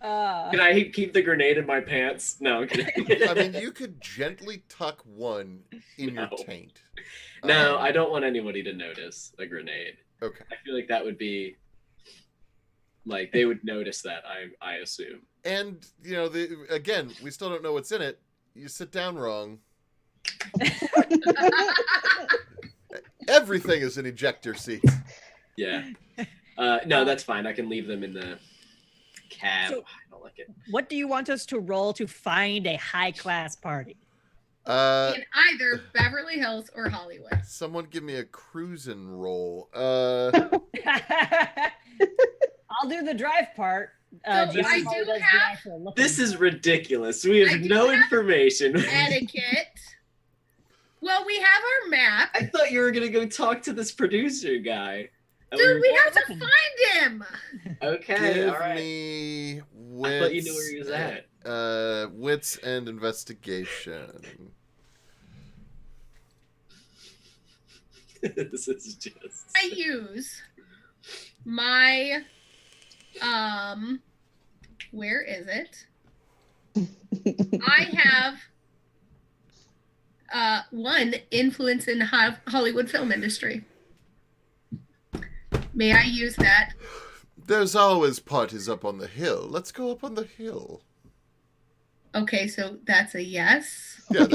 I keep the grenade in my pants? No, I'm kidding. I mean, you could gently tuck one in No. your taint. No, I don't want anybody to notice a grenade. Okay. I feel like that would be like they would notice that. I assume. And you know, again, we still don't know what's in it. You sit down wrong. Everything is an ejector seat. Yeah. No, that's fine. I can leave them in the cab. So- I don't like it. What do you want us to roll to find a high class party? In either Beverly Hills or Hollywood. Someone give me a cruising roll. I'll do the drive part. So Gianna I probably do does the have- actual looking. This is ridiculous. We I have do no have information. Etiquette. Well, we have our map. I thought you were gonna go talk to this producer guy. And Dude, we were- have to find him. Okay, Give all right. me wits. I thought you knew where he was at. Wits and investigation. This is just. I use my where is it? I have one influence in Hollywood film industry. May I use that? There's always parties up on the hill. Let's go up on the hill. Okay, so that's a yes. Yeah,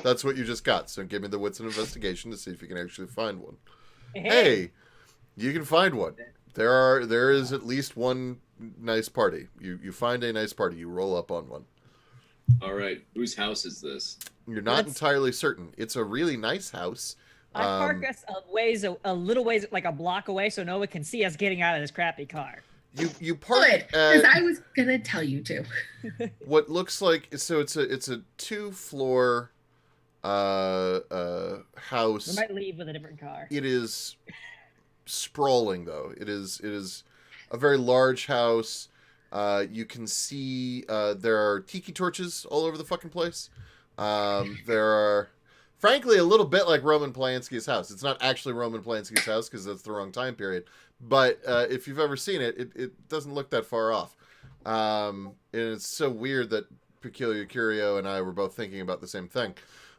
that's what you just got. So give me the wits and investigation to see if you can actually find one. Hey, you can find one. There is at least one nice party. You find a nice party. You roll up on one. All right, whose house is this? You're not entirely certain. It's a really nice house. I park us a little ways, like a block away, so no one can see us getting out of this crappy car. You park Good, because at I was gonna tell you to. what looks like it's a 2-floor house. We might leave with a different car. It is sprawling though. It is a very large house. You can see there are tiki torches all over the fucking place. There are, frankly, a little bit like Roman Polanski's house. It's not actually Roman Polanski's house because that's the wrong time period. But if you've ever seen it, it doesn't look that far off. And it's so weird that Peculiar Curio and I were both thinking about the same thing.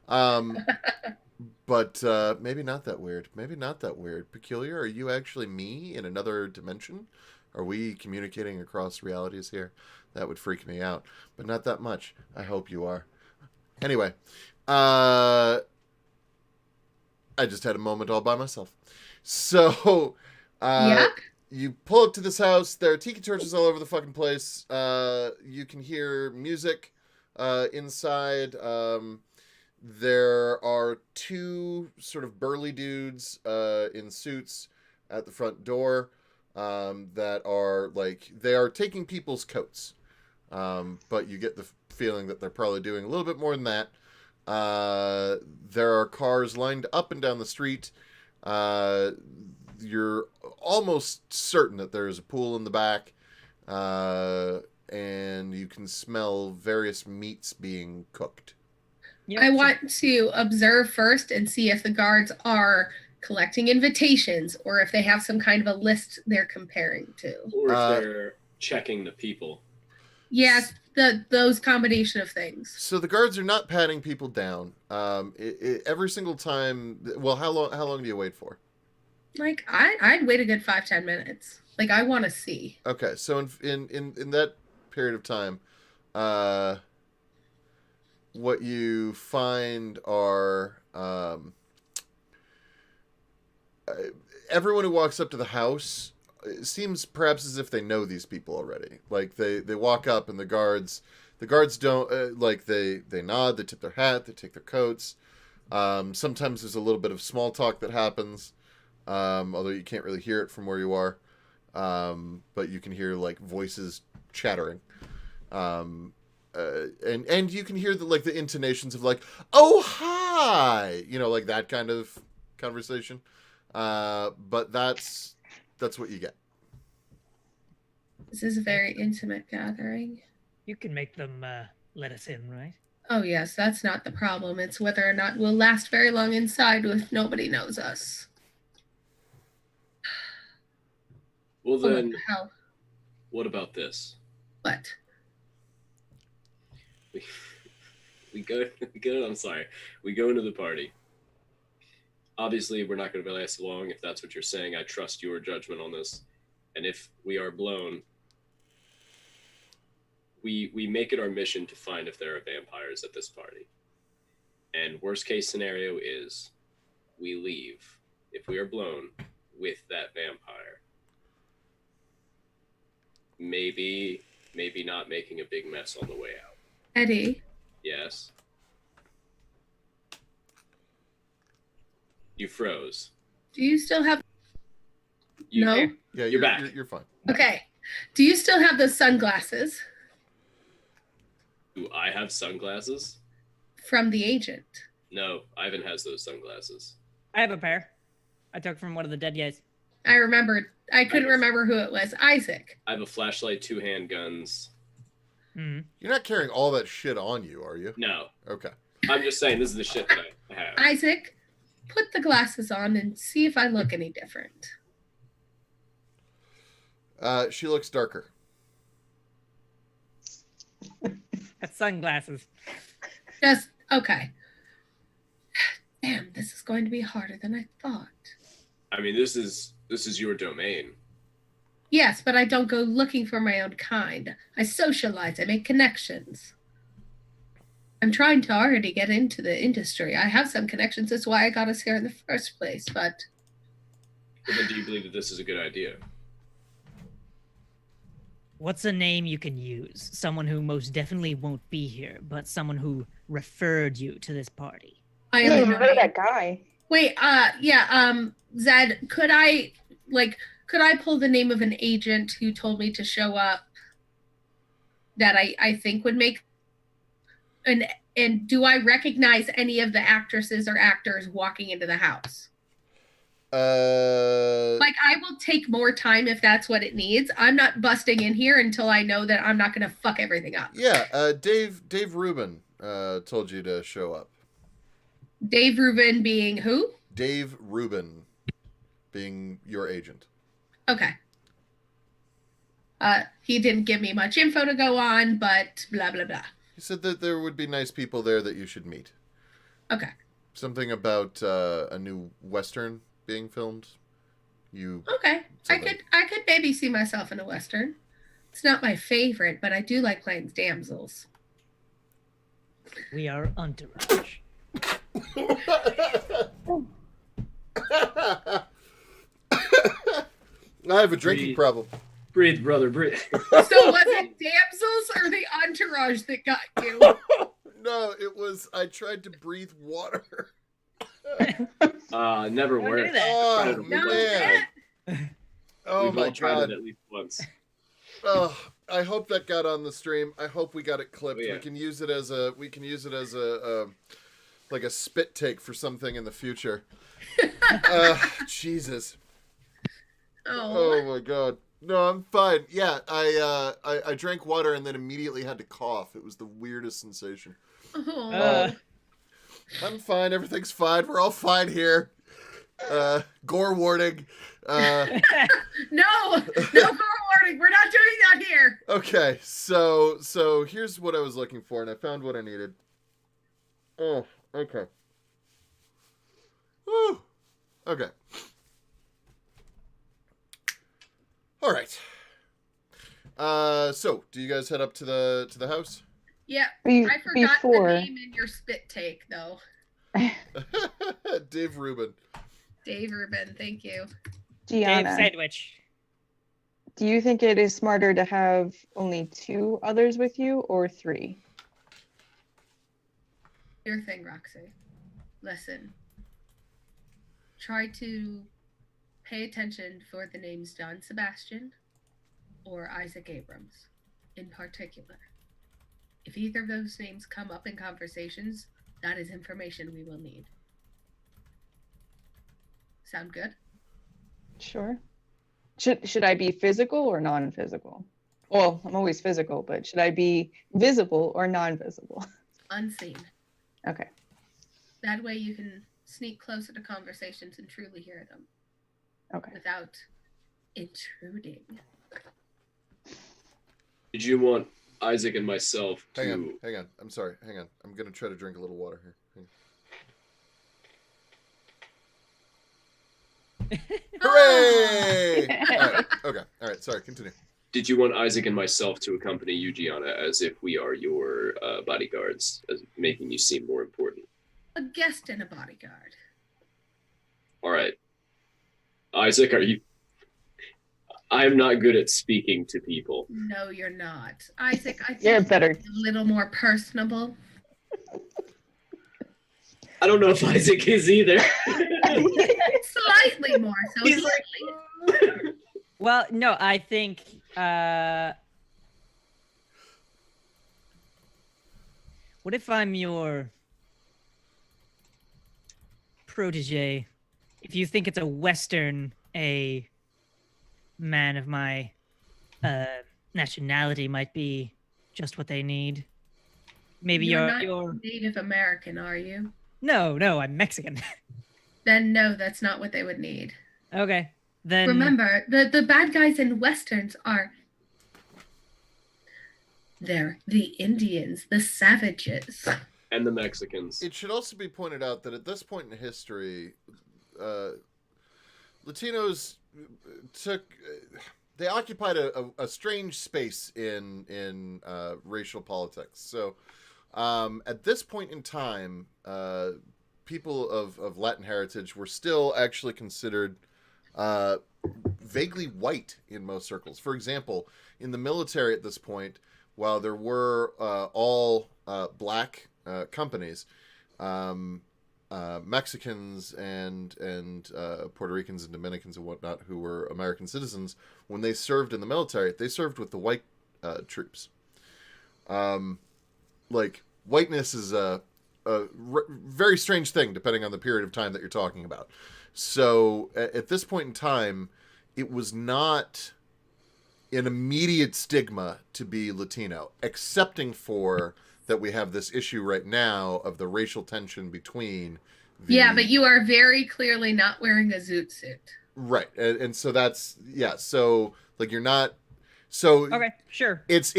But maybe not that weird. Maybe not that weird. Peculiar, are you actually me in another dimension? Are we communicating across realities here? That would freak me out. But not that much. I hope you are. Anyway, I just had a moment all by myself. So, you pull up to this house. There are tiki torches all over the fucking place. You can hear music inside. There are two sort of burly dudes in suits at the front door that are like, they are taking people's coats. But you get the feeling that they're probably doing a little bit more than that. There are cars lined up and down the street. You're almost certain that there is a pool in the back. And you can smell various meats being cooked. Yep. I want to observe first and see if the guards are collecting invitations or if they have some kind of a list they're comparing to. Or if they're checking the people. Yes, those combination of things. So the guards are not patting people down. Every single time. Well, how long do you wait for? Like I'd wait a good 5-10 minutes. Like I want to see. Okay, so in that period of time, what you find are everyone who walks up to the house, it seems perhaps as if they know these people already. Like they walk up and the guards don't like they nod, they tip their hat, they take their coats. Sometimes there's a little bit of small talk that happens, although you can't really hear it from where you are. But you can hear like voices chattering. And you can hear the intonations of like, oh hi, like that kind of conversation. But that's what you get. This is a very intimate gathering. You can make them let us in, right? Oh yes, that's not the problem. It's whether or not we'll last very long inside if nobody knows us. Well then, what about this? What? We go. I'm sorry. We go into the party. Obviously, we're not going to last long. If that's what you're saying, I trust your judgment on this. And if we are blown, we make it our mission to find if there are vampires at this party. And worst case scenario is we leave if we are blown with that vampire. Maybe not making a big mess on the way out. Eddie. Yes. You froze. Do you still have... No? Yeah, you're back. You're fine. Okay. Do you still have those sunglasses? Do I have sunglasses? From the agent. No, Ivan has those sunglasses. I have a pair. I took from one of the dead guys. I remembered. I couldn't remember who it was. Isaac. I have a flashlight, 2 handguns. Mm-hmm. You're not carrying all that shit on you, are you? No. Okay. I'm just saying this is the shit that I have. Isaac, put the glasses on and see if I look any different. She looks darker. That's sunglasses. Just, okay. Damn, this is going to be harder than I thought. I mean, this is your domain. Yes, but I don't go looking for my own kind. I socialize. I make connections. I'm trying to already get into the industry. I have some connections. That's why I got us here in the first place, but... Well, then do you believe that this is a good idea? What's a name you can use? Someone who most definitely won't be here, but someone who referred you to this party. I am that guy. Wait, Zed, could I pull the name of an agent who told me to show up that I think would make... And do I recognize any of the actresses or actors walking into the house? I will take more time if that's what it needs. I'm not busting in here until I know that I'm not going to fuck everything up. Yeah, Dave Rubin told you to show up. Dave Rubin being who? Dave Rubin being your agent. Okay. He didn't give me much info to go on, but blah, blah, blah. He said that there would be nice people there that you should meet. Okay. Something about a new Western being filmed. Okay. Something. I could maybe see myself in a Western. It's not my favorite, but I do like playing damsels. We are entourage. I have a drinking problem. Breathe, brother, breathe. So was it damsels or the entourage that got you? No, it was. I tried to breathe water. Never Don't worked. do that. Oh No, man! Oh We've my all tried god! it at least once. Oh, I hope that got on the stream. I hope we got it clipped. Oh, yeah. We can use it as a like a spit take for something in the future. Jesus. Oh. Oh my god. No, I'm fine. Yeah, I drank water and then immediately had to cough. It was the weirdest sensation. Oh. I'm fine. Everything's fine. We're all fine here. Gore warning. No, no gore warning. We're not doing that here. Okay, so here's what I was looking for, and I found what I needed. Oh, okay. Woo. Okay. All right. So do you guys head up to the house? Yeah, I forgot Before. the name in your spit take, though. Dave Rubin. Dave Rubin, thank you. Dave Gianna, Sandwich. do you think it is smarter to have only 2 others with you or 3? Your thing, Roxy. Listen. Try to pay attention for the names John Sebastian or Isaac Abrams in particular. If either of those names come up in conversations, that is information we will need. Sound good? Sure. Should I be physical or non-physical? Well, I'm always physical, but should I be visible or non-visible? Unseen. Okay. That way you can sneak closer to conversations and truly hear them Okay. without intruding. Did you want Isaac and myself to... Hang on. I'm sorry. Hang on. I'm going to try to drink a little water here. Hooray! Okay. All right. Sorry. Continue. Did you want Isaac and myself to accompany you, Gianna, as if we are your bodyguards, as making you seem more important? A guest and a bodyguard. All right. Isaac, are you... I'm not good at speaking to people. No, you're not. Isaac, I think You're better. a little more personable. I don't know if Isaac is either. Slightly more so. He's Slightly. Well, no, I think what if I'm your protege? If you think it's a Western, a man of my nationality might be just what they need. Maybe You're you're not Native American, are you? No, I'm Mexican. Then no, that's not what they would need. Okay. Then Remember, the bad guys in Westerns they're the Indians, the savages. And the Mexicans. It should also be pointed out that at this point in history, Latinos they occupied a strange space in racial politics. So at this point in time, people of Latin heritage were still actually considered vaguely white in most circles. For example, in the military at this point, while there were all black companies, Mexicans and Puerto Ricans and Dominicans and whatnot who were American citizens, when they served in the military, they served with the white troops. Like, whiteness is a very strange thing depending on the period of time that you're talking about. So at this point in time, it was not an immediate stigma to be Latino, excepting for that we have this issue right now of the racial tension between Yeah, but you are very clearly not wearing a zoot suit. Right. And so that's, so like you're not, so okay, sure. it's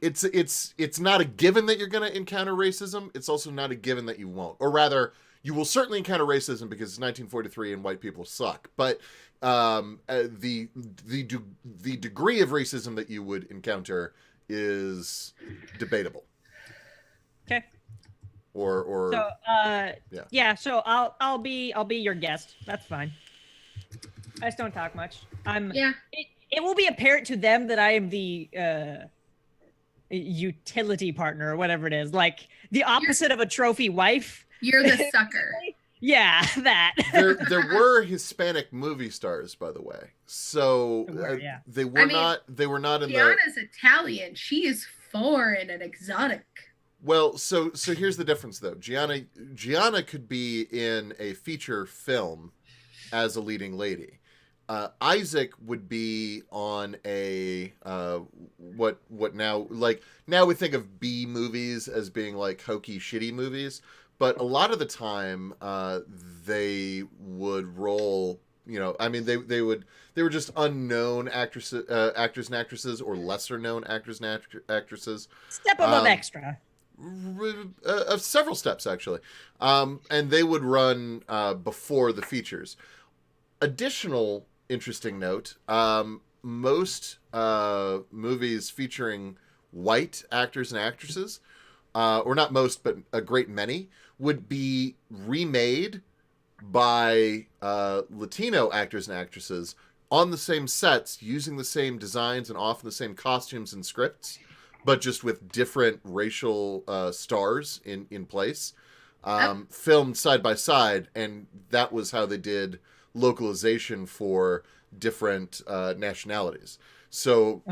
it's not a given that you're going to encounter racism. It's also not a given that you won't, or rather, you will certainly encounter racism because it's 1943 and white people suck. But the degree of racism that you would encounter is debatable. Okay. Or so yeah. Yeah. So I'll be your guest. That's fine. I just don't talk much. It will be apparent to them that I am the utility partner or whatever it is, like the opposite of a trophy wife. You're the sucker. Yeah, that. there were Hispanic movie stars, by the way. So they were not in Gianna's Italian. She is foreign and exotic. Well, so here's the difference though. Gianna could be in a feature film as a leading lady. Isaac would be on a what now we think of B movies as being like hokey shitty movies, but a lot of the time they would roll, I mean they were just unknown actors and actresses, or lesser known actors and actresses. Step above extra. Several steps actually, and they would run before the features. Additional interesting note, most movies featuring white actors and actresses, or not most, but a great many, would be remade by Latino actors and actresses on the same sets, using the same designs and often the same costumes and scripts, but just with different racial stars in place, filmed side by side, and that was how they did localization for different nationalities. So,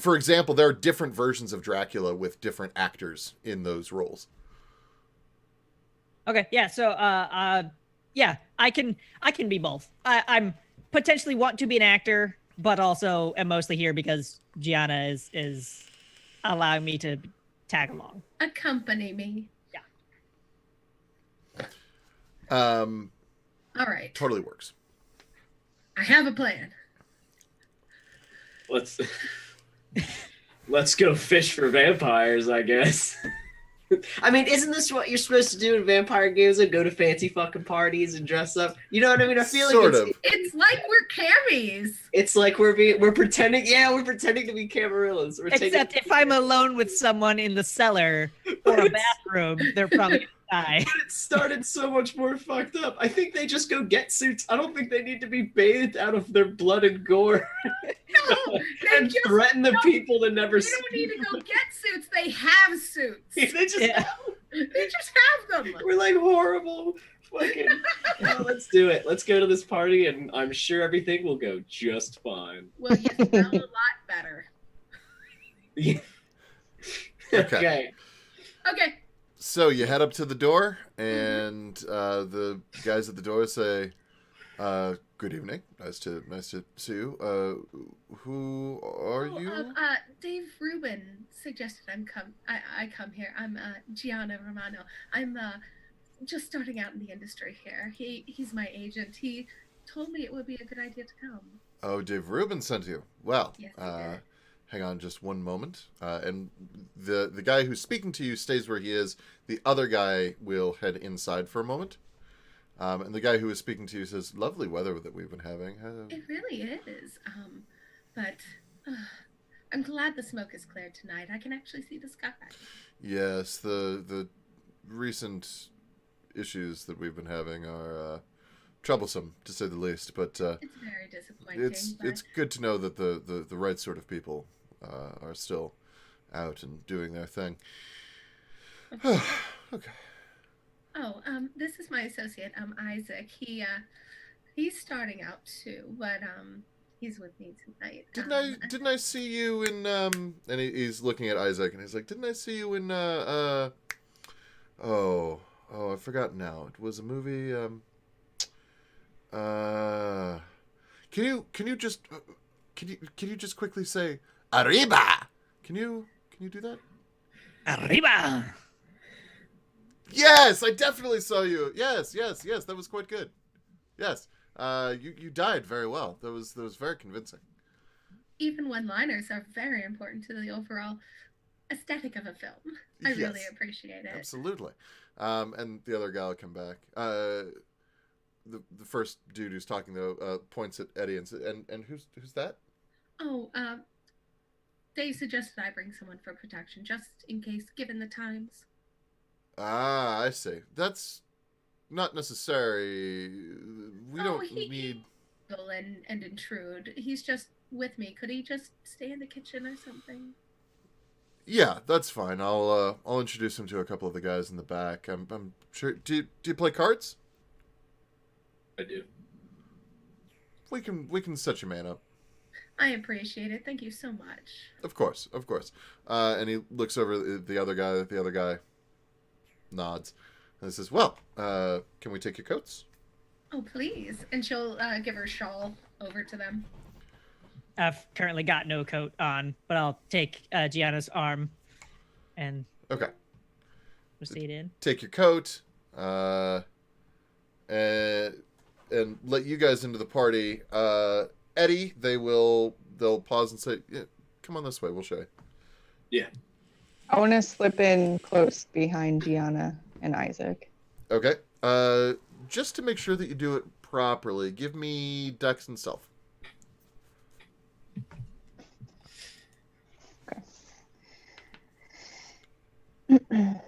for example, there are different versions of Dracula with different actors in those roles. Okay, yeah. So, yeah, I can be both. I'm potentially want to be an actor, but also am mostly here because Gianna is allowing me to tag along. Accompany me. Yeah. All right. Totally works. I have a plan. Let's go fish for vampires, I guess. I mean, isn't this what you're supposed to do in vampire games? And go to fancy fucking parties and dress up? You know what I mean? I feel like it's like we're camis. It's like we're pretending. Yeah, we're pretending to be Camarillas. Except if I'm alone with someone in the cellar or a bathroom, they're probably gonna die. But it started so much more fucked up. I think they just go get suits. I don't think they need to be bathed out of their blood and gore. No, and threaten the people to never. They don't need to go get suits. They have suits. They just have them. We're like horrible. Fucking. Let's do it. Let's go to this party, and I'm sure everything will go just fine. Well, you smell a lot better. Yeah. Okay. So you head up to the door, and the guys at the door say, "Good evening. Nice to see you. Who are you?" Dave Rubin suggested I come here. I'm Gianna Romano. I'm just starting out in the industry here. He's my agent. He told me it would be a good idea to come. Oh, Dave Rubin sent you. Well, yes, he did. Hang on just one moment. And the guy who's speaking to you stays where he is. The other guy will head inside for a moment. And the guy who is speaking to you says, "Lovely weather that we've been having." It really is. But I'm glad the smoke is cleared tonight. I can actually see the sky. Yes, the recent issues that we've been having are troublesome, to say the least. But it's very disappointing. It's good to know that the right sort of people are still out and doing their thing. Okay. Oh, this is my associate, Isaac. He's starting out too, but he's with me tonight. Didn't I see you in and he's looking at Isaac and he's like, "Didn't I see you in I forgot now. It was a movie can you just quickly say arriba? Can you do that? Arriba. Yes, I definitely saw you. Yes, that was quite good. Yes. You died very well. That was very convincing. even one-liners are very important to the overall aesthetic of a film. I really appreciate it. Absolutely. And the other guy will come back. The first dude who's talking though points at Eddie and who's that? Oh, they suggested I bring someone for protection, just in case, given the times. Ah, I see. That's not necessary. We don't need. And intrude. He's just with me. Could he just stay in the kitchen or something? Yeah, that's fine. I'll introduce him to a couple of the guys in the back. I'm sure. Do you play cards? I do. We can set your man up. I appreciate it. Thank you so much. Of course. And he looks over at the other guy. The other guy nods and says, "Well, can we take your coats?" Oh, please. And she'll give her shawl over to them. I've currently got no coat on, but I'll take Gianna's arm and proceed in. Take your coat, and let you guys into the party. Eddie, they'll pause and say, "Yeah, come on this way. We'll show you." Yeah. I want to slip in close behind Gianna and Isaac. Okay. Just to make sure that you do it properly, give me Dex and Stealth. Okay.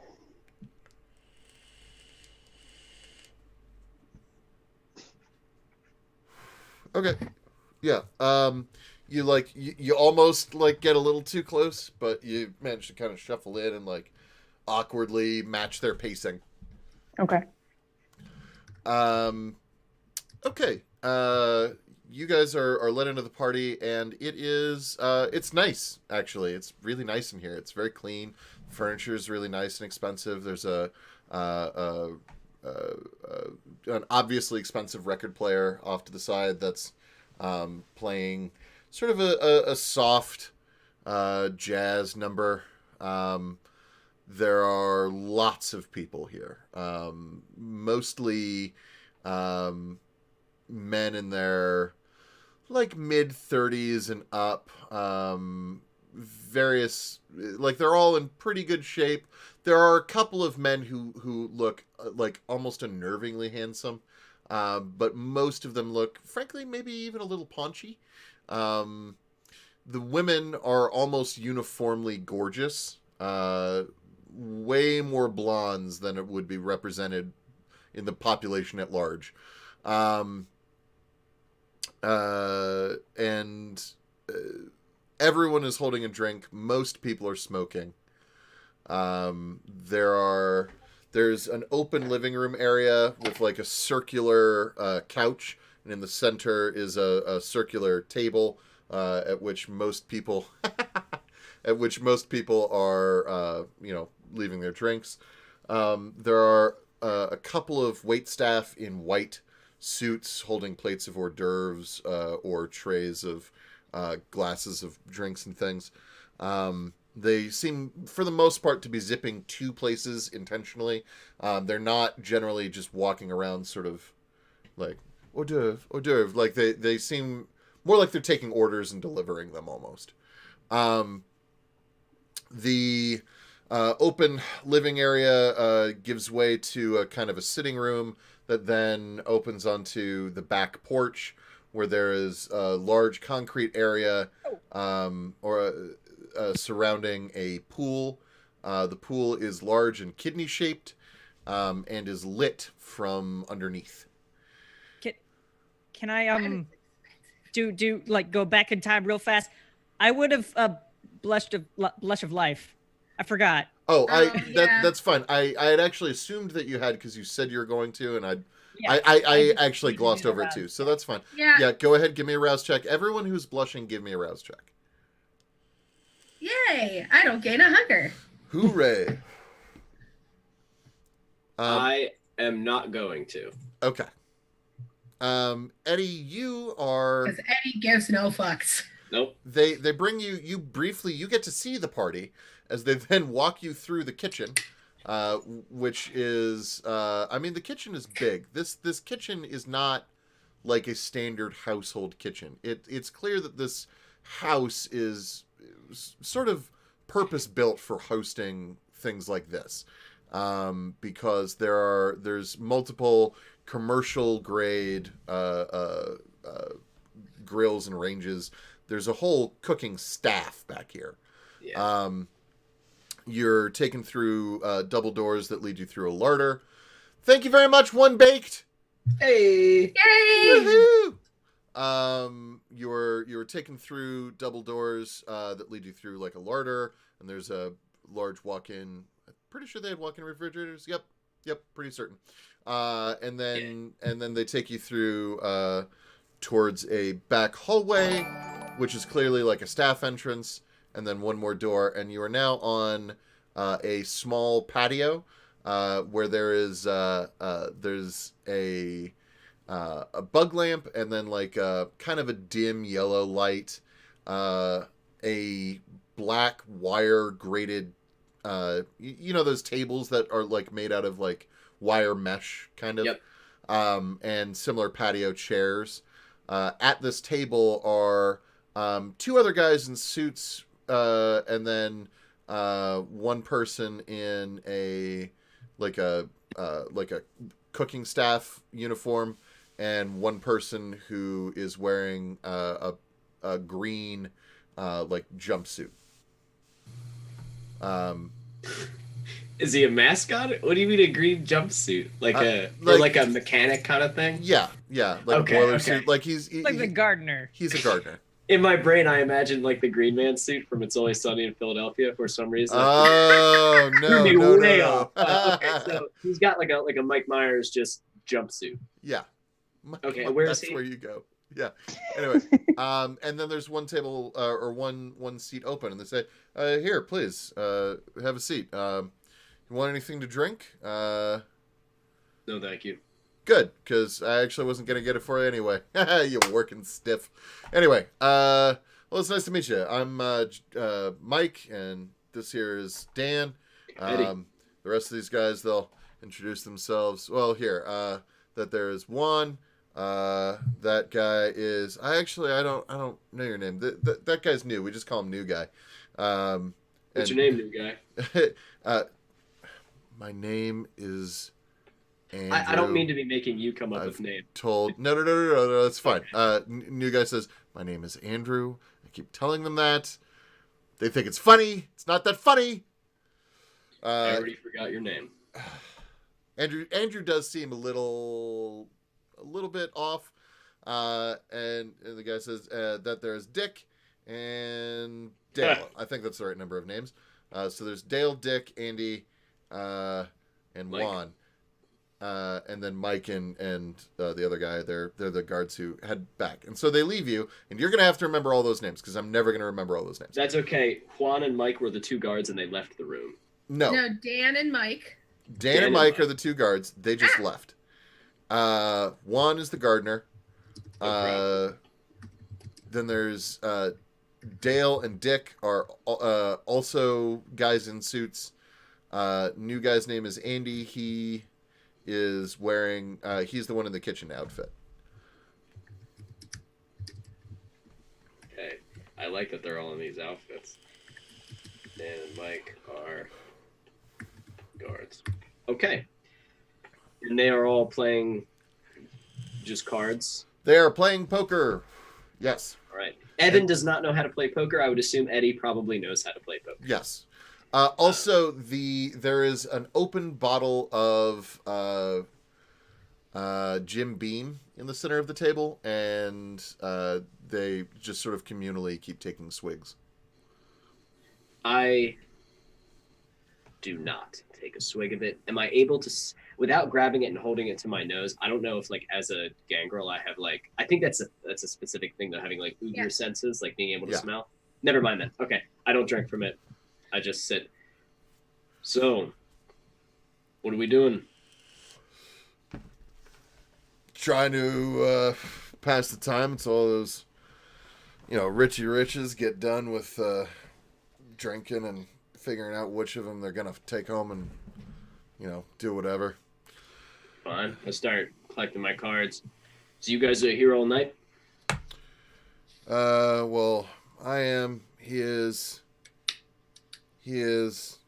Okay. Yeah. You almost get a little too close, but you manage to kind of shuffle in and awkwardly match their pacing. Okay. Okay. You guys are let into the party, and it's nice, actually. It's really nice in here. It's very clean. Furniture is really nice and expensive. There's an obviously expensive record player off to the side that's playing sort of a soft jazz number. There are lots of people here, mostly men in their mid-30s and up. Various, they're all in pretty good shape. There are a couple of men who look almost unnervingly handsome, but most of them look, frankly, maybe even a little paunchy. The women are almost uniformly gorgeous. Way more blondes than it would be represented in the population at large. Everyone is holding a drink. Most people are smoking. There's an open living room area with a circular couch, and in the center is a circular table at which most people are leaving their drinks. There are a couple of waitstaff in white suits holding plates of hors d'oeuvres or trays of glasses of drinks and things. They seem, for the most part, to be zipping to places intentionally. They're not generally just walking around sort of hors d'oeuvre. They seem more like they're taking orders and delivering them almost. The open living area gives way to a kind of a sitting room that then opens onto the back porch, where there is a large concrete area surrounding a pool. The pool is large and kidney-shaped and is lit from underneath. Can I go back in time real fast? I would have blush of life. I forgot. Oh, that's fine. I had actually assumed that you had, because you said you were going to, and I actually glossed over it too, so that's fine. Yeah, go ahead, give me a rouse check. Everyone who's blushing, give me a rouse check. Yay! I don't gain a hunger. Hooray! I am not going to. Okay. Eddie, you are... Because Eddie gives no fucks. Nope. They bring you briefly, you get to see the party as they then walk you through the kitchen, which is, the kitchen is big. This kitchen is not like a standard household kitchen. It's clear that this house is sort of purpose built for hosting things like this, because there's multiple commercial grade grills and ranges. There's a whole cooking staff back here. Yeah. You're taken through double doors that lead you through a larder. Thank you very much, One Baked. Hey. Yay! Woohoo! You're taken through double doors that lead you through like a larder, and there's a large walk-in. I'm pretty sure they had walk-in refrigerators. Yep, pretty certain. And then they take you through towards a back hallway, which is clearly like a staff entrance, and then one more door, and you are now on a small patio where there's a bug lamp, and then like kind of a dim yellow light, a black wire grated, you know those tables that are like made out of like wire mesh kind of, Yep. and similar patio chairs. At this table are two other guys in suits, and then one person in a cooking staff uniform, and one person who is wearing a green like jumpsuit. Is he a mascot? What do you mean a green jumpsuit? Like a mechanic kind of thing? Yeah, like Okay, a boiler okay. suit. Like he's Like the gardener. He's a gardener. In my brain, I imagine like the Green Man suit from It's Always Sunny in Philadelphia for some reason. Oh Threw me no! way off. Okay, so he's got like a Mike Myers just jumpsuit. Yeah. Okay, where is That's he? where you go. Yeah. Anyway, and then there's one table or one seat open, and they say, "Here, please, have a seat. You want anything to drink?" No, thank you. Good, because I actually wasn't going to get it for you anyway. You working stiff. Anyway, well, it's nice to meet you. I'm Mike, and this here is Dan. Eddie. The rest of these guys, they'll introduce themselves. Well, here, that there is Juan. That guy is... I don't know your name. That guy's new. We just call him New Guy. What's your name, new guy? My name is... Andrew. I don't mean to be making you come up with name. No, that's fine. New Guy says, my name is Andrew. I keep telling them that. They think it's funny. It's not that funny. I already forgot your name. Andrew does seem a little bit off. And the guy says that there's Dick and Dale. I think that's the right number of names. So there's Dale, Dick, Andy, and Mike. Juan. And then Mike and the other guy, they're the guards who head back. And so they leave you, and you're going to have to remember all those names, because I'm never going to remember all those names. That's okay. Juan and Mike were the two guards, and they left the room. No, Dan and Mike. Dan and Mike are the two guards. They just left. Juan is the gardener. Then there's Dale and Dick are also guys in suits. New guy's name is Andy. He is wearing... he's the one in the kitchen outfit. Okay. I like that they're all in these outfits. Dan and Mike are guards. Okay. And they are all playing just cards? They are playing poker. Yes. All right. Evan does not know how to play poker. I would assume Eddie probably knows how to play poker. Yes. Also, there is an open bottle of Jim Beam in the center of the table, and they just sort of communally keep taking swigs. I do not take a swig of it. Am I able to, without grabbing it and holding it to my nose? I don't know if, like, as a gangrel, I have, like, I think that's a specific thing, though, having, like, your senses, like being able to smell. Never mind then. Okay, I don't drink from it. I just sit. So, what are we doing? Trying to pass the time until all those, Richie Riches get done with drinking and figuring out which of them they're going to take home and, do whatever. Fine. I start collecting my cards. So you guys are here all night? Well, I am. He is. He's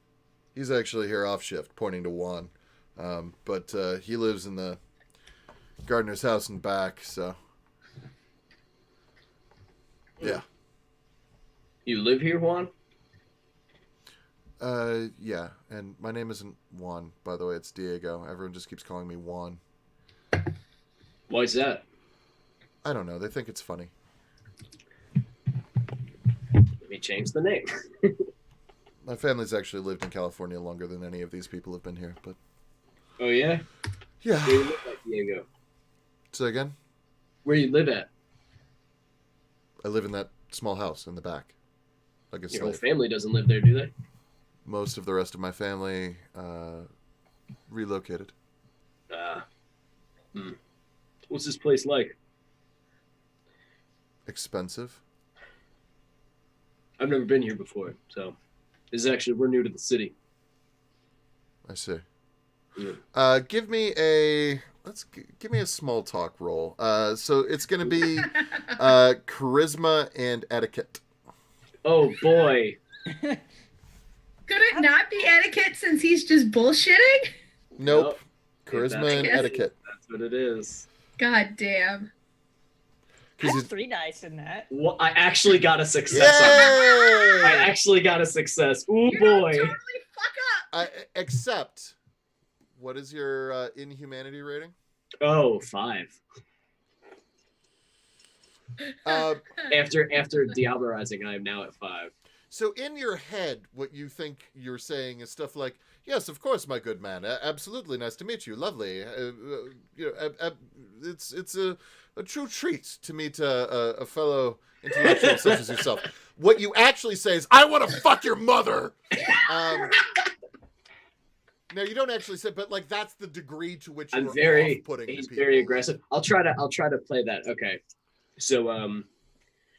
actually here off shift, pointing to Juan. But he lives in the gardener's house and back, so. Yeah. You live here, Juan? Yeah. And my name isn't Juan, by the way. It's Diego. Everyone just keeps calling me Juan. Why is that? I don't know. They think it's funny. Let me change the name. My family's actually lived in California longer than any of these people have been here, but. Oh, yeah? Yeah. Where you live at, Diego? Say again? Where you live at? I live in that small house in the back. Like a Your whole slave. family doesn't live there, do they? Most of the rest of my family relocated. What's this place like? Expensive. I've never been here before, so we're new to the city. I see. Yeah. Give me a small talk roll. So it's gonna be charisma and etiquette. Oh boy. Could it not be etiquette since he's just bullshitting? Nope. Nope. Charisma and etiquette. That's what it is. God damn. That's 3 dice in that. Well, I actually got a success. Yay! I actually got a success. Ooh, You boy. don't totally fuck up. Except, what is your inhumanity rating? Oh, 5. After diablerizing, I am now at 5. So in your head, what you think you're saying is stuff like, "Yes, of course, my good man. Absolutely, nice to meet you. Lovely. It's a true treat to meet a fellow intellectual such as yourself." What you actually say is, "I want to fuck your mother." No, you don't actually say, but like that's the degree to which I'm you're very off-putting. he's to people. very aggressive. I'll try to play that. Okay. So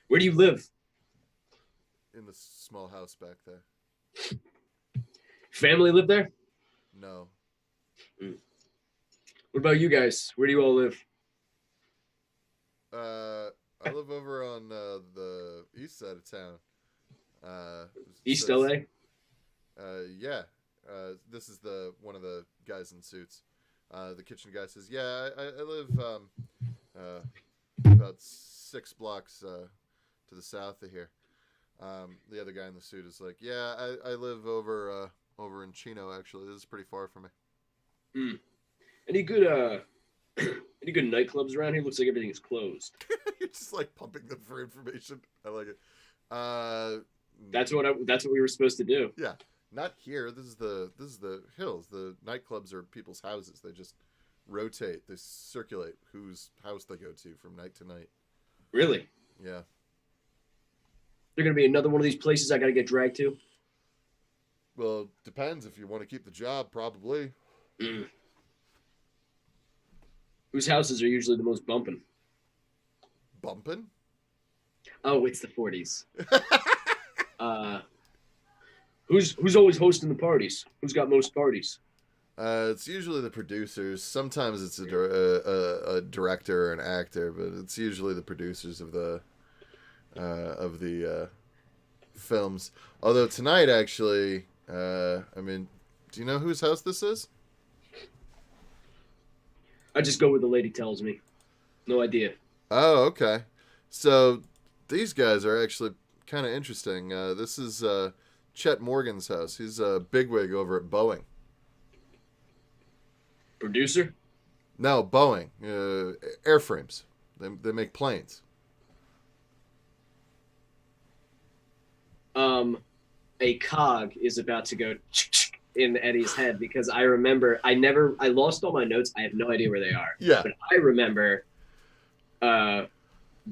where do you live? In the small house back there. Family live there? No. What about you guys? Where do you all live? I live over on the east side of town. East so LA? Yeah. This is one of the guys in suits. The kitchen guy says, "Yeah, I live about 6 blocks to the south of here." The other guy in the suit is like, "Yeah, I live over in Chino. Actually, this is pretty far from me." Any good nightclubs around here? Looks like everything is closed. You're just like pumping them for information. I like it. That's what we were supposed to do. Yeah, not here. This is the hills. The nightclubs are people's houses. They just rotate. They circulate whose house they go to from night to night. Really? Yeah. There gonna be another one of these places I gotta get dragged to? Well, depends. If you want to keep the job, probably. Whose houses are usually the most bumping? Bumping? Oh, it's the 40s. Who's always hosting the parties? Who's got most parties? It's usually the producers. Sometimes it's a director or an actor, but it's usually the producers of the films. Although tonight, actually, do you know whose house this is? I just go where the lady tells me. No idea. Oh, okay. So these guys are actually kind of interesting. This is Chet Morgan's house. He's a bigwig over at Boeing. Producer? No, Boeing. Airframes. They make planes. A cog is about to go in Eddie's head because I remember I lost all my notes. I have no idea where they are. Yeah. But I remember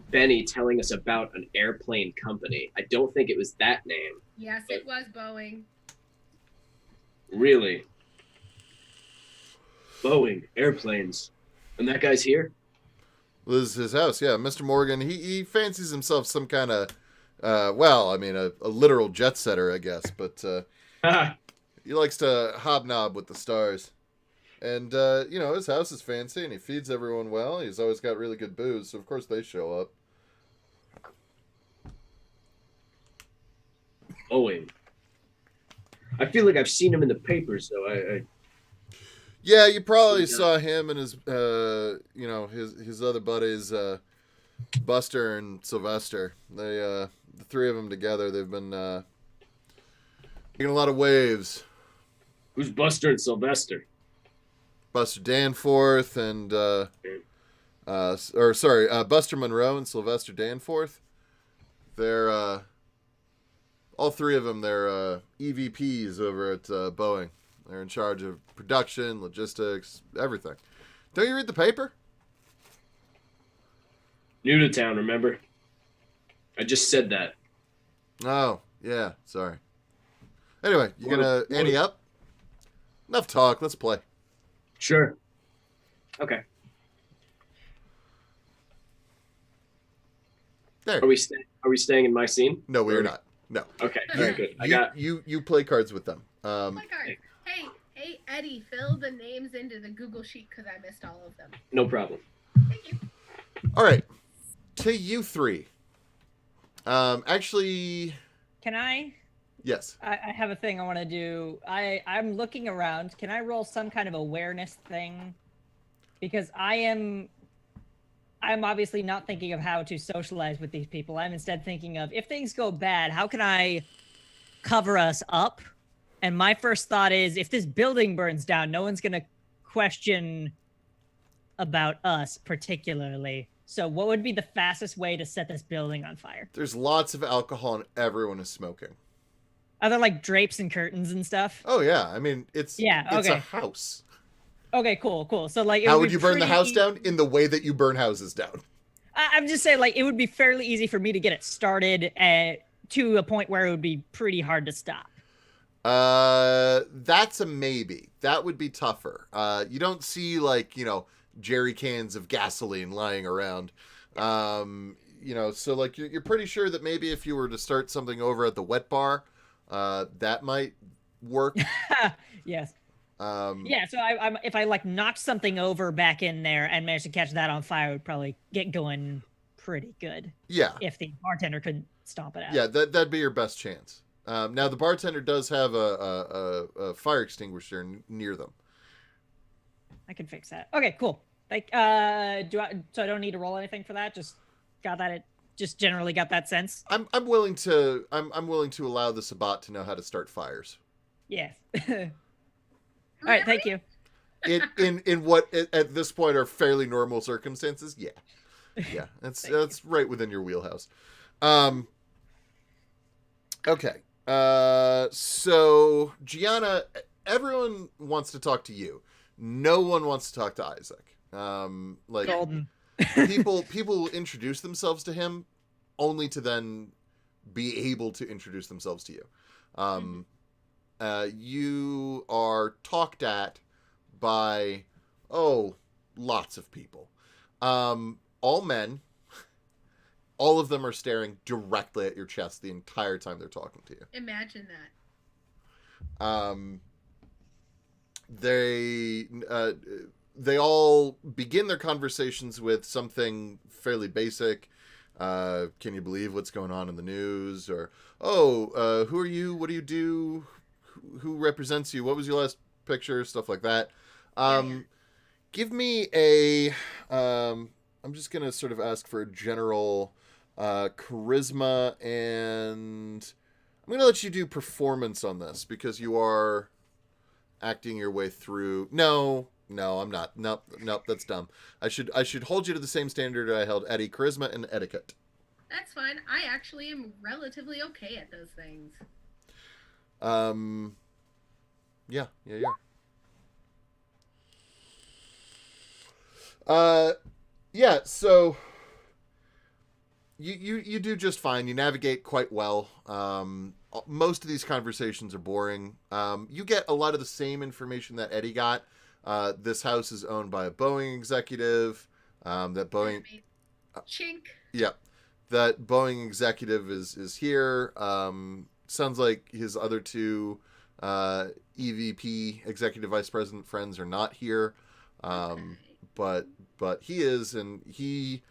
Benny telling us about an airplane company. I don't think it was that name. Yes, it was Boeing. Really? Boeing, airplanes. And that guy's here? Well, this is his house, yeah. Mr. Morgan, he fancies himself some kind of, a literal jet setter, I guess, but he likes to hobnob with the stars. And, his house is fancy, and he feeds everyone well. He's always got really good booze, so of course they show up. Owen. I feel like I've seen him in the papers, though. Yeah, you probably saw him and his, his other buddies, Buster and Sylvester. They, the three of them together, they've been making a lot of waves. Who's Buster and Sylvester? Buster Danforth and, Buster Monroe and Sylvester Danforth. They're, all three of them, they're EVPs over at Boeing. They're in charge of production, logistics, everything. Don't you read the paper? New to town, remember? I just said that. Oh, yeah, sorry. Anyway, you gonna ante up? Enough talk, let's play. Sure. Okay. There. Are we staying in my scene? No, we are not. No. Okay, very good. You play cards with them. Play cards. Hey, Eddie, fill the names into the Google sheet because I missed all of them. No problem. Thank you. All right. To you three. Actually... Can I? Yes. I have a thing I want to do. I'm looking around. Can I roll some kind of awareness thing? Because I'm obviously not thinking of how to socialize with these people. I'm instead thinking of, if things go bad, how can I cover us up? And my first thought is, if this building burns down, no one's going to question about us particularly. So what would be the fastest way to set this building on fire? There's lots of alcohol and everyone is smoking. Are there like drapes and curtains and stuff? Oh yeah, I mean it's a house. Okay, cool. So like, how would you burn the house down? In the way that you burn houses down. I'm just saying, like, it would be fairly easy for me to get it started to a point where it would be pretty hard to stop. That's a maybe. That would be tougher. You don't see jerry cans of gasoline lying around. So like you're pretty sure that maybe if you were to start something over at the wet bar, that might work. Yes. So if I like knocked something over back in there and managed to catch that on fire, it would probably get going pretty good. Yeah. If the bartender couldn't stomp it out. Yeah, that'd be your best chance. Now the bartender does have a fire extinguisher near them. I can fix that. Okay, cool. Like, so I don't need to roll anything for that. Just generally got that sense. I'm willing to allow the Sabbat to know how to start fires. Yes. All right, thank you. In what at this point are fairly normal circumstances, yeah, that's right within your wheelhouse. Okay, so Gianna, everyone wants to talk to you. No one wants to talk to Isaac. Golden. people introduce themselves to him, only to then be able to introduce themselves to you. You are talked at by, lots of people. All men. All of them are staring directly at your chest the entire time they're talking to you. Imagine that. They all begin their conversations with something fairly basic. Can you believe what's going on in the news? Or, who are you? What do you do? Who represents you? What was your last picture? Stuff like that. Give me I'm just going to sort of ask for a general charisma, and I'm going to let you do performance on this because you are acting your way through. No, I'm not. Nope, that's dumb. I should hold you to the same standard I held Eddie, charisma and etiquette. That's fine. I actually am relatively okay at those things. Yeah. So you do just fine. You navigate quite well. Most of these conversations are boring. You get a lot of the same information that Eddie got. This house is owned by a Boeing executive. That Boeing... Chink. Yeah. That Boeing executive is here. Sounds like his other two EVP, executive vice president friends, are not here. But he is, and he...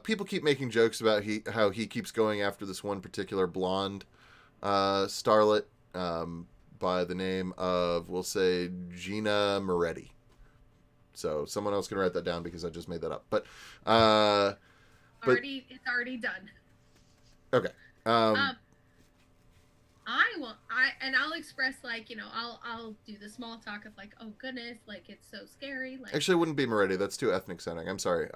people keep making jokes about how he keeps going after this one particular blonde starlet by the name of, we'll say, Gina Moretti. So someone else can write that down because I just made that up. But it's already done. Okay. I'll express, like, you know, I'll do the small talk of like, oh goodness, like it's so scary. Like, actually, it wouldn't be Moretti. That's too ethnic sounding. I'm sorry.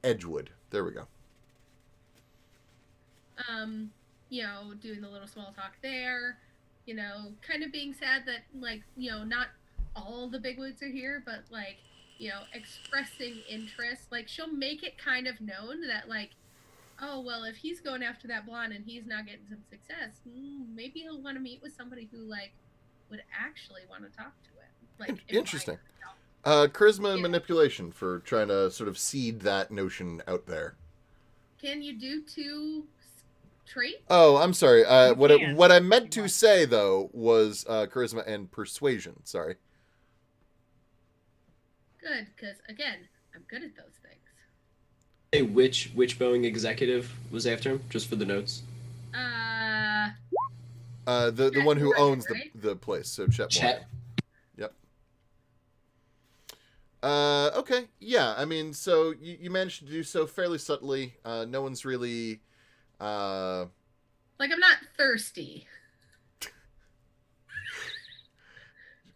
Edgewood. There we go. You know, doing the little small talk there, you know, kind of being sad that, like, you know, not all the bigwigs are here, but, like, you know, expressing interest. Like, she'll make it kind of known that, like, oh, well, if he's going after that blonde and he's not getting some success, maybe he'll want to meet with somebody who, like, would actually want to talk to him. Like, interesting. Charisma and manipulation for trying to sort of seed that notion out there. Can you do 2 traits? Oh, I'm sorry. What I meant to say, though, was charisma and persuasion. Sorry. Good, because, again, I'm good at those things. Hey, which Boeing executive was after him? Just for the notes. The one who owns the place. So Chet. Yep. Okay. Yeah. I mean, so you managed to do so fairly subtly. No one's really. Like, I'm not thirsty.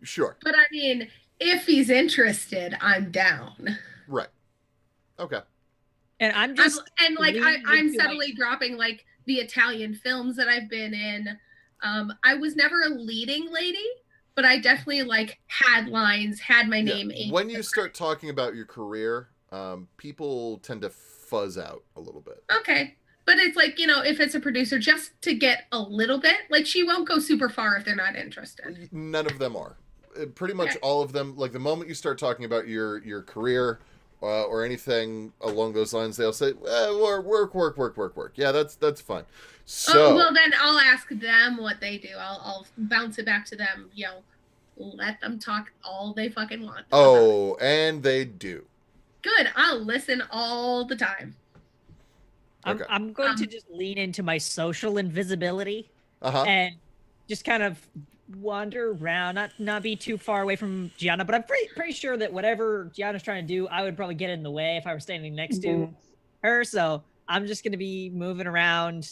Sure. But I mean, if he's interested, I'm down. Right. Okay. And I'm subtly dropping, like, the Italian films that I've been in. I was never a leading lady, but I definitely, like, had lines, had my name in. When you start talking about your career, people tend to fuzz out a little bit. Okay. But it's like, you know, if it's a producer, just to get a little bit, like, she won't go super far if they're not interested. None of them are. Pretty much all of them, like, the moment you start talking about your career or anything along those lines, they'll say, work. Yeah, that's fine. So, well, then I'll ask them what they do. I'll bounce it back to them, you know, let them talk all they fucking want. Oh, and they do. Good. I'll listen all the time. Okay. I'm going to just lean into my social invisibility and just kind of wander around, not be too far away from Gianna, but I'm pretty sure that whatever Gianna's trying to do, I would probably get in the way if I were standing next to her. So I'm just going to be moving around,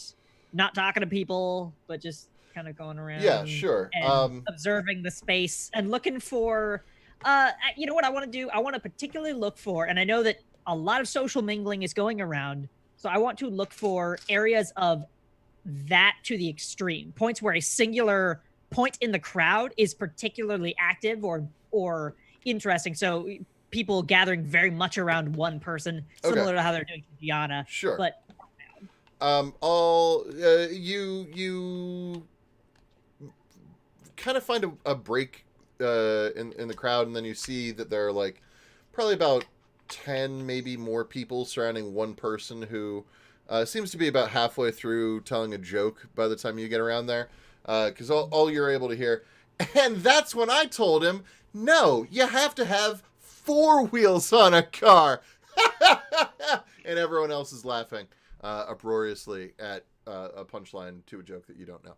not talking to people, but just kind of going around. Yeah, sure. And observing the space and looking for, you know what I want to do? I want to particularly look for, and I know that a lot of social mingling is going around, so I want to look for areas of that to the extreme, points where a singular point in the crowd is particularly active or interesting. So people gathering very much around one person, similar to how they're doing to Gianna. Sure. But you kind of find a break in the crowd, and then you see that there are, like, probably about 10, maybe more people surrounding one person who seems to be about halfway through telling a joke by the time you get around there. Because all you're able to hear. And that's when I told him, no, you have to have 4 wheels on a car. And everyone else is laughing uproariously at a punchline to a joke that you don't know.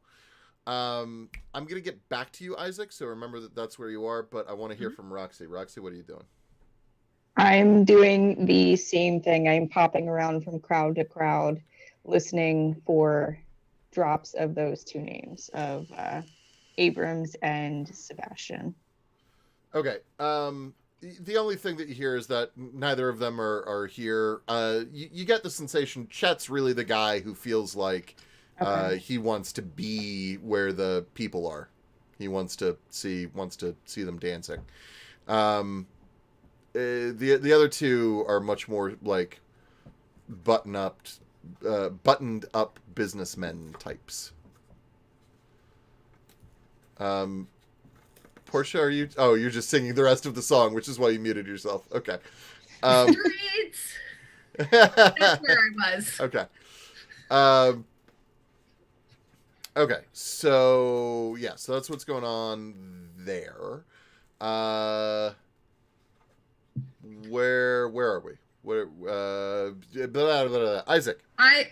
I'm going to get back to you, Isaac, so remember that that's where you are, but I want to hear from Roxy. Roxy, what are you doing? I'm doing the same thing. I'm popping around from crowd to crowd, listening for drops of those 2 names of Abrams and Sebastian. Okay. The only thing that you hear is that neither of them are here. You get the sensation Chet's really the guy who feels like he wants to be where the people are. He wants to see them dancing. The other 2 are much more like buttoned up businessmen types. Portia, are you? Oh, you're just singing the rest of the song, which is why you muted yourself. Okay. That's where I was. Okay. Okay. So yeah, so that's what's going on there. Where are we? What? Isaac.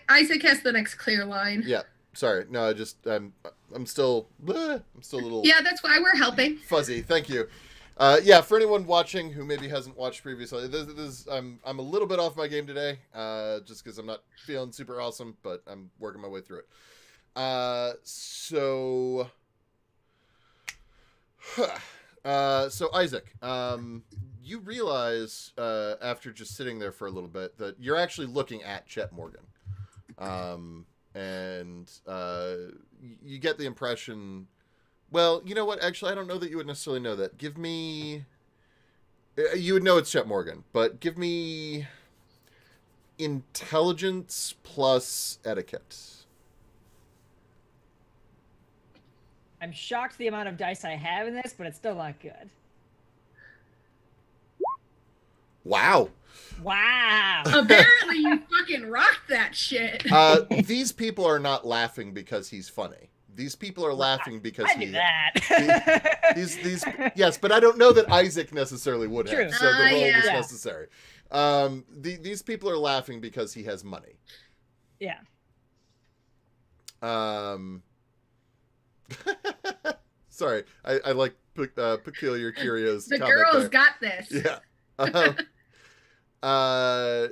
Isaac has the next clear line. Yeah. Sorry. No, I'm still a little. Yeah, that's why we're helping. Fuzzy. Thank you. Yeah, for anyone watching who maybe hasn't watched previously, I'm a little bit off my game today, just because I'm not feeling super awesome, but I'm working my way through it. So Isaac, you realize after just sitting there for a little bit that you're actually looking at Chet Morgan, and you get the impression. Well, you know what? Actually, I don't know that you would necessarily know that. Give me... You would know it's Chet Morgan, but give me intelligence plus etiquette. I'm shocked the amount of dice I have in this, but it's still not good. Wow. Wow. Apparently you fucking rocked that shit. These people are not laughing because he's funny. These people are laughing because I knew that. Yes, but I don't know that Isaac necessarily would have. True. So the role was Yeah. necessary. These people are laughing because he has money. Yeah. Sorry, I like peculiar curios. The girls got this. Yeah.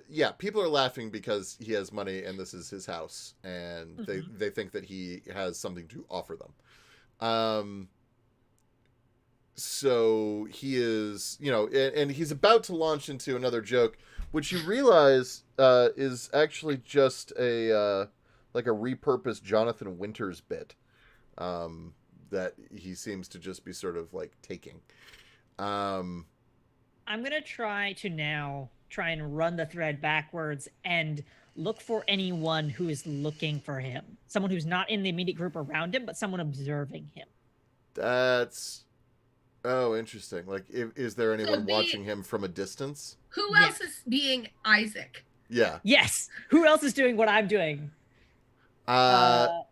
Yeah, people are laughing because he has money and this is his house, and they think that he has something to offer them. So he is, and he's about to launch into another joke, which you realize is actually just a repurposed Jonathan Winters bit that he seems to just be sort of like taking. I'm gonna try and run the thread backwards and look for anyone who is looking for him. Someone who's not in the immediate group around him, but someone observing him. That's... Oh, interesting. Like, is there anyone watching him from a distance? Who else is being Isaac? Yeah. Yes. Who else is doing what I'm doing? Not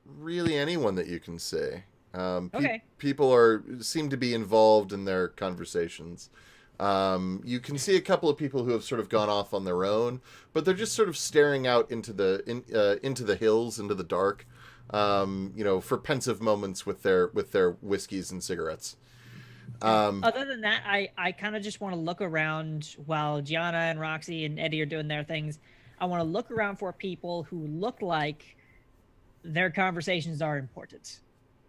really anyone that you can see. Okay. People seem to be involved in their conversations. You can see a couple of people who have sort of gone off on their own, but they're just sort of staring out into the hills, into the dark, for pensive moments with their whiskeys and cigarettes. Other than that, I kind of just want to look around while Gianna and Roxy and Eddie are doing their things. I want to look around for people who look like their conversations are important.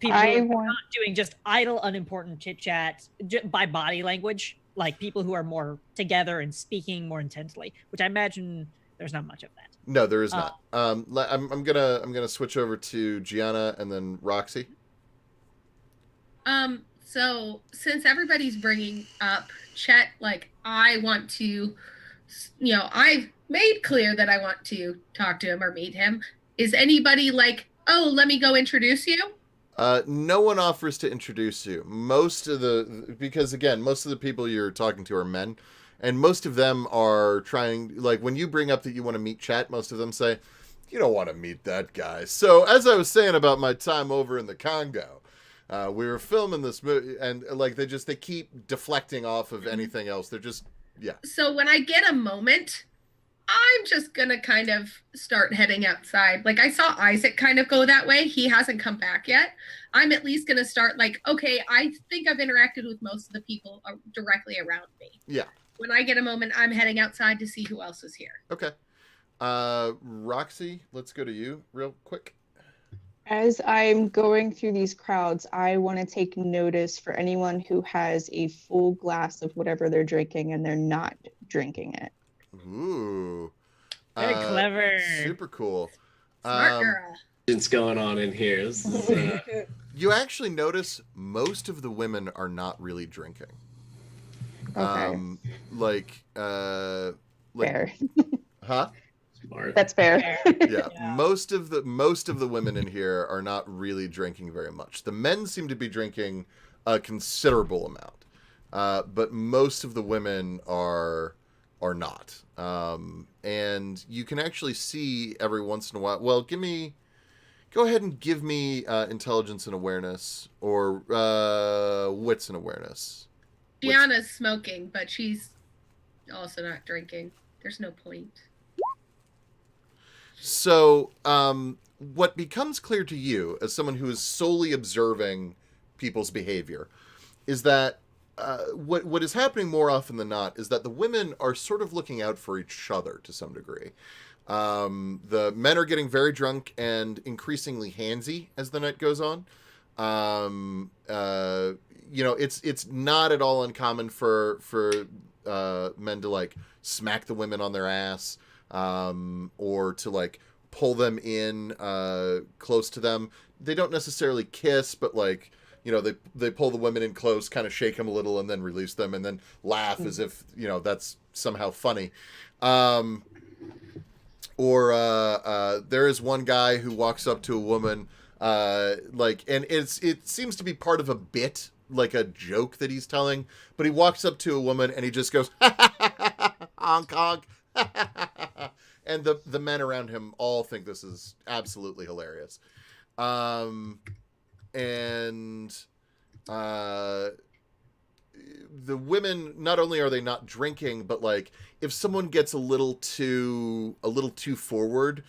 People who are not doing just idle, unimportant chit-chat by body language, like people who are more together and speaking more intensely, which I imagine there's not much of that. No, there is not. I'm gonna switch over to Gianna and then Roxy. So since everybody's bringing up Chet, like I want to, I've made clear that I want to talk to him or meet him. Is anybody like, oh, let me go introduce you? No one offers to introduce you. Because again, most of the people you're talking to are men, and most of them are trying, like when you bring up that you want to meet Chet, most of them say, you don't want to meet that guy. So as I was saying about my time over in the Congo, we were filming this movie, and like they keep deflecting off of anything else. They're just, yeah. So when I get a moment, I'm just gonna kind of start heading outside. Like I saw Isaac kind of go that way. He hasn't come back yet. I'm at least gonna start like, okay, I think I've interacted with most of the people directly around me. Yeah. When I get a moment, I'm heading outside to see who else is here. Okay. Roxy, let's go to you real quick. As I'm going through these crowds, I want to take notice for anyone who has a full glass of whatever they're drinking and they're not drinking it. Ooh. Very clever. Super cool. Smart girl. What's going on in here? This is, You actually notice most of the women are not really drinking. Okay. Fair. Huh? Smart. That's fair. Yeah. Most of the women in here are not really drinking very much. The men seem to be drinking a considerable amount, but most of the women are not. And you can actually see every once in a while. Well, go ahead and give me intelligence and awareness, or wits and awareness. Gianna's smoking, but she's Also not drinking. There's no point. So, what becomes clear to you as someone who is solely observing people's behavior is that what is happening more often than not is that the women are sort of looking out for each other to some degree. The men are getting very drunk and increasingly handsy as the night goes on. It's not at all uncommon for men to like smack the women on their ass, or to like pull them in close to them. They don't necessarily kiss, but like, they pull the women in close, kind of shake them a little, and then release them, and then laugh as if that's somehow funny. Or there is one guy who walks up to a woman, and it seems to be part of a bit, like a joke that he's telling, but he walks up to a woman and he just goes, honk, honk, and the men around him all think this is absolutely hilarious. The women, not only are they not drinking, but like if someone gets a little too forward,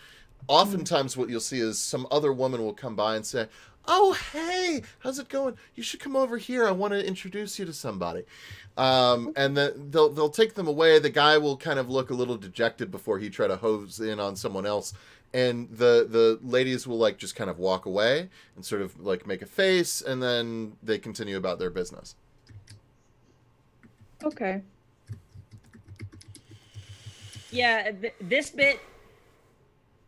oftentimes what you'll see is some other woman will come by and say, "Oh, hey, how's it going? You should come over here. I want to introduce you to somebody." And then they'll take them away. The guy will kind of look a little dejected before he try to hose in on someone else. And the ladies will like just kind of walk away and sort of like make a face, and then they continue about their business. Okay. Yeah, this bit,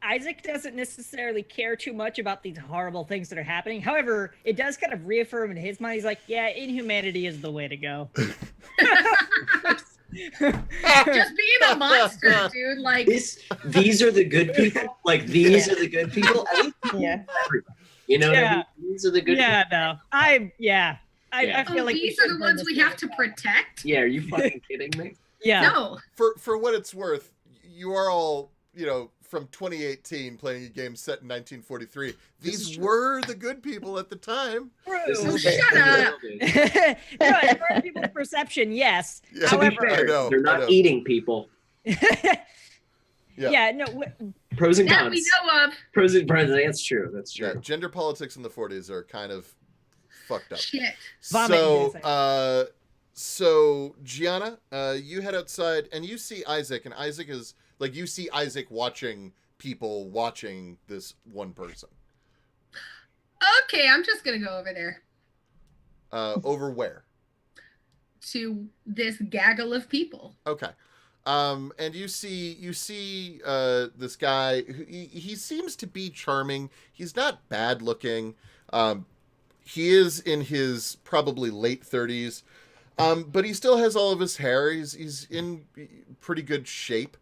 Isaac doesn't necessarily care too much about these horrible things that are happening. However, it does kind of reaffirm in his mind. He's like, yeah, inhumanity is the way to go. Just being a monster, dude. Like these are the good people. Like these are the good people. Yeah. You know what I mean? These are the good people. No. I feel like these are the ones we have to protect. Yeah, are you fucking kidding me? Yeah. No. For what it's worth, you are all, from 2018 playing a game set in 1943. These were the good people at the time. Shut up. No, in people's perception, yes. Yeah, however, they're not eating people. Yeah, no. Pros and cons. That we know of. Pros and cons. That's true. That's true. Yeah, gender politics in the 40s are kind of fucked up. Shit. So Gianna, you head outside and you see Isaac, and Isaac is like, you see Isaac watching people watching this one person. Okay, I'm just gonna go over there. Over where? To this gaggle of people. Okay. And you see this guy. He seems to be charming. He's not bad looking. He is in his probably late 30s. But he still has all of his hair. He's in pretty good shape.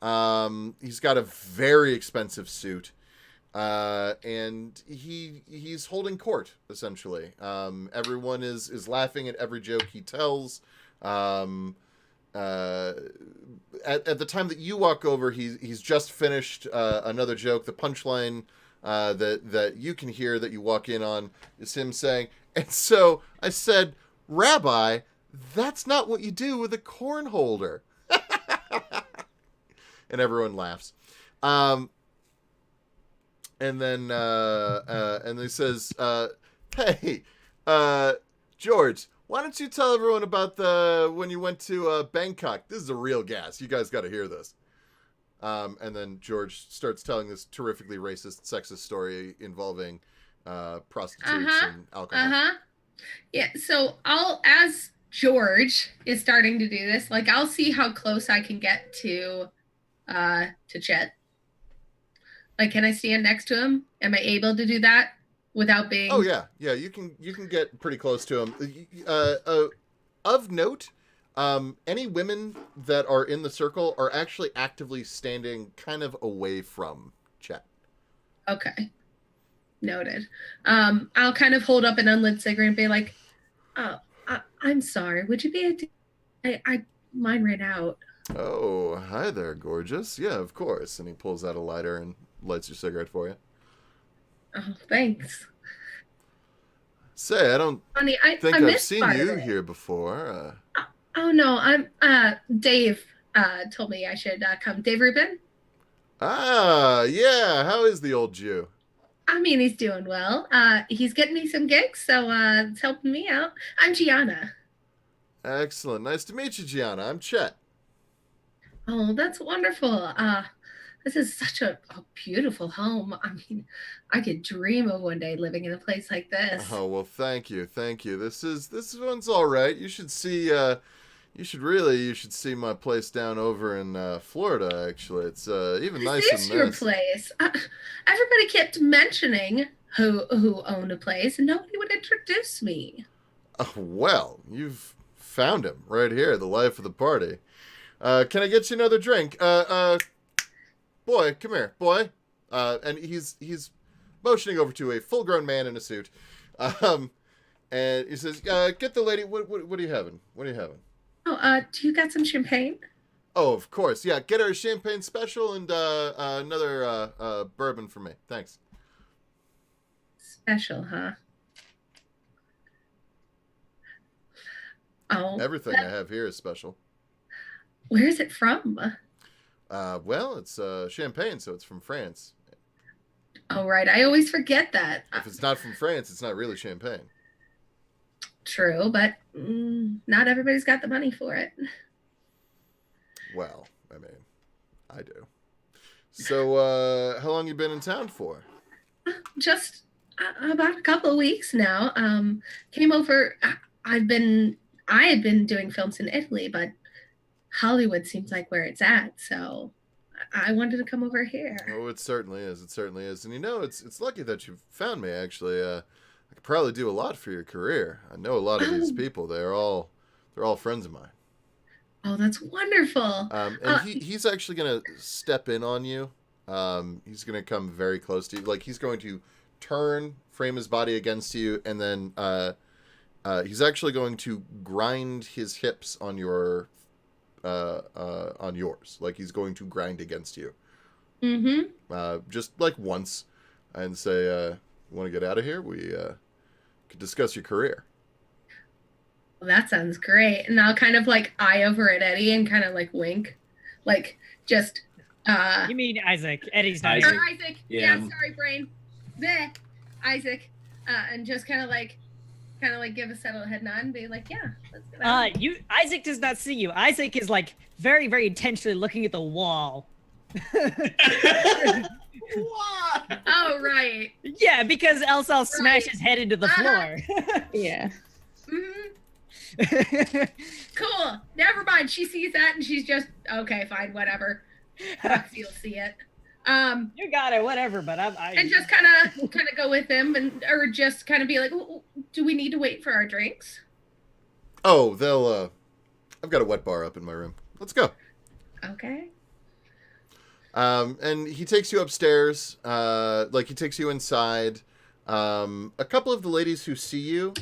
He's got a very expensive suit. And he's holding court, essentially. Everyone is laughing at every joke he tells. At the time that you walk over, he's just finished another joke. The punchline that you can hear that you walk in on is him saying, "And so I said, Rabbi, that's not what you do with a corn holder." And everyone laughs. And then he says, "Hey, George, why don't you tell everyone about when you went to Bangkok? This is a real gas. You guys got to hear this." And then George starts telling this terrifically racist, sexist story involving prostitutes and alcohol. Yeah. So as George is starting to do this, like, I'll see how close I can get to Chet. Like, can I stand next to him? Am I able to do that without being? Oh yeah. You can get pretty close to him. Of note, any women that are in the circle are actually actively standing kind of away from Chet. Okay, noted. I'll kind of hold up an unlit cigarette and be like, "Oh, I'm sorry. Would you be mine ran out." "Oh, hi there, gorgeous. Yeah, of course." And he pulls out a lighter and lights your cigarette for you. "Oh, thanks." "Say, I don't Honey, think I I've missed seen part you of it. here before." Oh no, I'm Dave told me I should come. Dave Rubin? Ah, yeah. How is the old Jew? I mean, he's doing well. He's getting me some gigs, so it's helping me out. I'm Gianna. Excellent. Nice to meet you, Gianna. I'm Chet. Oh, that's wonderful. This is such a beautiful home. I mean, I could dream of one day living in a place like this. Oh well, thank you, thank you. This one's all right. You should see. You should see my place down over in Florida. Actually, it's even This nicer is than your this. place. Everybody kept mentioning who owned a place, and nobody would introduce me. Oh, well, you've found him right here, the life of the party. Can I get you another drink? Boy, come here, boy. And he's motioning over to a full-grown man in a suit. And he says, "Get the lady. What are you having? What are you having?" Oh, do you got some champagne? Oh, of course. Yeah, get her a champagne special and another bourbon for me. Thanks. Special, huh? Oh, Everything I have here is special. where is it from? Well, it's champagne, so it's from France. Oh, right. I always forget that. If it's not from France, it's not really champagne. True, but not everybody's got the money for it. Well, I mean, I do. So, how long you been in town for? Just about a couple of weeks now. Came over. I had been doing films in Italy, but Hollywood seems like where it's at. So I wanted to come over here. Oh, it certainly is. It certainly is. And you know, it's lucky that you found me. Actually, I could probably do a lot for your career. I know a lot of these people. They're all friends of mine. Oh, that's wonderful. And he's actually gonna step in on you. He's gonna come very close to you. Like he's going to frame his body against you, and then he's actually going to grind his hips on your on yours. Like he's going to grind against you. Mm-hmm. Just like once, and say, "You want to get out of here? We could discuss your career." Well, that sounds great. And I'll kind of like eye over at Eddie and kind of like wink, like just. You mean Isaac? Eddie's not Isaac. here. Or Isaac. Yeah. Yeah, sorry, brain. Bleh. Isaac. And just kind of like give a settled head nod and be like, yeah, let's get out. Isaac does not see you. Isaac is like very, very intentionally looking at the wall. What? Oh, right. Yeah, because else I'll smash his head into the floor. Yeah. Mm-hmm. Cool. Never mind. She sees that and she's just, okay, fine, whatever. You'll see it. You got it, whatever. But And just kind of go with him, or just kind of be like, do we need to wait for our drinks? Oh, they'll. I've got a wet bar up in my room. Let's go. Okay. And he takes you upstairs. Like he takes you inside. A couple of the ladies who see you,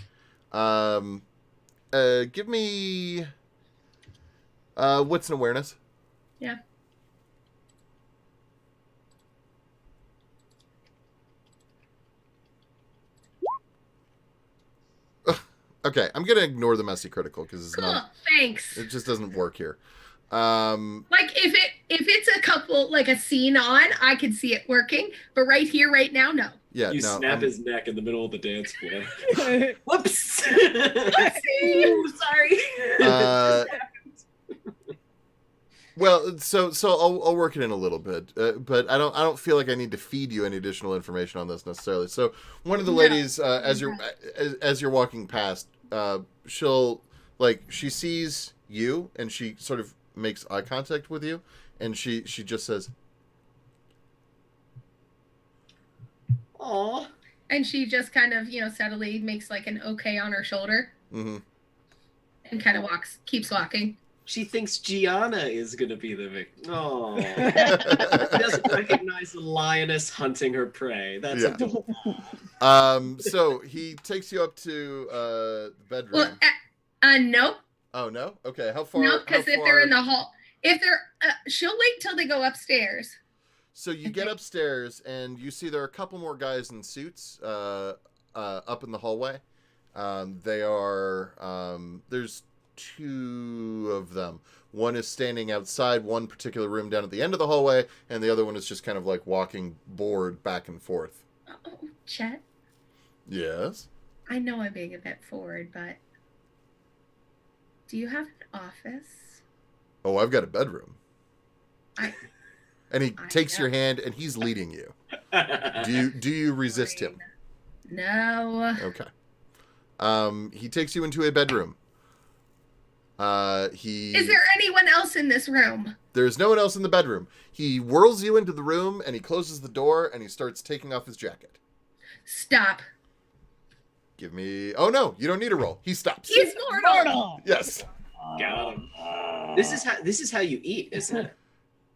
give me. What's an awareness? Yeah. Okay, I'm gonna ignore the messy critical because it's Cool. not. Thanks. It just doesn't work here. Like if it's a couple, like a scene on, I could see it working, but right here, right now, no. Yeah, You no. snap his neck in the middle of the dance floor. Whoops. Oopsie. Ooh, sorry. Well, so I'll work it in a little bit, but I don't feel like I need to feed you any additional information on this necessarily. So one of the ladies, as you're walking past, she sees you and she sort of makes eye contact with you, and she just says, Aw. And she just kind of, subtly makes like an okay on her shoulder. Mm-hmm. And kind of keeps walking. She thinks Gianna is gonna be the victim. Oh, she doesn't recognize the lioness hunting her prey. That's adorable. So he takes you up to the bedroom. Well, no. Oh no. Okay. How far? No, because if how they're far... in the hall, she'll wait till they go upstairs. So you get upstairs and you see there are a couple more guys in suits up in the hallway. They are there's two of them. One is standing outside one particular room down at the end of the hallway, and the other one is just kind of like walking bored back and forth. Oh, Chet. Yes? I know I'm being a bit forward, but do you have an office? Oh, I've got a bedroom. And he I takes know. your hand, and he's leading you. Do you resist him? No. Okay. He takes you into a bedroom. Is there anyone else in this room? There's no one else in the bedroom. He whirls you into the room, and he closes the door, and he starts taking off his jacket. Stop. Give me... Oh, no, you don't need a roll. He stops. He's mortal. Yes. Got him. This is how you eat, isn't it?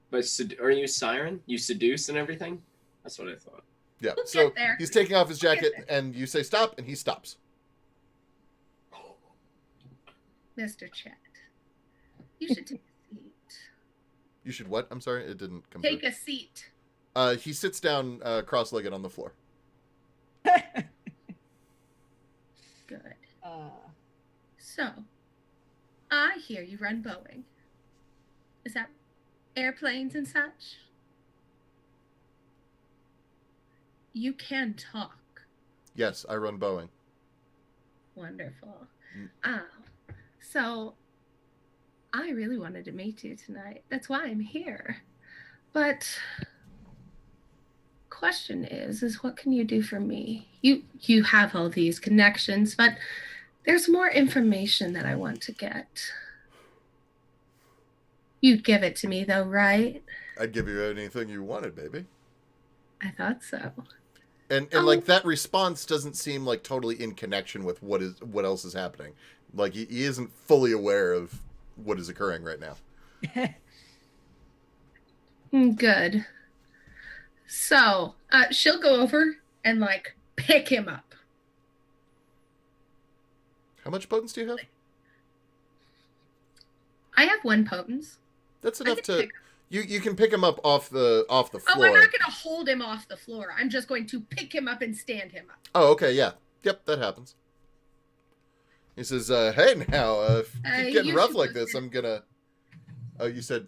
But are you siren? You seduce and everything? That's what I thought. Yeah. We'll So get there. he's taking off his We'll get jacket, there. and you say stop, and he stops. Mr. Chet, you should take a seat. You should what? I'm sorry, it didn't come Take through. a seat. He sits down cross-legged on the floor. Good. So, I hear you run Boeing. Is that airplanes and such? You can talk. Yes, I run Boeing. Wonderful. So I really wanted to meet you tonight. That's why I'm here. But question is what can you do for me? You have all these connections, but there's more information that I want to get. You'd give it to me though, right? I'd give you anything you wanted, baby. I thought so. And like that response doesn't seem like totally in connection with what else is happening. Like he isn't fully aware of what is occurring right now. Good. So, she'll go over and like pick him up. How much potence do you have? I have 1 potence. That's I enough can to pick- you can pick him up off the Oh, floor. I'm not going to hold him off the floor. I'm just going to pick him up and stand him up. Oh, okay, yeah. Yep, that happens. He says, hey now, if you keep getting you rough should like go this, sit- I'm gonna... Oh, you said...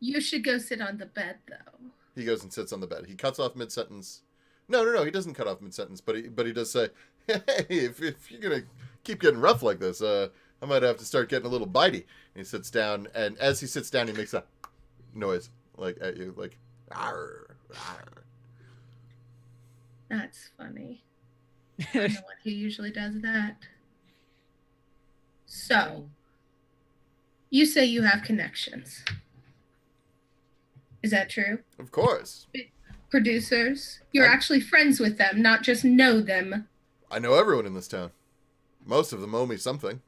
You should go sit on the bed, though. He goes and sits on the bed. He cuts off mid-sentence. No, he doesn't cut off mid-sentence, but he does say, hey, if you're gonna keep getting rough like this, I might have to start getting a little bitey. And he sits down, and as he sits down, he makes a noise, like, at you, like, arr, arr. That's funny. I'm the one who usually does that. So, you say you have connections. Is that true? Of course. Producers? You're actually friends with them, not just know them. I know everyone in this town. Most of them owe me something.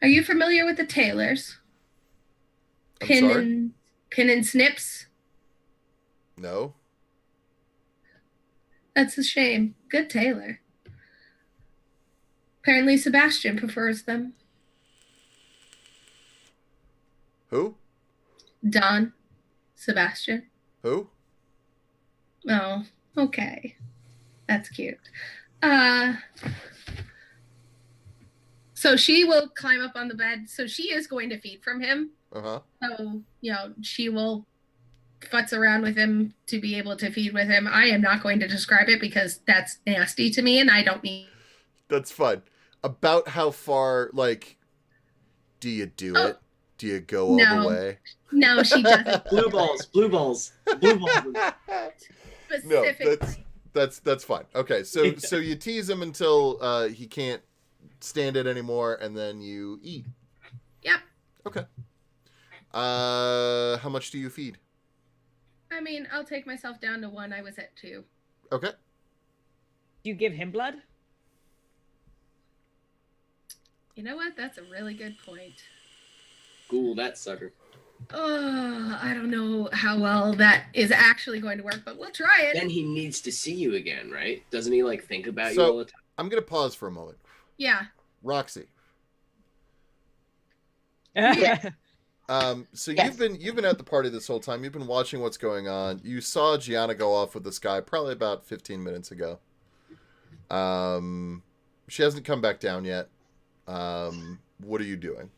Are you familiar with the Taylors? I'm sorry? Pin and Snips? No. That's a shame. Good tailor. Apparently Sebastian prefers them. Who? Don. Sebastian. Who? Oh, okay. That's cute. So she will climb up on the bed. So she is going to feed from him. Uh-huh. So, she will futz around with him to be able to feed with him. I am not going to describe it because that's nasty to me and I don't need. That's fine. About how far, like, do you do it? Do you go all the way? No, she doesn't. Blue balls. No, Specifically. that's fine. Okay, so you tease him until he can't stand it anymore, and then you eat. Yep. Okay. How much do you feed? I mean, I'll take myself down to 1. I was at 2. Okay. Do you give him blood? You know what? That's a really good point. Ghoul that sucker. Oh, I don't know how well that is actually going to work, but we'll try it. Then he needs to see you again, right? Doesn't he like think about you all the time? I'm gonna pause for a moment. Yeah. Roxy. Yes. So Yes. you've been at the party this whole time. You've been watching what's going on. You saw Gianna go off with this guy probably about 15 minutes ago. She hasn't come back down yet. What are you doing?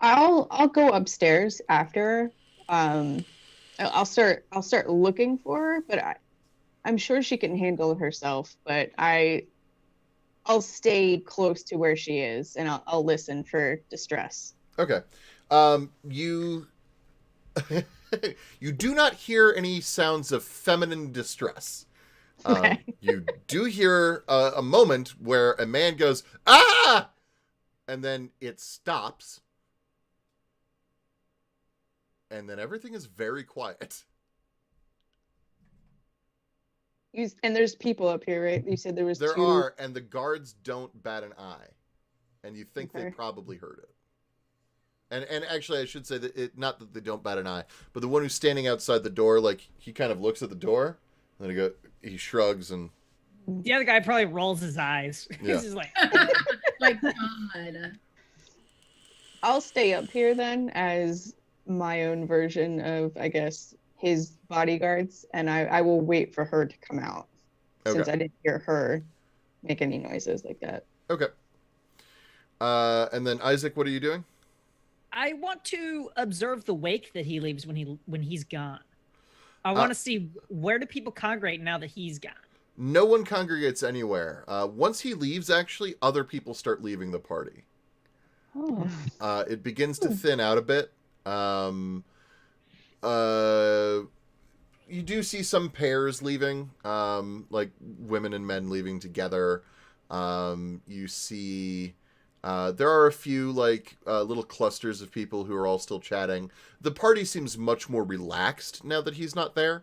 I'll go upstairs after. I'll start looking for her, but I'm sure she can handle herself. But I'll stay close to where she is, and I'll listen for distress. Okay. You you do not hear any sounds of feminine distress. Okay. You do hear a moment where a man goes, "Ah!" and then it stops. And then everything is very quiet. And there's people up here, right? You said there was There two. are, and the guards don't bat an eye. And you think Okay. they probably heard it. And actually, I should say that not that they don't bat an eye, but the one who's standing outside the door, like, he kind of looks at the door, and then he shrugs, and... The other guy probably rolls his eyes. Yeah. He's just like... Like, God. I'll stay up here then as my own version of, I guess, his bodyguards, and I will wait for her to come out, since I didn't hear her make any noises like that. Okay. And then, Isaac, what are you doing? I want to observe the wake that he leaves when he's gone. I want to see, where do people congregate now that he's gone? No one congregates anywhere. Once he leaves, actually, other people start leaving the party. Oh. It begins to thin out a bit. You do see some pairs leaving, like women and men leaving together. You see, there are a few little clusters of people who are all still chatting. The party seems much more relaxed now that he's not there.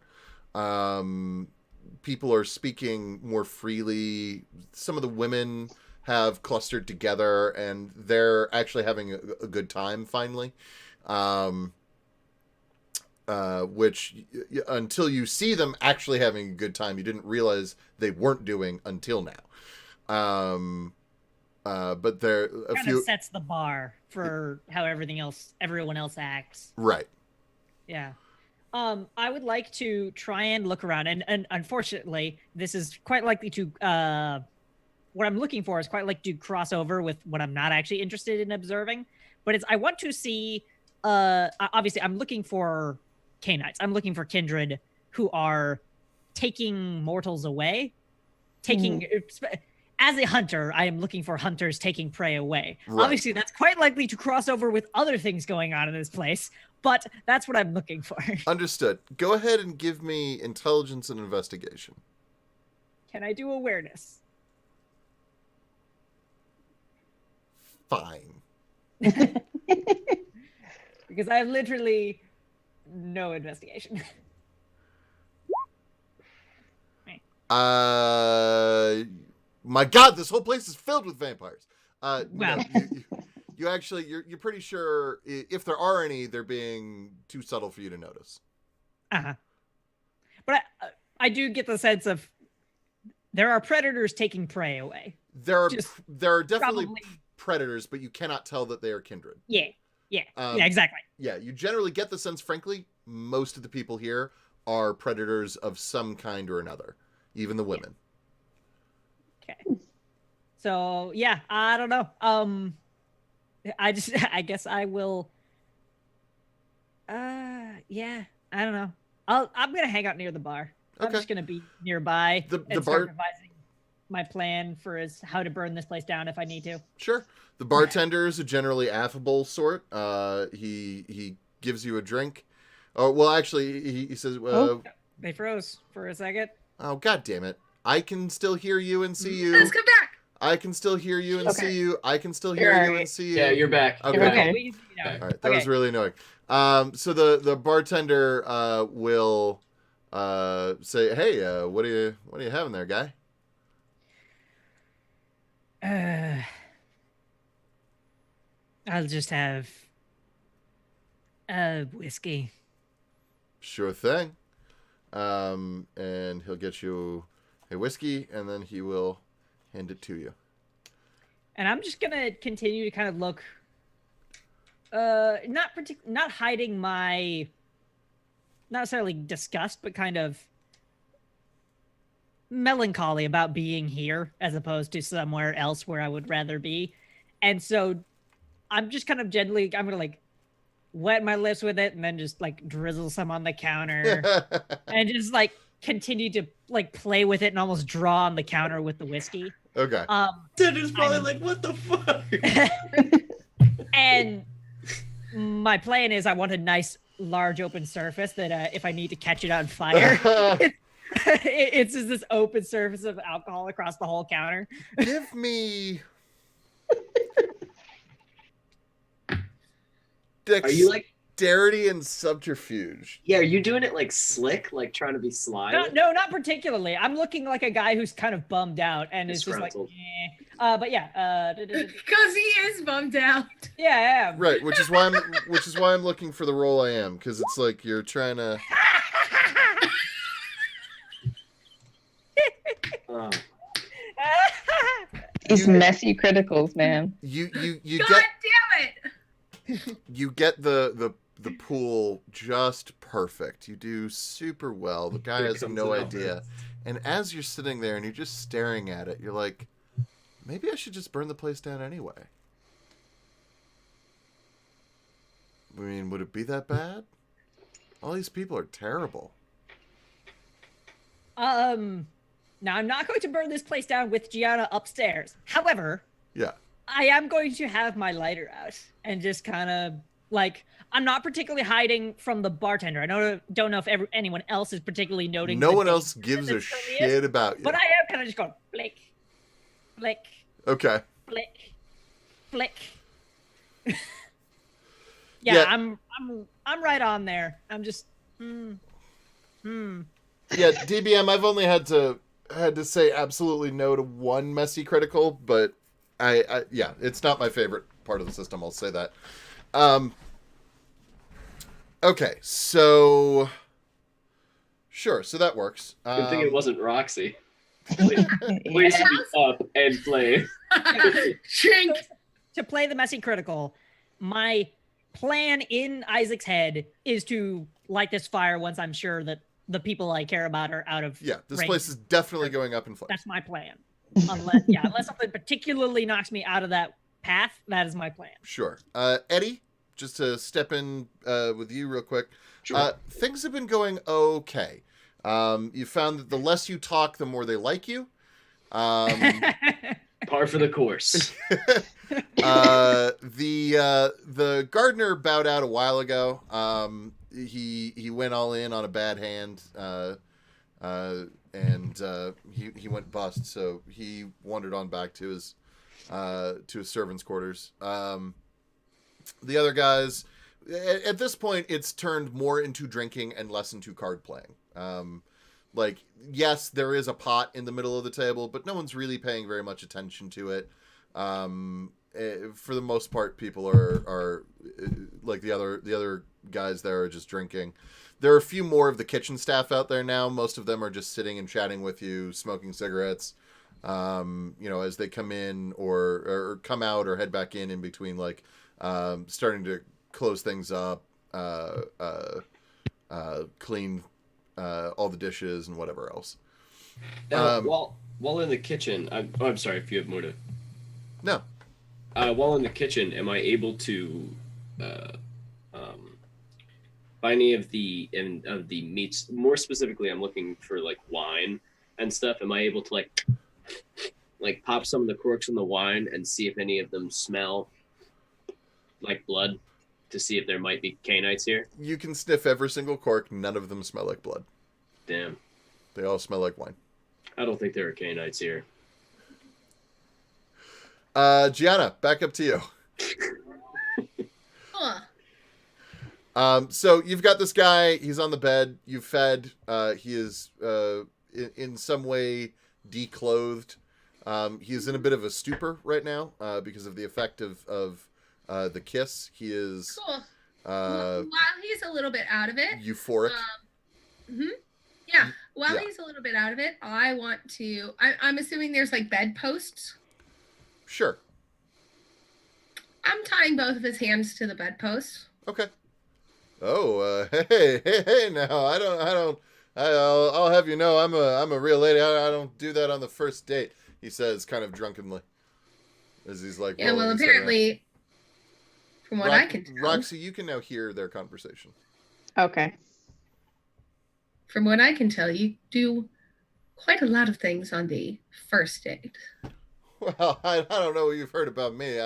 People are speaking more freely. Some of the women have clustered together, and they're actually having a good time finally. Which, until you see them actually having a good time, you didn't realize they weren't doing until now. But there a Kind few of sets the bar for how everyone else acts. Right. Yeah. I would like to try and look around, and unfortunately, this is quite likely to what I'm looking for is quite likely to cross over with what I'm not actually interested in observing. But I want to see. Obviously, I'm looking for Canaanites. I'm looking for kindred who are taking mortals away. As a hunter, I am looking for hunters taking prey away. Right. Obviously, that's quite likely to cross over with other things going on in this place, but that's what I'm looking for. Understood. Go ahead and give me intelligence and investigation. Can I do awareness? Fine. Because I have literally no investigation. My God, this whole place is filled with vampires. Wow. No, you actually, you're pretty sure if there are any, they're being too subtle for you to notice. But I do get the sense of there are predators taking prey away. There are definitely predators, but you cannot tell that they are kindred. Yeah, exactly. Yeah, you generally get the sense, frankly, most of the people here are predators of some kind or another, even the women. Okay. So, yeah, I don't know. I guess I will. Yeah, I don't know. I'm going to hang out near the bar. Okay. I'm just going to be nearby and start revising my plan for how to burn this place down if I need to. Sure. The bartender is a generally affable sort. He gives you a drink. Oh, well, actually, he says... They froze for a second. Oh, God damn it. I can still hear you and see you. Let's come back. I can still hear you and see you. I can still hear you and see you. Yeah, you're back. Okay. All right, that was really annoying. So the bartender will say, "Hey, what are you having there, guy?" I'll just have whiskey. Sure thing. And he'll get you a whiskey, and then he will hand it to you. And I'm just gonna continue to kind of look, not hiding my not necessarily disgust, but kind of melancholy about being here as opposed to somewhere else where I would rather be. And so I'm just kind of gently, I'm gonna like wet my lips with it and then just like drizzle some on the counter and just like continue to like play with it and almost draw on the counter with the whiskey. Okay. Tinder's probably like, what the fuck? And my plan is I want a nice large open surface that if I need to catch it on fire, it's just this open surface of alcohol across the whole counter. Give me Are you like dexterity and subterfuge? Yeah, are you doing it like slick, like trying to be sly? No, not particularly. I'm looking like a guy who's kind of bummed out and is just like, but yeah, because he is bummed out. Yeah. Right, which is why I'm looking for the role I am, because it's like you're trying to. These messy criticals, man. You God get. damn it! You get the pool just perfect. You do super well. The guy has no idea. And as you're sitting there and you're just staring at it, you're like, maybe I should just burn the place down anyway. I mean, would it be that bad? All these people are terrible. Now I'm not going to burn this place down with Gianna upstairs. However, yeah, I am going to have my lighter out and just kind of like, I'm not particularly hiding from the bartender. I don't know if anyone else is particularly noting. No one else gives a shit about you. But I am kind of just going flick, flick. Okay. Flick, flick. Yeah, I'm right on there. I'm just Yeah, DBM, I've only had to say absolutely no to one messy critical, but I it's not my favorite part of the system, I'll say that. Okay, so sure, so that works. Good thing it wasn't Roxy. Please be up and play. Shrink. To play the messy critical, my plan in Isaac's head is to light this fire once I'm sure that the people I care about are out of this range. place is definitely going up in flames. That's my plan. Unless something particularly knocks me out of that path, that is my plan. Sure. Eddie, just to step in with you real quick. Sure. Things have been going okay. You found that the less you talk, the more they like you. Par for the course. The gardener bowed out a while ago. He went all in on a bad hand, and he went bust. So he wandered on back to his servants' quarters. The other guys, at this point, it's turned more into drinking and less into card playing. Like, yes, there is a pot in the middle of the table, but no one's really paying very much attention to it. For the most part, people are like the other guys there are just drinking. There are a few more of the kitchen staff out there now. Most of them are just sitting and chatting with you, smoking cigarettes. As they come in or come out or head back in between, like starting to close things up, clean all the dishes and whatever else. While in the kitchen, I'm sorry if you have more to. No. While in the kitchen, am I able to buy any of the meats? More specifically, I'm looking for like wine and stuff. Am I able to like pop some of the corks in the wine and see if any of them smell like blood, to see if there might be canites here? You can sniff every single cork. None of them smell like blood. Damn. They all smell like wine. I don't think there are canites here. Gianna, back up to you. Huh. So you've got this guy. He's on the bed. You've fed. He is in some way declothed. He is in a bit of a stupor right now because of the effect of the kiss. He is Cool. While he's a little bit out of it. Euphoric. Yeah. While he's a little bit out of it, I want to. I'm assuming there's like bedposts. Sure. I'm tying both of his hands to the bedposts. Okay. Oh, hey, now I'll have you know, I'm a real lady. I don't do that on the first date. He says, kind of drunkenly, as he's like, Yeah, well, apparently, from what I can tell, Roxy, you can now hear their conversation. Okay. From what I can tell, you do quite a lot of things on the first date. Well, I don't know what you've heard about me.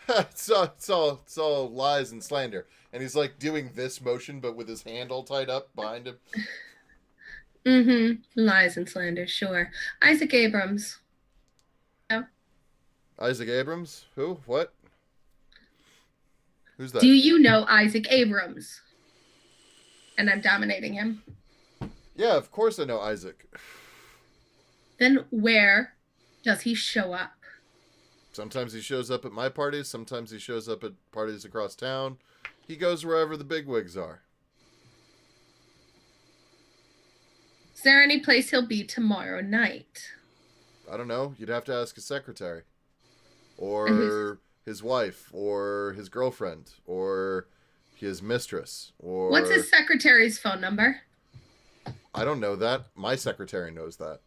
It's all lies and slander. And he's like doing this motion, but with his hand all tied up behind him. Mm-hmm. Lies and slander, sure. Isaac Abrams. No. Isaac Abrams? Who? What? Who's that? Do you know Isaac Abrams? And I'm dominating him. Yeah, of course I know Isaac. Then where does he show up? Sometimes he shows up at my parties. Sometimes he shows up at parties across town. He goes wherever the bigwigs are. Is there any place he'll be tomorrow night? I don't know. You'd have to ask his secretary. Or his wife. Or his girlfriend. Or his mistress. Or... What's his secretary's phone number? I don't know that. My secretary knows that.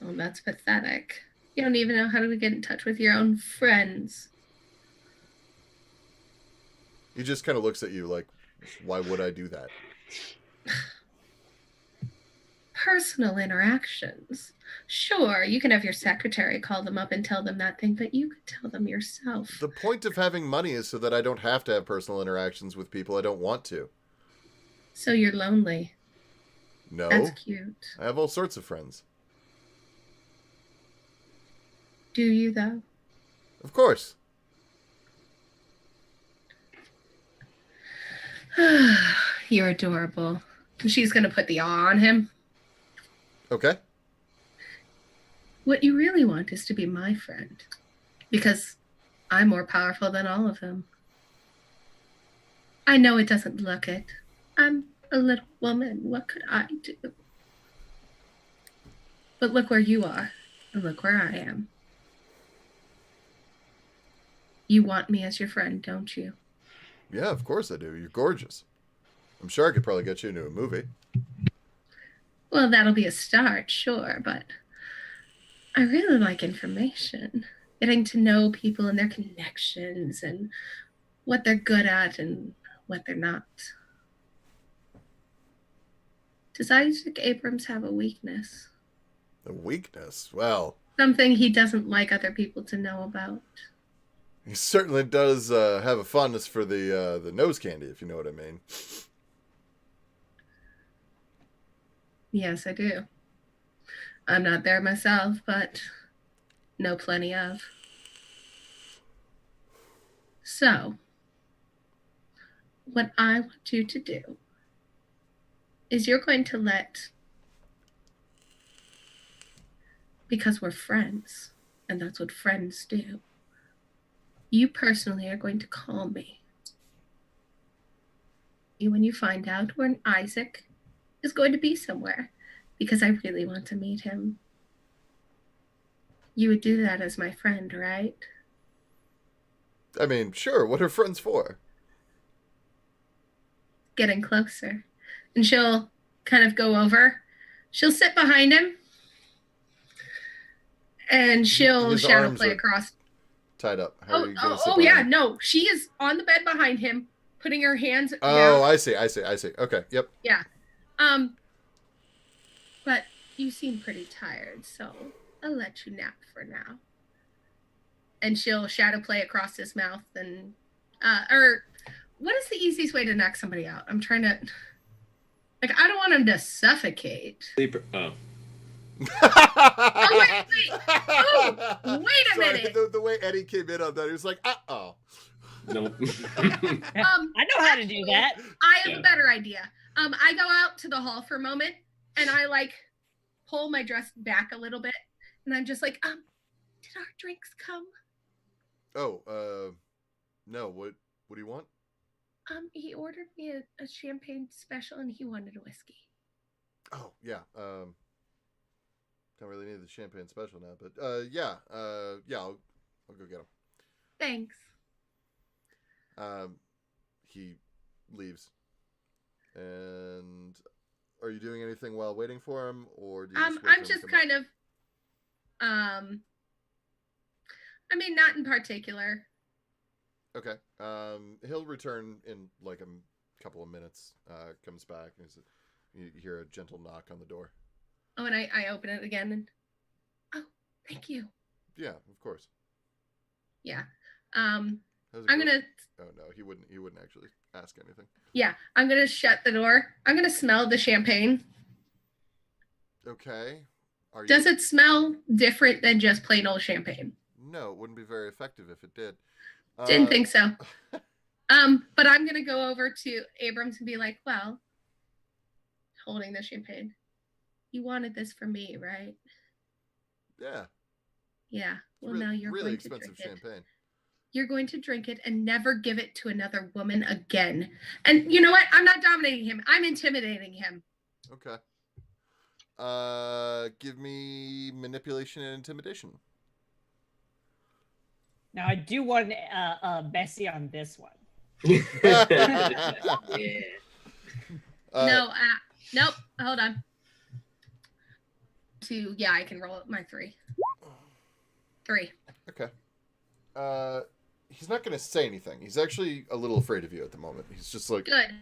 Oh, that's pathetic. You don't even know how to get in touch with your own friends. He just kind of looks at you like, why would I do that? Personal interactions. Sure, you can have your secretary call them up and tell them that thing, but you could tell them yourself. The point of having money is so that I don't have to have personal interactions with people I don't want to. So you're lonely. No. That's cute. I have all sorts of friends. Do you, though? Of course. You're adorable. She's going to put the awe on him. Okay. What you really want is to be my friend. Because I'm more powerful than all of them. I know it doesn't look it. I'm a little woman. What could I do? But look where you are. And look where I am. You want me as your friend, don't you? Yeah, of course I do. You're gorgeous. I'm sure I could probably get you into a movie. Well, that'll be a start, sure, but I really like information. Getting to know people and their connections and what they're good at and what they're not. Does Isaac Abrams have a weakness? A weakness? Well... Something he doesn't like other people to know about. He certainly does have a fondness for the nose candy, if you know what I mean. Yes, I do. I'm not there myself, but know plenty of. So, what I want you to do is you're going to let, because we're friends, and that's what friends do, you personally are going to call me. When you find out where Isaac is going to be somewhere, because I really want to meet him. You would do that as my friend, right? I mean, sure. What are friends for? Getting closer. And she'll kind of go over. She'll sit behind him. And she'll His shadow arms play are across. tied up. How are you gonna sit Oh behind yeah, him? no. She is on the bed behind him, putting her hands down. Oh, I see. Okay, yep. Yeah. But you seem pretty tired, so I'll let you nap for now. And she'll shadow play across his mouth and or what is the easiest way to knock somebody out? I'm trying to I don't want him to suffocate. Sleeper. Oh. Oh wait. Oh, wait a minute. The way Eddie came in on that, he was like, uh-oh. Nope. I know how to do that. I have a better idea. I go out to the hall for a moment and I pull my dress back a little bit and I'm just like, did our drinks come? Oh, no, what do you want? He ordered me a champagne special and he wanted a whiskey. Oh, yeah. Don't really need the champagne special now, but yeah, I'll go get him. Thanks. He leaves. And are you doing anything while waiting for him, or do you just wait for I'm him to just come kind up? of, I mean, not in particular. Okay. He'll return in like a couple of minutes. Comes back and you hear a gentle knock on the door. Oh, and I open it again and, oh, thank you. Yeah, of course. Yeah. How's it I'm go? gonna, Oh no, he wouldn't actually ask anything. yeah, I'm gonna shut the door. I'm gonna smell the champagne. Okay. Does it smell different than just plain old champagne? No, it wouldn't be very effective if it did. Didn't think so. But I'm gonna go over to Abrams and be like, well, holding the champagne. You wanted this for me, right? Yeah. Yeah. Well, It's now you're really going to expensive drink champagne. it. You're going to drink it and never give it to another woman again. And you know what? I'm not dominating him. I'm intimidating him. Okay. Give me manipulation and intimidation. Now I do want Bessie on this one. Yeah. No, nope. Hold on. 2. Yeah, I can roll my 3. 3. Okay. He's not going to say anything. He's actually a little afraid of you at the moment. He's just like, Good.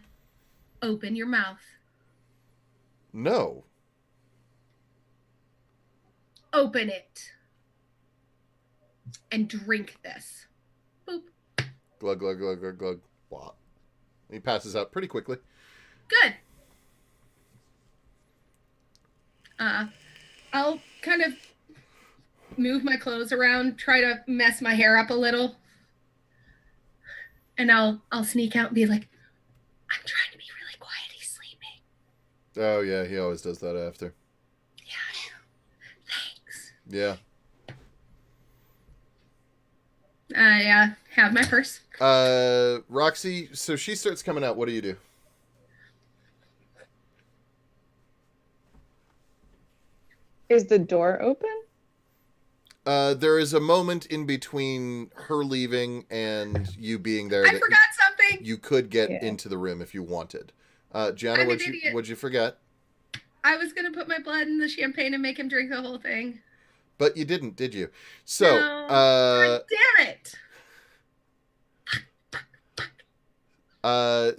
Open your mouth. no. Open it. And drink this. Boop. Glug, glug, glug, glug, glug. Blah. He passes out pretty quickly. Good. I'll kind of move my clothes around, try to mess my hair up a little. And I'll sneak out and be like, I'm trying to be really quiet. He's sleeping. Oh, yeah, he always does that after. Yeah, I know. Thanks. Yeah. I have my purse. Roxy, so she starts coming out. What do you do? Is the door open? There is a moment in between her leaving and you being there. I forgot something. You could get into the room if you wanted. Gianna, I'm an what'd idiot. you forget? I was going to put my blood in the champagne and make him drink the whole thing. But you didn't, did you? So, No. God damn it.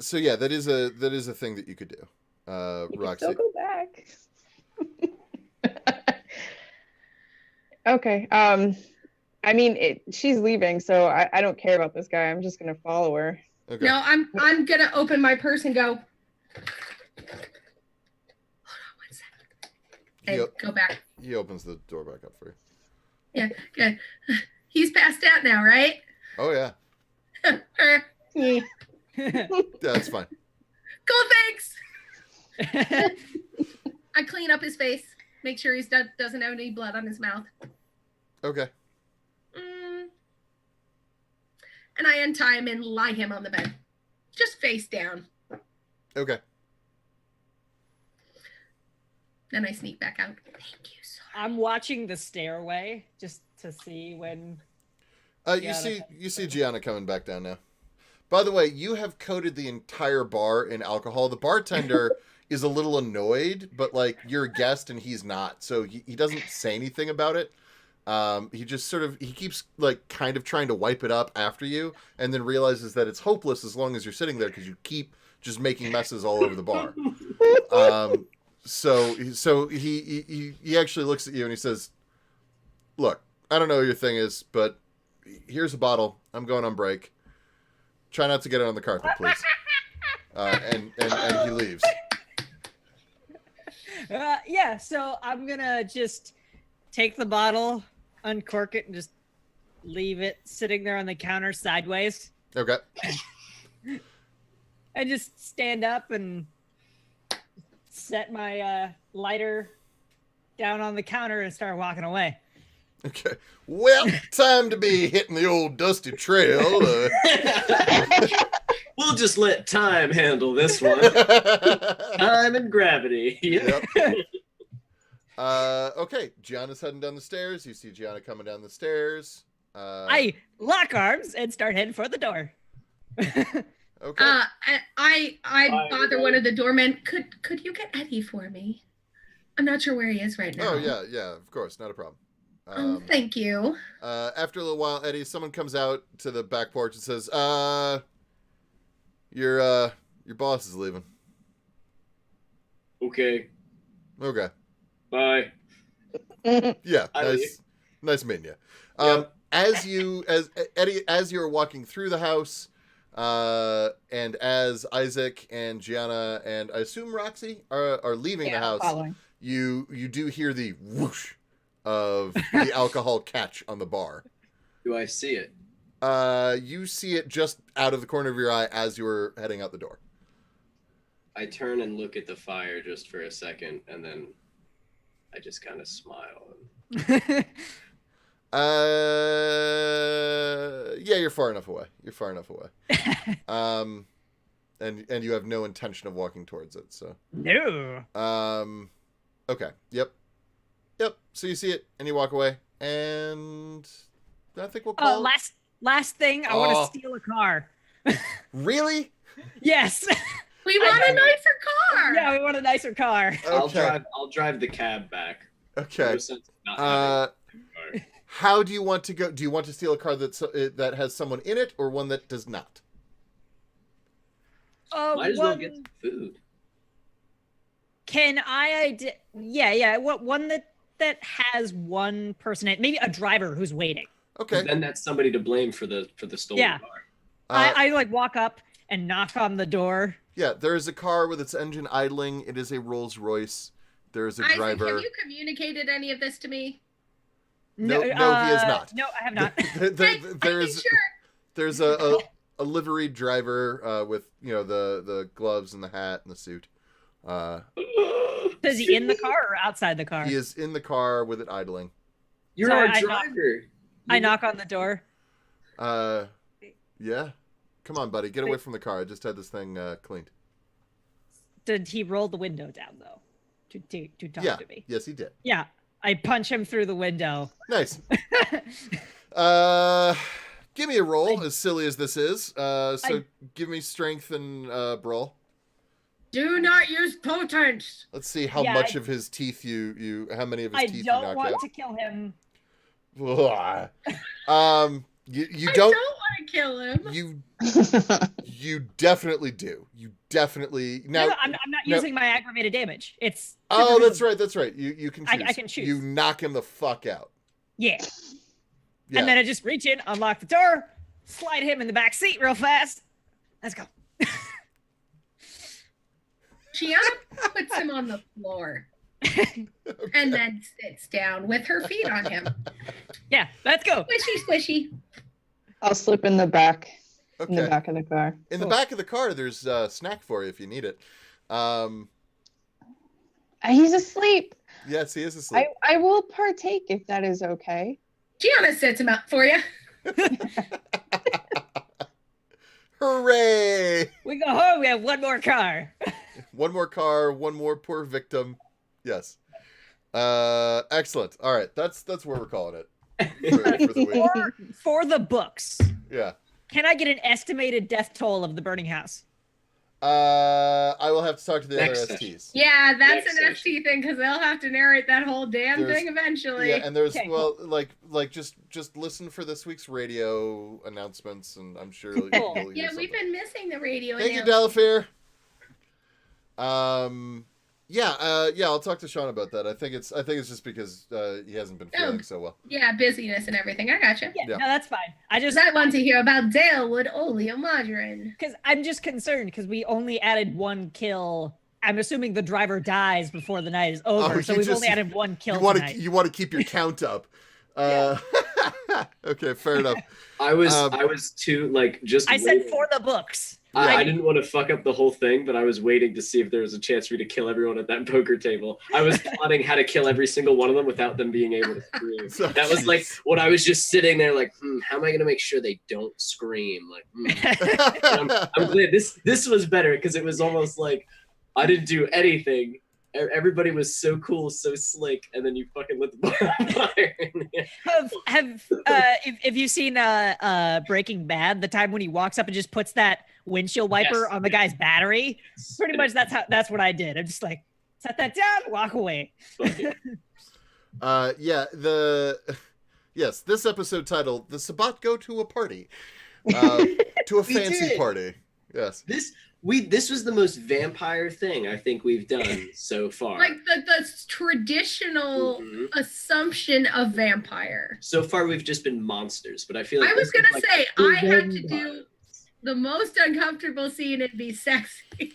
So yeah, that is a thing that you could do. You Roxy. can still go back. Okay. I mean, she's leaving, so I don't care about this guy. I'm just gonna follow her. Okay. No, I'm gonna open my purse and go. Hold on 1 second. And go back. He opens the door back up for you. Yeah, good. He's passed out now, right? Oh yeah. Yeah. That's fine. Cool, thanks. I clean up his face, make sure he doesn't have any blood on his mouth. Okay. And I untie him and lie him on the bed, just face down. Okay. Then I sneak back out. Thank you so much. I'm watching the stairway just to see when. You see Gianna coming back down now. By the way, you have coated the entire bar in alcohol. The bartender is a little annoyed, but like you're a guest and he's not, so he doesn't say anything about it. He just he keeps like kind of trying to wipe it up after you, and then realizes that it's hopeless as long as you're sitting there because you keep just making messes all over the bar. So he actually looks at you and he says, "Look, I don't know what your thing is, but here's a bottle. I'm going on break. Try not to get it on the carpet, please." And he leaves. Yeah, so I'm gonna just take the bottle, uncork it, and just leave it sitting there on the counter sideways. Okay. And just stand up and set my lighter down on the counter and start walking away. Okay. Well, time to be hitting the old dusty trail. We'll just let time handle this one. Time and gravity. Yep. Okay. Gianna's heading down the stairs. You see Gianna coming down the stairs. I lock arms and start heading for the door. Okay. I bother one of the doormen. Could you get Eddie for me? I'm not sure where he is right now. Oh yeah, of course, not a problem. Thank you. After a little while, Eddie, someone comes out to the back porch and says, your boss is leaving." Okay. Okay. Bye. Yeah, I nice meeting you. Yep. As Eddie, as you're walking through the house, and as Isaac and Gianna and I assume Roxy are leaving the house, following. you do hear the whoosh of the alcohol catch on the bar. Do I see it? You see it just out of the corner of your eye as you were heading out the door. I turn and look at the fire just for a second, and then I just kind of smile. Yeah, you're far enough away. And you have no intention of walking towards it, so. No. Okay. Yep. So you see it and you walk away, and I think we'll call. Last thing, I want to steal a car. Really? Yes. We want a nicer car. Yeah, we want a nicer car. Okay. I'll drive the cab back. Okay. No sense not having a car. How do you want to go? Do you want to steal a car that has someone in it, or one that does not? Might as well get some food. Can I? Yeah. What one that has one person in it? Maybe a driver who's waiting. Okay. Then that's somebody to blame for the stolen car. I like walk up and knock on the door. Yeah, there is a car with its engine idling. It is a Rolls Royce. There is a Isaac, driver. have you communicated any of this to me? No, he has not. No, I have not. There's a liveried driver with the gloves and the hat and the suit. Is he in the car or outside the car? He is in the car with it idling. You're our driver. I knock on the door. Yeah. Come on, buddy. Get away from the car. I just had this thing cleaned. Did he roll the window down though? To talk to me? Yes, he did. Yeah. I punch him through the window. Nice. Give me a roll, as silly as this is. Give me strength and brawl. Do not use potent. Let's see how much of his teeth how many of his teeth you knocked out. I don't want to kill him. You I don't want to kill him. You definitely do. You definitely No, I'm not using my aggravated damage. It's that's right. You can choose. I can choose. You knock him the fuck out. Yeah. And then I just reach in, unlock the door, slide him in the back seat real fast. Let's go. Gianna puts him on the floor. And then sits down with her feet on him. Yeah, let's go. Squishy. I'll slip in the back. Okay. In the back of the car. In the back of the car, there's a snack for you if you need it. He's asleep. Yes, he is asleep. I will partake if that is okay. Gianna sets him up for you. Hooray! We go home. We have one more car. One more car. One more poor victim. Yes. Excellent. All right. That's where we're calling it for the week. For the books. Yeah. Can I get an estimated death toll of the burning house? I will have to talk to the other STs. Yeah, that's an ST thing because they'll have to narrate that whole damn thing eventually. Yeah, and there's just listen for this week's radio announcements, and I'm sure you'll hear Yeah, we've been missing the radio. Thank you, Delafere. I'll talk to Sean about that. I think it's just because he hasn't been feeling so well. Yeah, busyness and everything. I gotcha. Yeah, no, that's fine. I want to hear about Dalewood oleomargarine. Because I'm just concerned because we only added one kill. I'm assuming the driver dies before the night is over, so we've only added one kill. You want to keep your count up. Okay, fair enough. I was too just. I said for the books. I didn't want to fuck up the whole thing, but I was waiting to see if there was a chance for me to kill everyone at that poker table. I was plotting how to kill every single one of them without them being able to scream. That was what I was just sitting there how am I going to make sure they don't scream? I'm glad this was better because it was almost like I didn't do anything. Everybody was so cool, so slick, and then you fucking lit the bar on fire. Have you seen Breaking Bad? The time when he walks up and just puts that windshield wiper on the guy's battery. Pretty much that's what I did. I'm just like, set that down, walk away. Yes, this episode titled "The Sabbat Go to a Party," to a fancy party. Yes. This was the most vampire thing I think we've done so far. Like the traditional assumption of vampire. So far, we've just been monsters, but I feel like I was gonna say I had to do the most uncomfortable scene and be sexy,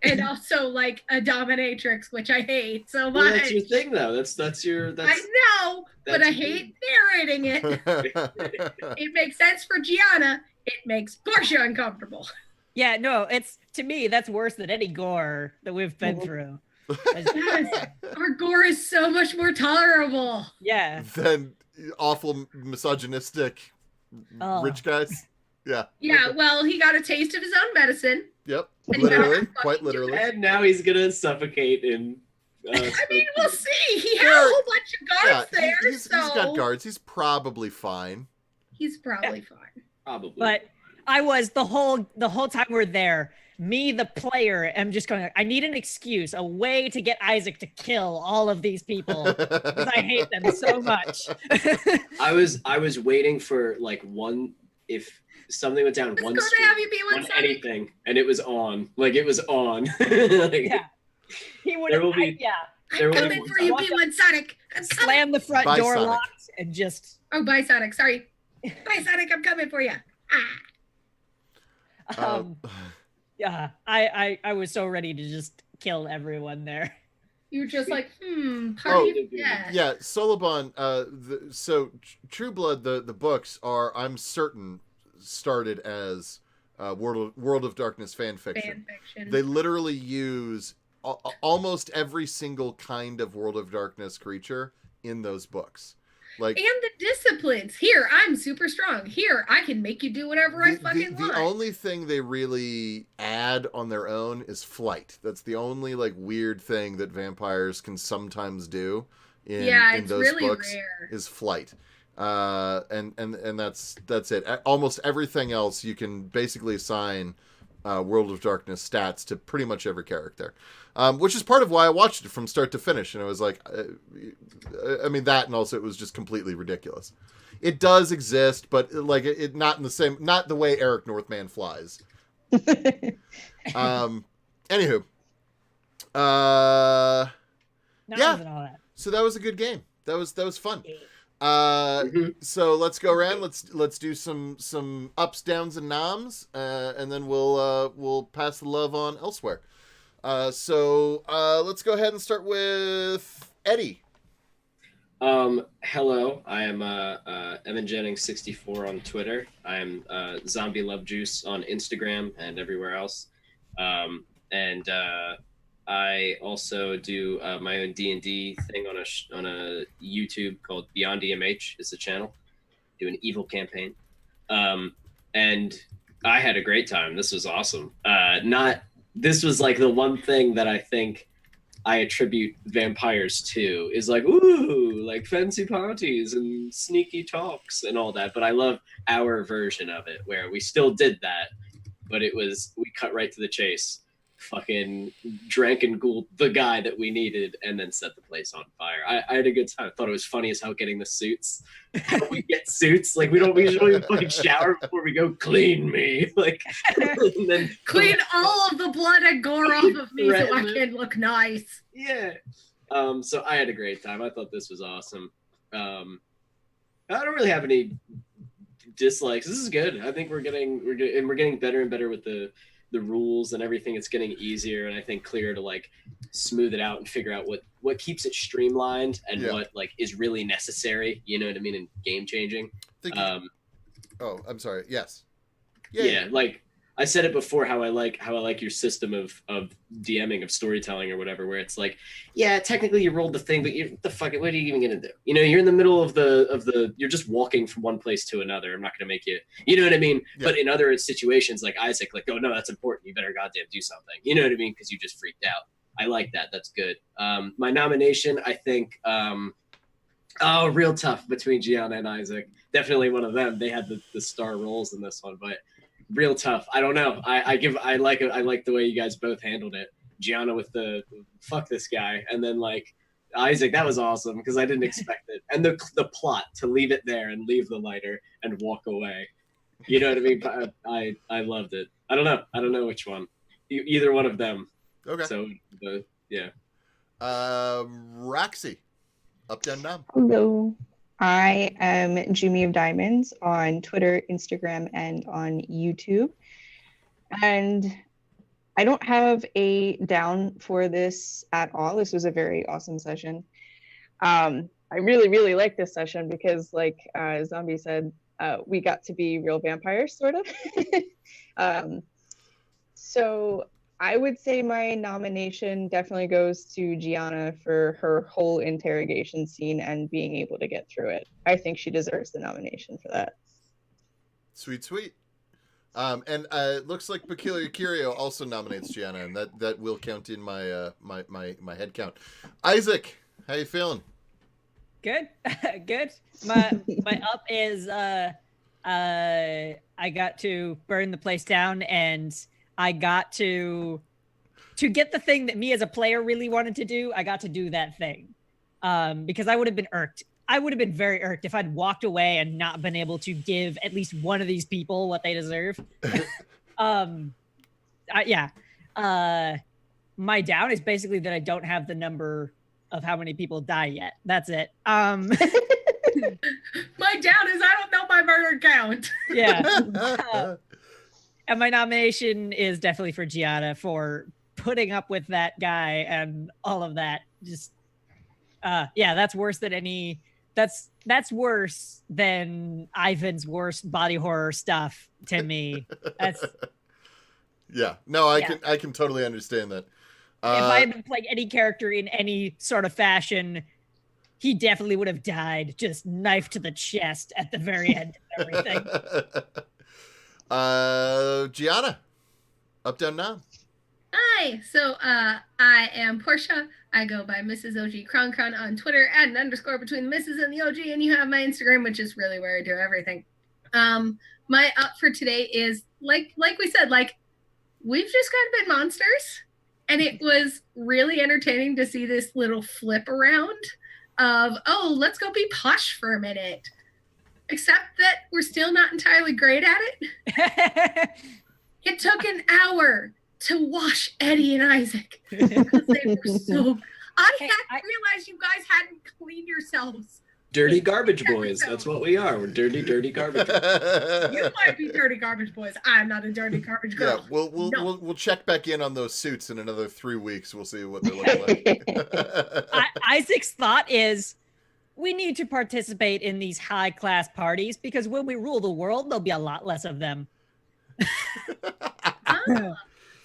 and also like a dominatrix, which I hate so much. Well, that's your thing, though. That's your. I know, but I hate narrating it. It makes sense for Gianna. It makes Portia uncomfortable. Yeah, no, to me, that's worse than any gore that we've been through. Our gore is so much more tolerable. Yeah. Than awful misogynistic rich guys. Yeah. Yeah, well, he got a taste of his own medicine. Yep. Literally. Quite literally. And now he's going to suffocate in... I mean, we'll see. He had a whole bunch of guards there, he's got guards. He's probably fine. He's probably fine. Probably. But I was the whole time we're there, me, the player, am just going, I need an excuse, a way to get Isaac to kill all of these people because I hate them so much. I was waiting for like one, if something went down one anything, and it was on. Like it was on. Like, yeah. He would have, I'm coming for you, P1 Sonic. Slam the front door locked and just... Oh, bye, Sonic. Sorry. Bye, Sonic. I'm coming for you. Yeah, I was so ready to just kill everyone there. You were just like, party. Yeah, Solobon. So True Blood, the books are, I'm certain, started as World of Darkness fan fiction. They literally use almost every single kind of World of Darkness creature in those books. Like, and the disciplines. Here, I'm super strong. Here, I can make you do whatever I fucking want. The only thing they really add on their own is flight. That's the only like weird thing that vampires can sometimes do in those really books rare. Is flight. And that's it. Almost everything else you can basically assign World of Darkness stats to pretty much every character. Which is part of why I watched it from start to finish. And I was like, I mean, that, and also it was just completely ridiculous. It does exist, but like it not in the same, not the way Eric Northman flies. Anywho. So that was a good game. That was fun. So let's go around. Let's do some ups, downs, and noms, and then we'll pass the love on elsewhere. So let's go ahead and start with Eddie. Hello, I am Evan Jennings 64 on Twitter. I am Zombie Love Juice on Instagram and everywhere else. And I also do my own D&D thing on a YouTube called Beyond EMH is the channel. Do an evil campaign. And I had a great time. This was awesome. This was like the one thing that I think I attribute vampires to is like, ooh, like fancy parties and sneaky talks and all that. But I love our version of it where we still did that, but we cut right to the chase. Fucking drank and ghouled the guy that we needed and then set the place on fire. I had a good time. I thought it was funny as hell getting the suits. How we get suits? Like we don't usually fucking shower before we go. Clean me, like, and then clean all of the blood and gore off of me so I can look nice. Yeah. So I had a great time. I thought this was awesome. I don't really have any dislikes. This is good. I think we're getting better and better with the rules and everything. It's getting easier and I think clearer to like smooth it out and figure out what keeps it streamlined and what like is really necessary, you know what I mean, and game changing. I'm sorry. Yes. Yeah, like I said it before, how I like your system of DMing, of storytelling or whatever, where it's like, yeah, technically you rolled the thing, but what are you even gonna do? You know, you're in the middle of the you're just walking from one place to another. I'm not gonna make you know what I mean? Yeah. But in other situations like Isaac, like, oh no, that's important. You better goddamn do something. You know what I mean? Because you just freaked out. I like that. That's good. My nomination, I think, real tough between Gianna and Isaac. Definitely one of them. They had the star roles in this one, but real tough. I don't know. I like the way you guys both handled it. Gianna with the fuck this guy, and then like Isaac, that was awesome because I didn't expect it. And the plot to leave it there and leave the lighter and walk away. You know what I mean? I loved it. I don't know which one. Either one of them. Okay. So yeah. Roxy, up, down, down. Hello. I am Jimmy of Diamonds on Twitter, Instagram, and on YouTube. And I don't have a down for this at all. This was a very awesome session. I really, really like this session because, like Zombie said, we got to be real vampires, sort of. So I would say my nomination definitely goes to Gianna for her whole interrogation scene and being able to get through it. I think she deserves the nomination for that. Sweet, sweet. And it looks like Peculiar Curio also nominates Gianna, and that will count in my my head count. Isaac, how you feeling? Good. Good. My up is I got to burn the place down, and I got to get the thing that me as a player really wanted to do. I got to do that thing because I would have been irked. I would have been very irked if I'd walked away and not been able to give at least one of these people what they deserve. Yeah. My down is basically that I don't have the number of how many people die yet. That's it. My down is I don't know my murder count. Yeah. And my nomination is definitely for Gianna for putting up with that guy and all of that. Just, yeah, that's worse than any. That's worse than Ivan's worst body horror stuff to me. That's. Yeah. No, I can totally understand that. If I had been playing any character in any sort of fashion, he definitely would have died, just knife to the chest at the very end of everything. Gianna, up, down, down. Hi, so I am Portia. I go by Mrs. OG Kron on Twitter, add an underscore between the Mrs. and the OG, and you have my Instagram, which is really where I do everything. My up for today is like we said, like we've just kind of been monsters, and it was really entertaining to see this little flip around of, oh, let's go be posh for a minute. Except that we're still not entirely great at it. It took an hour to wash Eddie and Isaac because they were so. I hadn't realized you guys hadn't cleaned yourselves. Dirty garbage boys. That's what we are. We're dirty garbage boys. You might be dirty garbage boys. I'm not a dirty garbage girl. Yeah, we'll check back in on those suits in another 3 weeks. We'll see what they're looking like. Isaac's thought is, we need to participate in these high-class parties because when we rule the world, there'll be a lot less of them.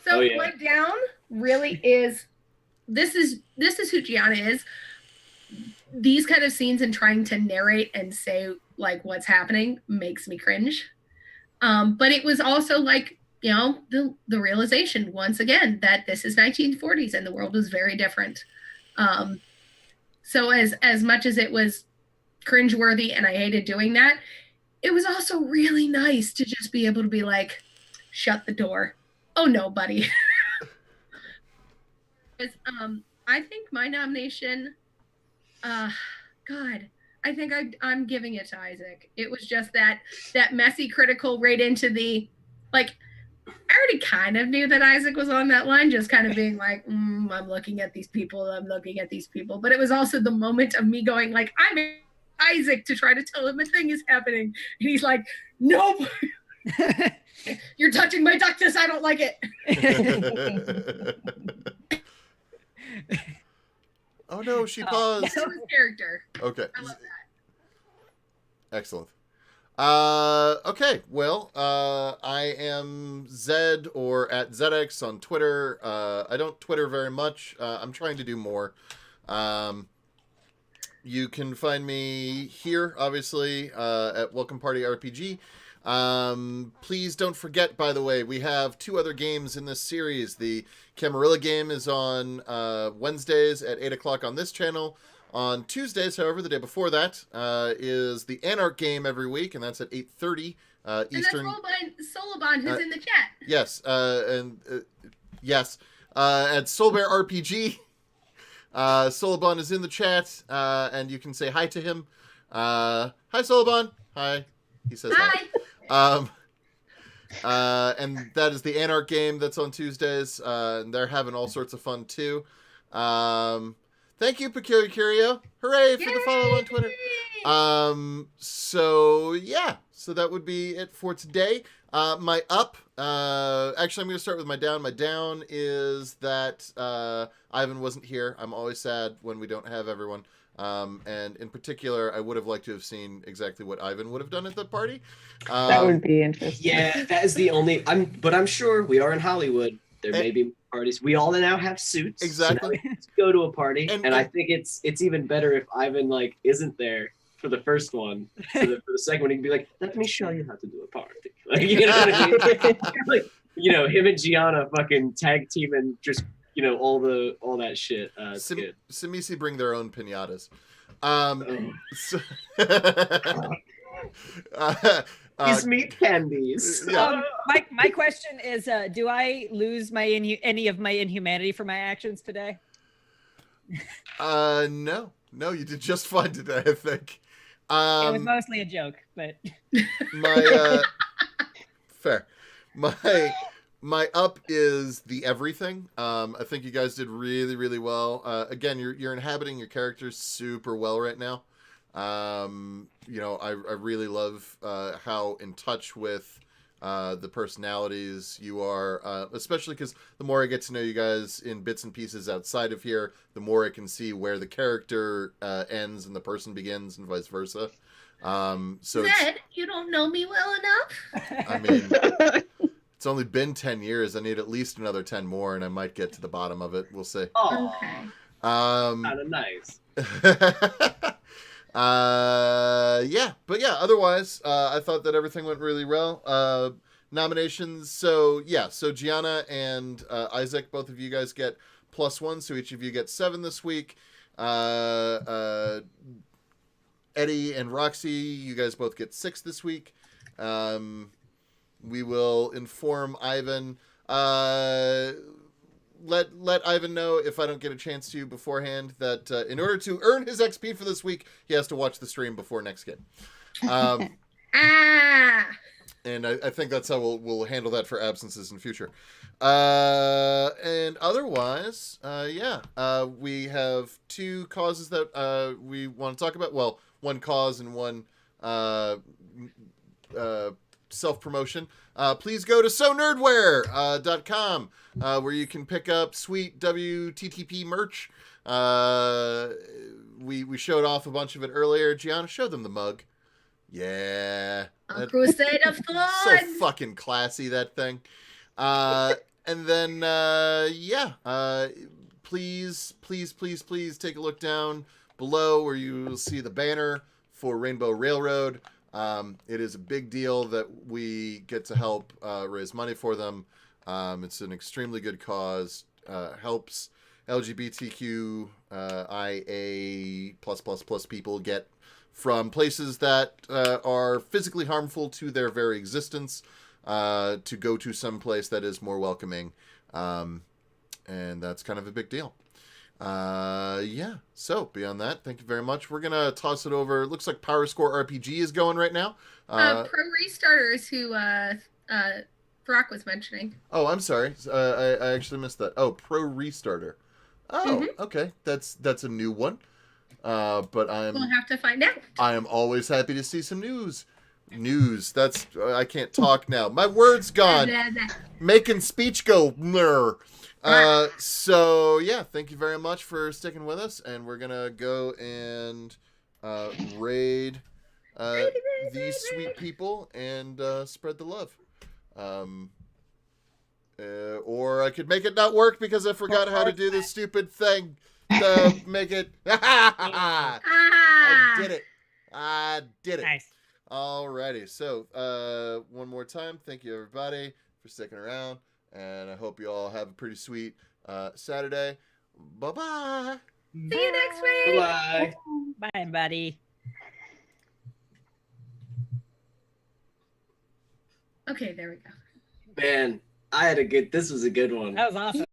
So yeah. My down really is this is who Gianna is. These kind of scenes and trying to narrate and say like what's happening makes me cringe. But it was also like, you know, the realization once again that this is 1940s and the world was very different. So as much as it was cringeworthy and I hated doing that, it was also really nice to just be able to be like, shut the door. Oh no, buddy. I think my nomination, God, I think I'm giving it to Isaac. It was just that messy critical right into the, like, I already kind of knew that Isaac was on that line, just kind of being like, I'm looking at these people. But it was also the moment of me going like, I'm Isaac to try to tell him a thing is happening. And he's like, nope. You're touching my ductus. I don't like it. Oh no, she paused. That was character. Okay. I love that. Excellent. Okay, well, I am Zed or at ZX on Twitter. I don't Twitter very much. I'm trying to do more. You can find me here, obviously, at Welcome Party RPG. Please don't forget, by the way, we have 2 other games in this series. The Camarilla game is on Wednesdays at 8 o'clock on this channel. On Tuesdays, however, the day before that, is the Anarch game every week, and that's at 8:30 Eastern. And that's Solobon, who's in the chat. Yes, yes. At Soulbear RPG, Solobon is in the chat, and you can say hi to him. Hi, Solobon. Hi. He says hi. And that is the Anarch game that's on Tuesdays. And they're having all sorts of fun too. Thank you, Peculiar Curio. Hooray for the follow on Twitter. So yeah, so that would be it for today. My up, actually I'm going to start with my down. My down is that Ivan wasn't here. I'm always sad when we don't have everyone. And in particular, I would have liked to have seen exactly what Ivan would have done at the party. That would be interesting. Yeah, that is the only. But I'm sure we are in Hollywood. There may be parties. We all now have suits. Exactly. So now we have to go to a party, and I think it's even better if Ivan isn't there for the first one. So that for the second one, he can be like, "Let me show you how to do a party." You know what I mean? Him and Gianna fucking tag team and just. All that shit. Good. Simisi bring their own pinatas. These meat candies. Yeah. My question is, do I lose any of my inhumanity for my actions today? No, you did just fine today, I think. It was mostly a joke, but fair. My up is the everything. I think you guys did really, really well. Again, you're inhabiting your characters super well right now. I really love how in touch with the personalities you are, especially because the more I get to know you guys in bits and pieces outside of here, the more I can see where the character ends and the person begins and vice versa. Zed, you don't know me well enough? I mean... It's only been 10 years. I need at least another 10 more, and I might get to the bottom of it. We'll see. Oh, okay. Kind of nice. Yeah. Otherwise, I thought that everything went really well. Nominations. So Gianna and Isaac, both of you guys get +1, so each of you get 7 this week. Eddie and Roxy, you guys both get 6 this week. We will inform Ivan. Let Ivan know if I don't get a chance to beforehand that in order to earn his XP for this week, he has to watch the stream before next game. And I think that's how we'll handle that for absences in future. And otherwise, we have 2 causes that we want to talk about. Well, one cause and one self-promotion. Please go to sonerdwear.com where you can pick up sweet WTTP merch. We showed off a bunch of it earlier. Gianna, show them the mug. Yeah. Crusade of Thorns. So fucking classy, that thing. And then, please take a look down below where you will see the banner for Rainbow Railroad. It is a big deal that we get to help raise money for them. It's an extremely good cause. Helps LGBTQIA plus people get from places that are physically harmful to their very existence to go to some place that is more welcoming. And that's kind of a big deal. So beyond that, thank you very much. We're gonna toss it over. It looks like Power Score RPG is going right now. Pro Restarters, who Brock was mentioning. Oh, I'm sorry. I actually missed that. Oh, Pro Restarter. Oh, okay. That's a new one. But we'll have to find out. I am always happy to see some news. That's I can't talk now. My word's gone. Making speech go blur. So yeah, thank you very much for sticking with us, and we're gonna go and raid these sweet people and spread the love. Or I could make it not work because I forgot how to do this stupid thing to make it. I did it. Nice. Alrighty, so one more time, thank you everybody for sticking around. And I hope you all have a pretty sweet Saturday. Bye-bye. See you next week. Bye. Bye, buddy. Okay, there we go. Man, I had a good. This was a good one. That was awesome.